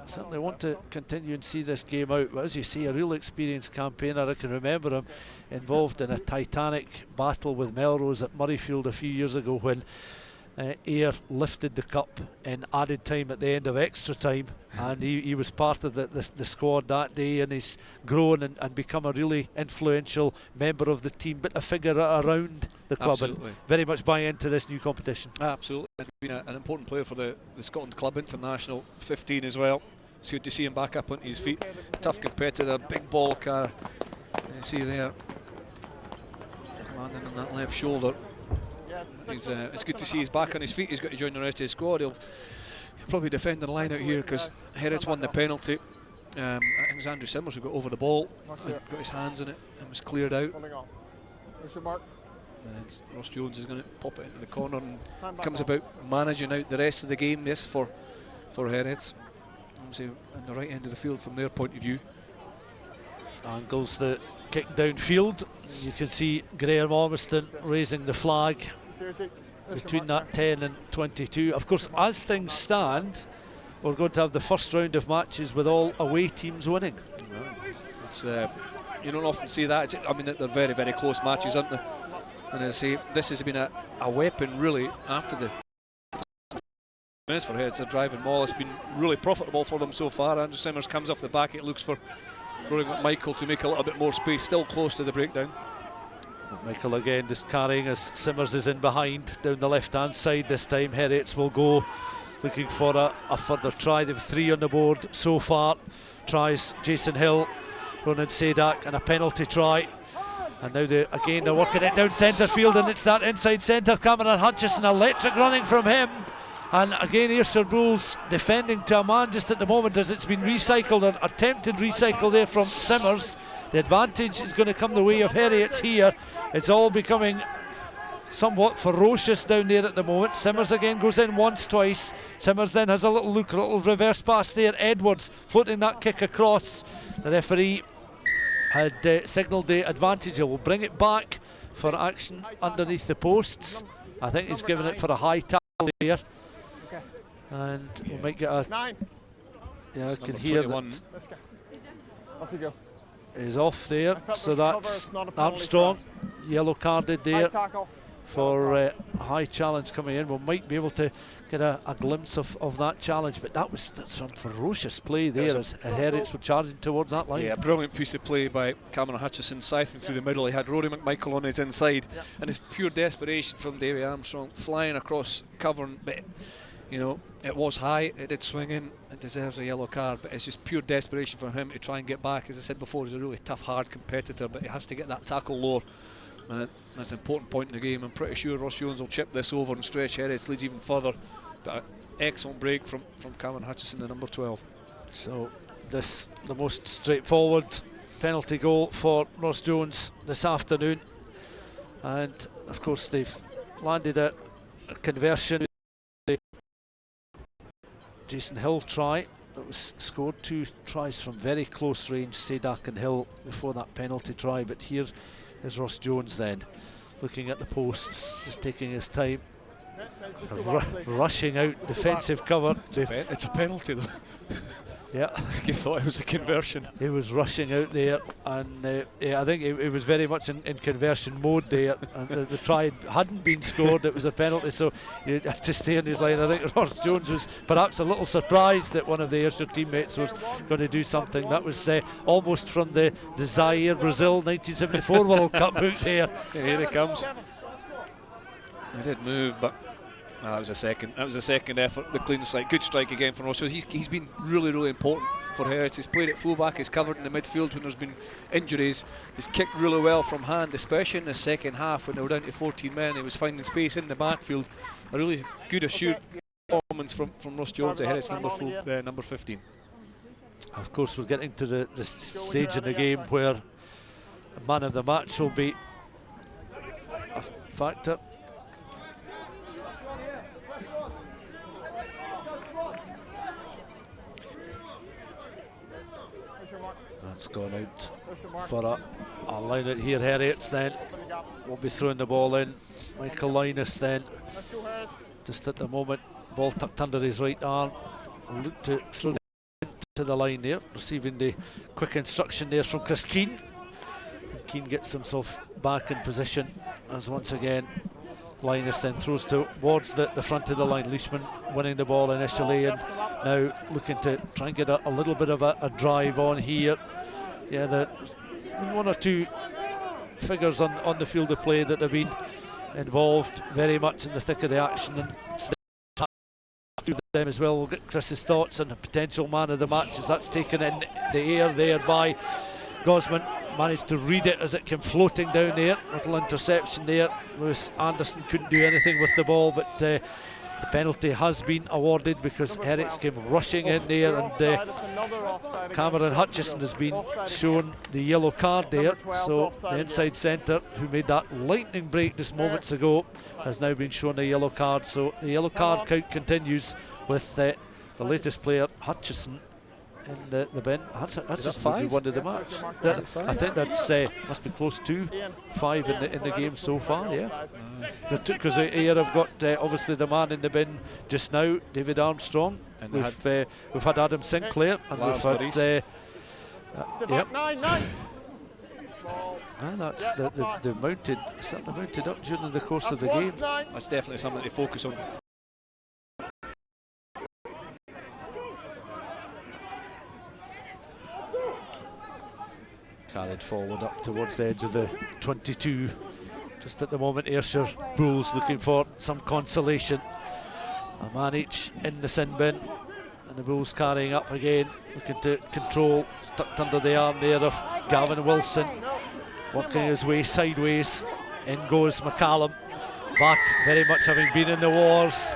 certainly want to continue and see this game out. But as you see, a real experienced campaigner. I can remember him involved in a titanic battle with Melrose at Murrayfield a few years ago when Ayr lifted the cup in added time at the end of extra time, and he was part of the squad that day, and he's grown and become a really influential member of the team, but a figure around the club. Absolutely. And very much buy into this new competition. Absolutely, he's been an important player for the Scotland Club International 15 as well. It's good to see him back up on his feet. Tough competitor, big ball car. You see there, he's landing on that left shoulder. It's good to see he's back on his feet. He's got to join the rest of his squad. He'll probably defend the line out here because Heriot's won the penalty. I think it was Andrew Simmers who got over the ball, got his hands in it and was cleared out. And Ross Jones is going to pop it into the corner and comes about managing out the rest of the game, yes, for Heriot's. On the right end of the field from their point of view. Angles the kick downfield. You can see Graham Ormiston raising the flag between that 10 and 22. Of course, as things stand, we're going to have the first round of matches with all away teams winning. It's you don't often see that. I mean, they're very, very close matches, aren't they? And as I say, this has been a weapon really after the minutes for Heriot's. A driving maul. It's been really profitable for them so far. Andrew Simmers comes off the back. It looks for Rory McMichael to make a little bit more space, still close to the breakdown. Michael again just carrying as Simmers is in behind down the left hand side this time. Heriots will go looking for a further try. They've 3 on the board so far. Tries Jason Hill, Ronan Sadak, and a penalty try. And now they're working it down centre field, and it's that inside centre. Cameron Hutchison, electric running from him. And again, Ayrshire Bulls defending to a man just at the moment as it's been recycled, an attempted recycle there from Simmers. The advantage is going to come the way of Heriot's here. It's all becoming somewhat ferocious down there at the moment. Simmers again goes in once, twice. Simmers then has a little look, a little reverse pass there. Edwards floating that kick across. The referee had signalled the advantage. He will bring it back for action underneath the posts. I think he's given it for a high tackle there. And we might get a... 9. Yeah, I can hear 21. that. Off you go. is off there, so Cutler's cover, that's it's not a penalty Armstrong, yellow carded High there tackle. for a high challenge coming in. We might be able to get a glimpse of that challenge, but that's some ferocious play there as Heriots were charging towards that line. Yeah, brilliant piece of play by Cameron Hutchison, scything through the middle. He had Rory McMichael on his inside, and it's pure desperation from Davy Armstrong flying across, covering, but you know, it was high, it did swing in, it deserves a yellow card, but it's just pure desperation for him to try and get back. As I said before, he's a really tough, hard competitor, but he has to get that tackle lower, and that's an important point in the game. I'm pretty sure Ross Jones will chip this over and stretch Heriots' leads even further, but an excellent break from Cameron Hutchison, the number 12. So this the most straightforward penalty goal for Ross Jones this afternoon, and of course they've landed a conversion. Jason Hill try that was scored, 2 tries from very close range, Sadak and Hill before that penalty try, but here is Ross Jones then looking at the posts, just taking his time, rushing out defensive cover. It's a penalty though. Yeah, he thought it was a conversion. He was rushing out there, and yeah, I think it was very much in conversion mode there. And the try hadn't been scored; it was a penalty, so he had to stay in his line. I think Ross Jones was perhaps a little surprised that one of the Ayrshire teammates was going to do something. That was almost from the Zaire Brazil 1974 World Cup boot there. Here he comes. He did move, but. That was a second effort. The clean strike, good strike again from Ross. So he's been really important for Heriot. He's played at fullback. He's covered in the midfield when there's been injuries. He's kicked really well from hand, especially in the second half when they were down to 14 men. He was finding space in the backfield. A really good assured performance from Ross Jones at Heriot's number 15. Of course, we're getting to the stage in the game where a man of the match will be a factor. That's gone out for a line out here. Heriots then will be throwing the ball in. Michael Linus then, just at the moment, ball tucked under his right arm. Will look to throw it into the line there, receiving the quick instruction there from Chris Keane. And Keane gets himself back in position as once again Linus then throws towards the front of the line. Leishman winning the ball initially, and now looking to try and get a little bit of a drive on here. Yeah, the one or two figures on the field of play that have been involved very much in the thick of the action, and to them as well. We'll get Chris's thoughts on the potential man of the match as that's taken in the air there by Gosman. Managed to read it as it came floating down there. Little interception there. Lewis Anderson couldn't do anything with the ball, but the penalty has been awarded because Heriots came rushing in there, and Cameron Hutchison has been shown the yellow card there. So the inside centre, who made that lightning break just moments ago, has now been shown a yellow card. So the yellow card count continues with the latest player, Hutchison, in the bin. Hutchison will be one of the match. I think that's must be close to 5 in the game so far. Yeah, because here I've got obviously the man in the bin just now, David Armstrong, and we've had Adam Sinclair, and we've had and that's the mounted, certainly mounted up during the course of the game. That's definitely something to focus on. Carried forward up towards the edge of the 22. Just at the moment, Ayrshire Bulls looking for some consolation. A man each in the sin bin, and the Bulls carrying up again, looking to control. Stuck under the arm there of Gavin Wilson, working his way sideways. In goes McCallum, back very much having been in the wars.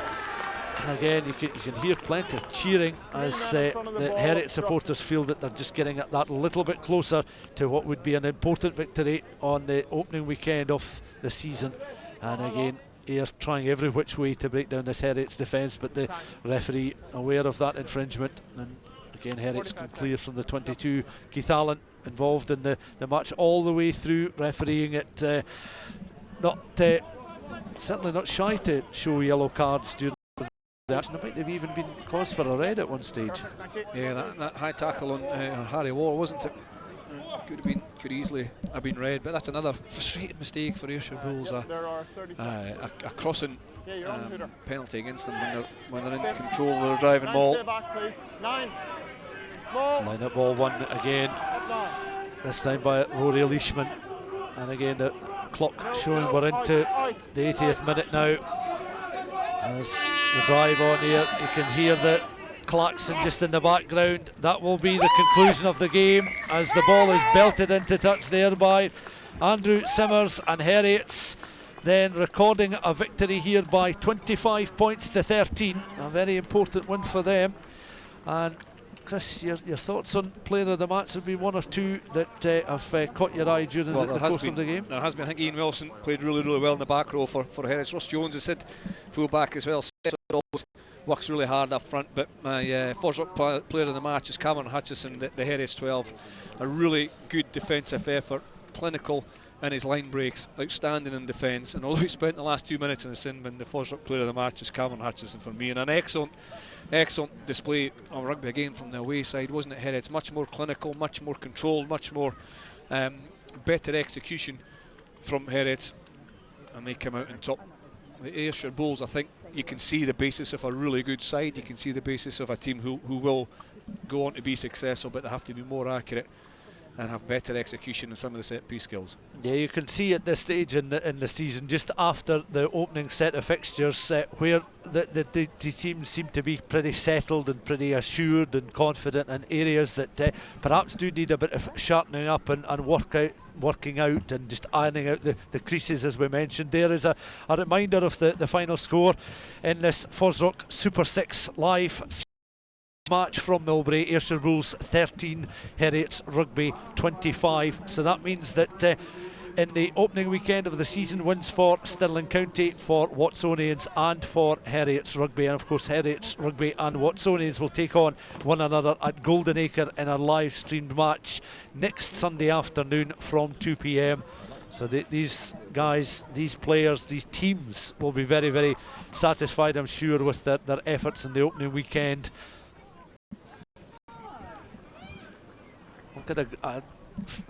And again, you can hear plenty of cheering as the Heriot supporters feel that they're just getting that little bit closer to what would be an important victory on the opening weekend of the season. And again, Ayr trying every which way to break down this Heriot's defence, but the referee aware of that infringement. And again, Heriot's come clear from the 22. Keith Allen involved in the match all the way through, refereeing it, certainly not shy to show yellow cards during the action. There might have even been cause for a red at one stage. Yeah, that high tackle on Harry Ward, wasn't it? could easily have been red, but that's another frustrating mistake for Ayrshire Bulls. There are 30 seconds. A crossing penalty against them when they're in control of their driving ball. Stay back, please. 9. Line up ball one again. This time by Rory Leishman. And again the clock showing we're into the 80th minute now. As the drive on here, you can hear the klaxon just in the background. That will be the conclusion of the game as the ball is belted into touch there by Andrew Simmers, and Heriots then recording a victory here by 25 points to 13. A very important win for them. And Chris, your thoughts on player of the match? Have been one or two that have caught your eye during the course of the game? There has been. I think Ian Wilson played really well in the back row for Heriot. Ross Jones has said full back as well. Works really hard up front, but my FOSROC player of the match is Cameron Hutchison, the Heriot's 12. A really good defensive effort, clinical in his line breaks, outstanding in defence, and although he spent the last 2 minutes in the sin bin, the FOSROC player of the match is Cameron Hutchison for me, and an excellent display of rugby again from the away side, wasn't it, Heriot's? Much more clinical, much more controlled, much more better execution from Heriot's, and they come out on top. The Ayrshire Bulls, I think you can see the basis of a really good side. You can see the basis of a team who will go on to be successful, but they have to be more accurate and have better execution in some of the set piece skills. Yeah, you can see at this stage in the season, just after the opening set of fixtures, where the teams seem to be pretty settled and pretty assured and confident in areas that perhaps do need a bit of sharpening up and working out and just ironing out the creases, as we mentioned. There is a reminder of the final score in this FOSROC Super 6 live match from Millbrae. Ayrshire Bulls 13, Heriot's Rugby 25. So that means that in the opening weekend of the season, wins for Stirling County, for Watsonians and for Heriot's Rugby. And of course Heriot's Rugby and Watsonians will take on one another at Golden Acre in a live streamed match next Sunday afternoon from 2 p.m. So these guys, these players, these teams will be very, very satisfied, I'm sure, with their efforts in the opening weekend. We'll get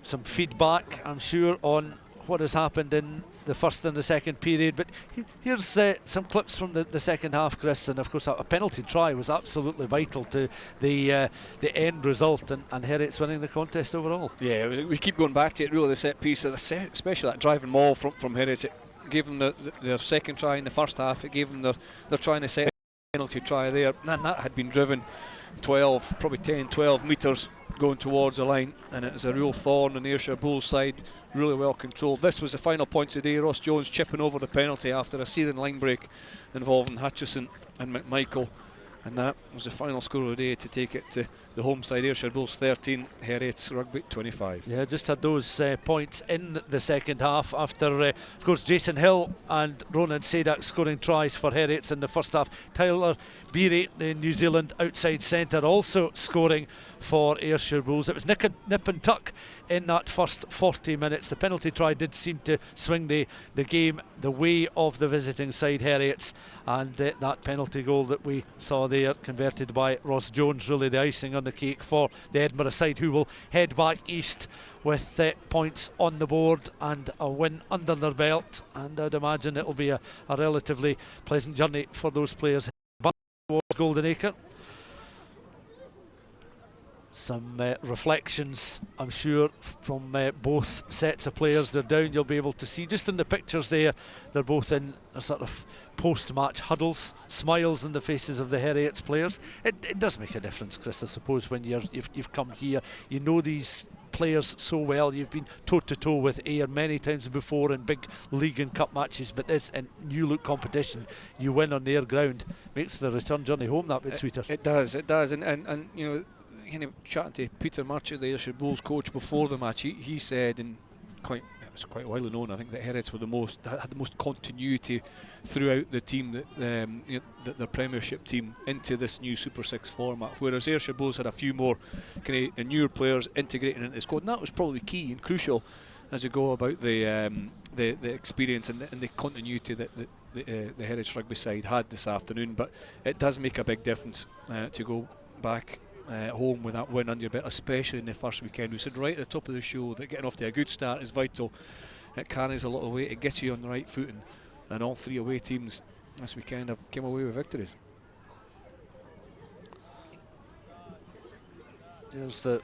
some feedback, I'm sure, on what has happened in the first and the second period, but here's some clips from the second half, Chris. And of course a penalty try was absolutely vital to the end result, and Heriot's winning the contest overall. Yeah, we keep going back to it, really, the set piece, especially that driving maul from Heriot. It gave them their second try in the first half. It gave them their try in the second penalty try there, and that had been driven probably 10-12 metres going towards the line, and it was a real thorn on the Ayrshire Bulls side, really well controlled. This was the final points of the day. Ross Jones chipping over the penalty after a searing line break involving Hutchison and McMichael, and that was the final score of the day to take it to the home side. Ayrshire Bulls 13, Heriot's Rugby 25. Yeah, just had those points in the second half after, of course, Jason Hill and Ronan Sadak scoring tries for Heriot's in the first half. Tyler Beery, the New Zealand outside centre, also scoring for Ayrshire Bulls. It was nip and tuck in that first 40 minutes. The penalty try did seem to swing the game the way of the visiting side, Heriot's, and that penalty goal that we saw there, converted by Ross Jones, really the icing on the cake for the Edinburgh side, who will head back east with points on the board and a win under their belt. And I'd imagine it'll be a relatively pleasant journey for those players back towards Golden Acre. Some reflections, I'm sure, from both sets of players. They're down, you'll be able to see just in the pictures there, they're both in a sort of post-match huddles, smiles on the faces of the Heriot's players. It does make a difference, Chris, I suppose, when you've come here. You know these players so well. You've been toe-to-toe with Ayr many times before in big league and cup matches, but this in new look competition, you win on their ground, makes the return journey home that bit sweeter. It does, and you know, chatting to Peter Murchie, the Ayrshire Bulls coach, before the match, he said, and it was quite widely known, I think, that Heriots had the most continuity throughout the team, that their Premiership team, into this new Super 6 format, whereas Ayrshire Bulls had a few more kind of newer players integrating into the squad, and that was probably key and crucial as you go about the experience and the continuity that the Heritage Rugby side had this afternoon. But it does make a big difference to go back at home with that win under your belt, especially in the first weekend. We said right at the top of the show that getting off to a good start is vital. It carries a lot of weight, it gets you on the right footing, and all three away teams this weekend have came away with victories. There's the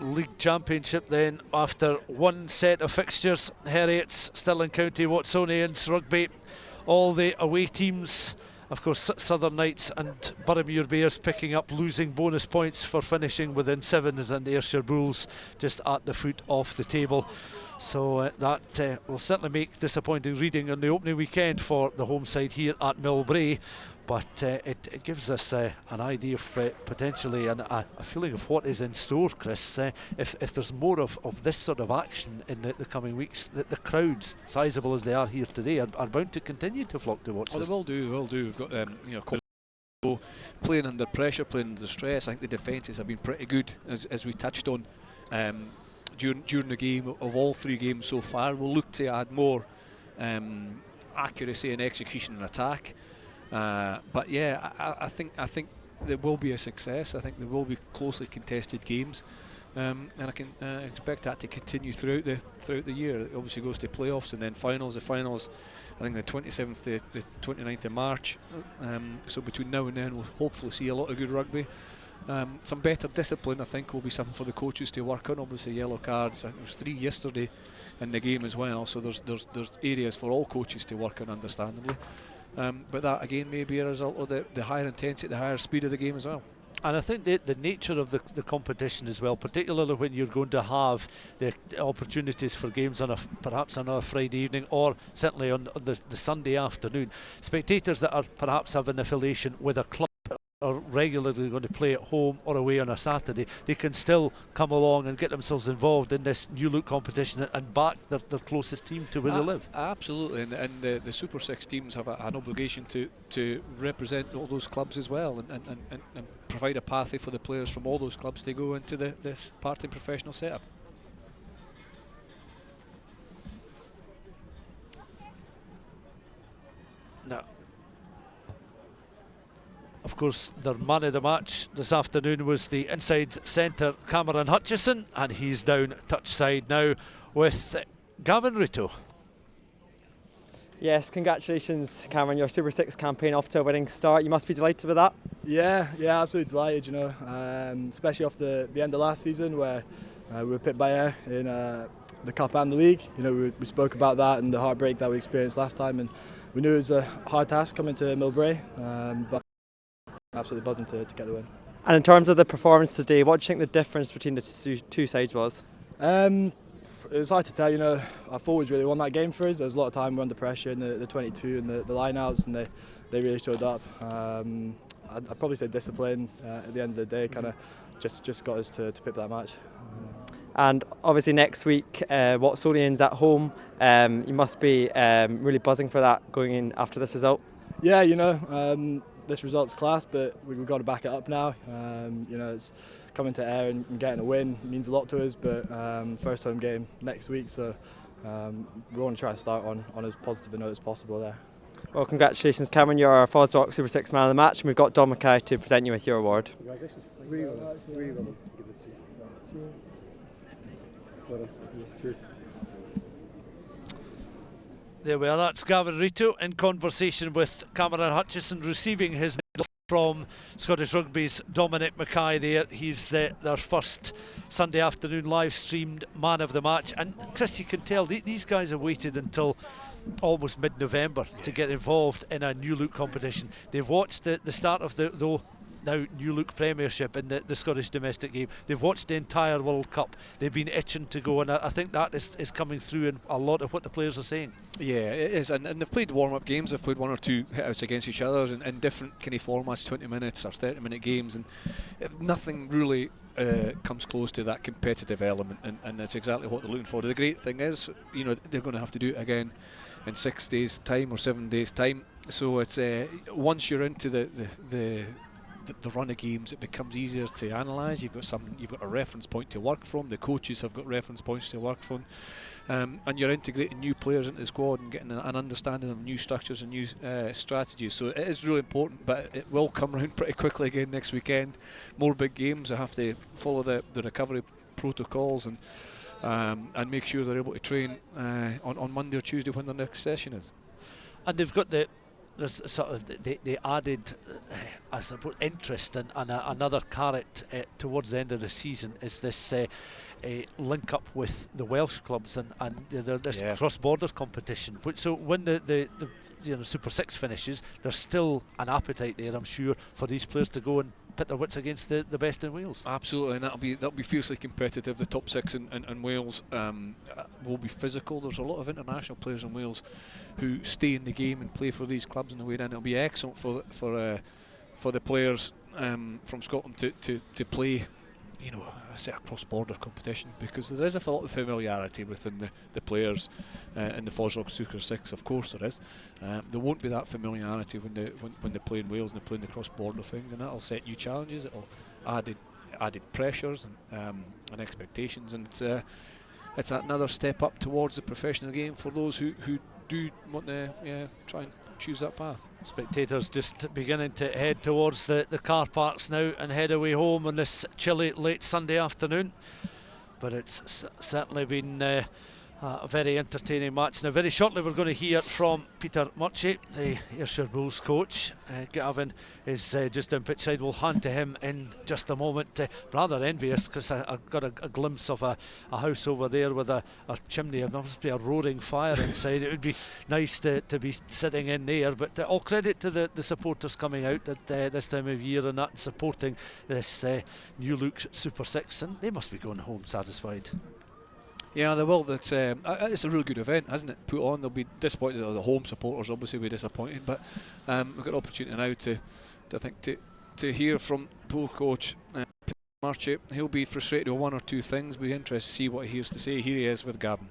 League Championship then after one set of fixtures. Heriot's still in County Watsonians Rugby, all the away teams. Of course, Southern Knights and Boroughmuir Bears picking up losing bonus points for finishing within 7s, and Ayrshire Bulls just at the foot off the table. So that will certainly make disappointing reading on the opening weekend for the home side here at Millbrae. But it gives us an idea of potentially a feeling of what is in store, Chris. If there's more of this sort of action in the coming weeks, the crowds, sizable as they are here today, are bound to continue to flock to watch this. They will do. We've got playing under pressure, playing under stress. I think the defences have been pretty good, as we touched on during the game. Of all three games so far, we'll look to add more accuracy and execution and attack. But yeah, I think there will be a success. I think there will be closely contested games, and I can expect that to continue throughout the year. It obviously goes to playoffs and then finals. The finals, I think, the 27th to the 29th of March. So between now and then, we'll hopefully see a lot of good rugby. Some better discipline, I think, will be something for the coaches to work on. Obviously, yellow cards. I think there was 3 yesterday in the game as well. So there's areas for all coaches to work on, understandably. But that again may be a result of the higher intensity, the higher speed of the game as well. And I think the nature of the competition as well, particularly when you're going to have the opportunities for games on perhaps on a Friday evening, or certainly on the Sunday afternoon. Spectators that are perhaps have an affiliation with a club are regularly going to play at home or away on a Saturday, they can still come along and get themselves involved in this new look competition and back their closest team to where they live. Absolutely, and the Super6 teams have an obligation to represent all those clubs as well, and provide a pathway for the players from all those clubs to go into this part-time professional setup. Now, of course, their man of the match this afternoon was the inside centre Cameron Hutchison, and he's down touch side now with Gavin Rito. Yes, congratulations, Cameron. Your Super 6 campaign off to a winning start. You must be delighted with that. Yeah, absolutely delighted. Especially off the end of last season where we were pipped by Ayr in the cup and the league. We spoke about that and the heartbreak that we experienced last time, and we knew it was a hard task coming to Millbrae, but absolutely buzzing to get the win. And in terms of the performance today, what do you think the difference between the two sides was? It was hard to tell. Our forwards really won that game for us. There was a lot of time we were under pressure in the 22 and the line-outs, and they really showed up. I'd probably say discipline at the end of the day kind of just got us to pick that match. And obviously next week, Watsonians at home. You must be really buzzing for that going in after this result. Yeah, this result's class, but we've got to back it up now. It's coming to Ayr and getting a win means a lot to us, but first home game next week, so we want to try and start on as positive a note as possible there. Well, congratulations, Cameron. You're our FOSROC Super 6 man of the match, and we've got Don Mackay to present you with your award. Congratulations. Cheers. There we are, that's Gavin Rito in conversation with Cameron Hutchison, receiving his medal from Scottish Rugby's Dominic Mackay there. He's their first Sunday afternoon live streamed man of the match. And Chris, you can tell these guys have waited until almost mid-November to get involved in a new look competition. They've watched the start of the now new look Premiership in the Scottish domestic game. They've watched the entire World Cup. They've been itching to go, and I think that is coming through in a lot of what the players are saying. Yeah, it is, and they've played warm-up games. They've played 1 or 2 hit-outs against each other in different kind of formats, 20 minutes or 30-minute games, and nothing really comes close to that competitive element, and that's exactly what they're looking for. The great thing is, they're going to have to do it again in 6 days' time or 7 days' time. So it's once you're into the the run of games, it becomes easier to analyse. You've got a reference point to work from. The coaches have got reference points to work from, and you're integrating new players into the squad and getting an understanding of new structures and new strategies. So it is really important, but it will come around pretty quickly again next weekend. More big games. I have to follow the recovery protocols and make sure they're able to train on Monday or Tuesday when their next session is. And they've got the added, I suppose, interest and another carrot towards the end of the season is this link up with the Welsh clubs and this cross-border competition. So when the Super 6 finishes, there's still an appetite there, I'm sure, for these players to go and pit their wits against the best in Wales. Absolutely, and that'll be fiercely competitive. The top 6 in Wales will be physical. There's a lot of international players in Wales who stay in the game and play for these clubs in the way, and it'll be excellent for the players from Scotland to play, a cross-border competition, because there is a lot of familiarity within the players in the FOSROC Super 6. Of course there is. There won't be that familiarity when they play in Wales and they play in the cross-border things, and that'll set new challenges. It'll added pressures and expectations, and it's another step up towards the professional game for those who do want to try and choose that path. Spectators just beginning to head towards the car parks now and head away home on this chilly late Sunday afternoon. But it's certainly been a very entertaining match. Now very shortly we're going to hear from Peter Murchie, the Ayrshire Bulls coach. Gavin is just down pitch side. We'll hand to him in just a moment. Rather envious because I got a glimpse of a house over there with a chimney. There must be a roaring fire inside. It would be nice to be sitting in there, but all credit to the supporters coming out at this time of year and that, and supporting this new look Super 6, and they must be going home satisfied. Yeah, they will. It's a really good event, hasn't it? Put on. They'll be disappointed. The home supporters obviously will be disappointed, but we've got an opportunity now to hear from Bull coach Murchie. He'll be frustrated with one or two things. Be interested to see what he has to say. Here he is with Gavin.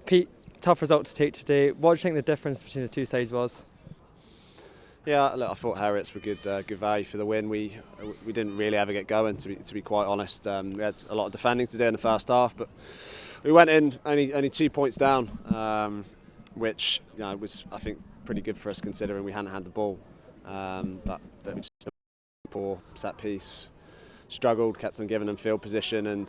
Pete, tough result to take today. What do you think the difference between the two sides was? Yeah, look, I thought Heriot's were good value for the win. We didn't really ever get going, to be quite honest. We had a lot of defending to do in the first half, but we went in only 2 points down, which was, I think, pretty good for us considering we hadn't had the ball. But we just poor set piece, struggled, kept on giving them field position, and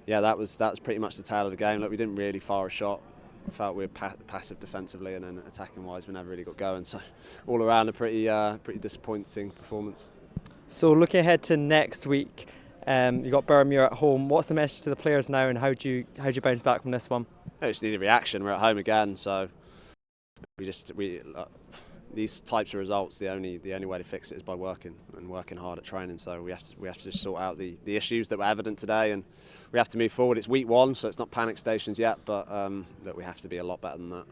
that was pretty much the tale of the game. Look, we didn't really fire a shot. I felt we were passive defensively, and then attacking wise we never really got going, so all around a pretty disappointing performance. So looking ahead to next week, you got Burmuir at home. What's the message to the players now, and how do you bounce back from this one? I just need a reaction. We're at home again, so these types of results, the only way to fix it is by working hard at training. So we have to just sort out the issues that were evident today, and we have to move forward. It's week 1, so it's not panic stations yet, but that we have to be a lot better than that.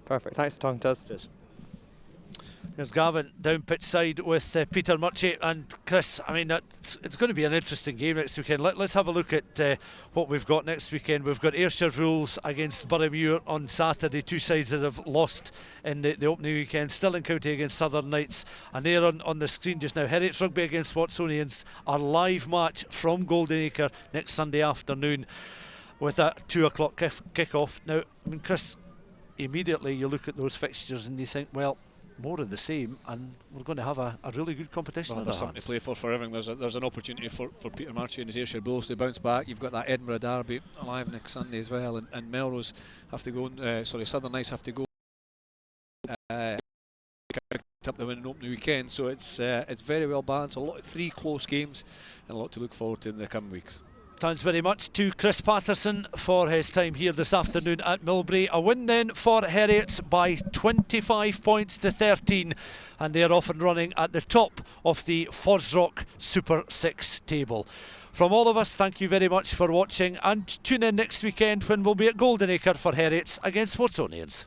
Perfect. Thanks for talking to us. Cheers. There's Gavin down pitch side with Peter Murchie and Chris. I mean, it's going to be an interesting game next weekend. Let's have a look at what we've got next weekend. We've got Ayrshire Bulls against Burmuir on Saturday, two sides that have lost in the opening weekend. Stirling County against Southern Knights, and there on the screen just now, Heriot Rugby against Watsonians, our live match from Golden Acre next Sunday afternoon with a 2 o'clock kickoff. Now, I mean, Chris, immediately you look at those fixtures and you think, well, more of the same, and we're going to have a really good competition. Well, there's something to play for everything. There's an opportunity for Peter Murchie and his Ayrshire Bulls to bounce back. You've got that Edinburgh Derby alive next Sunday as well, and Melrose have to go. Southern Knights have to go up the win in opening weekend. So it's very well balanced. 3 close games, and a lot to look forward to in the coming weeks. Thanks very much to Chris Patterson for his time here this afternoon at Millbrae. A win then for Heriots by 25 points to 13, and they're off and running at the top of the FOSROC Super 6 table. From all of us, thank you very much for watching, and tune in next weekend when we'll be at Golden Acre for Heriots against Watsonians.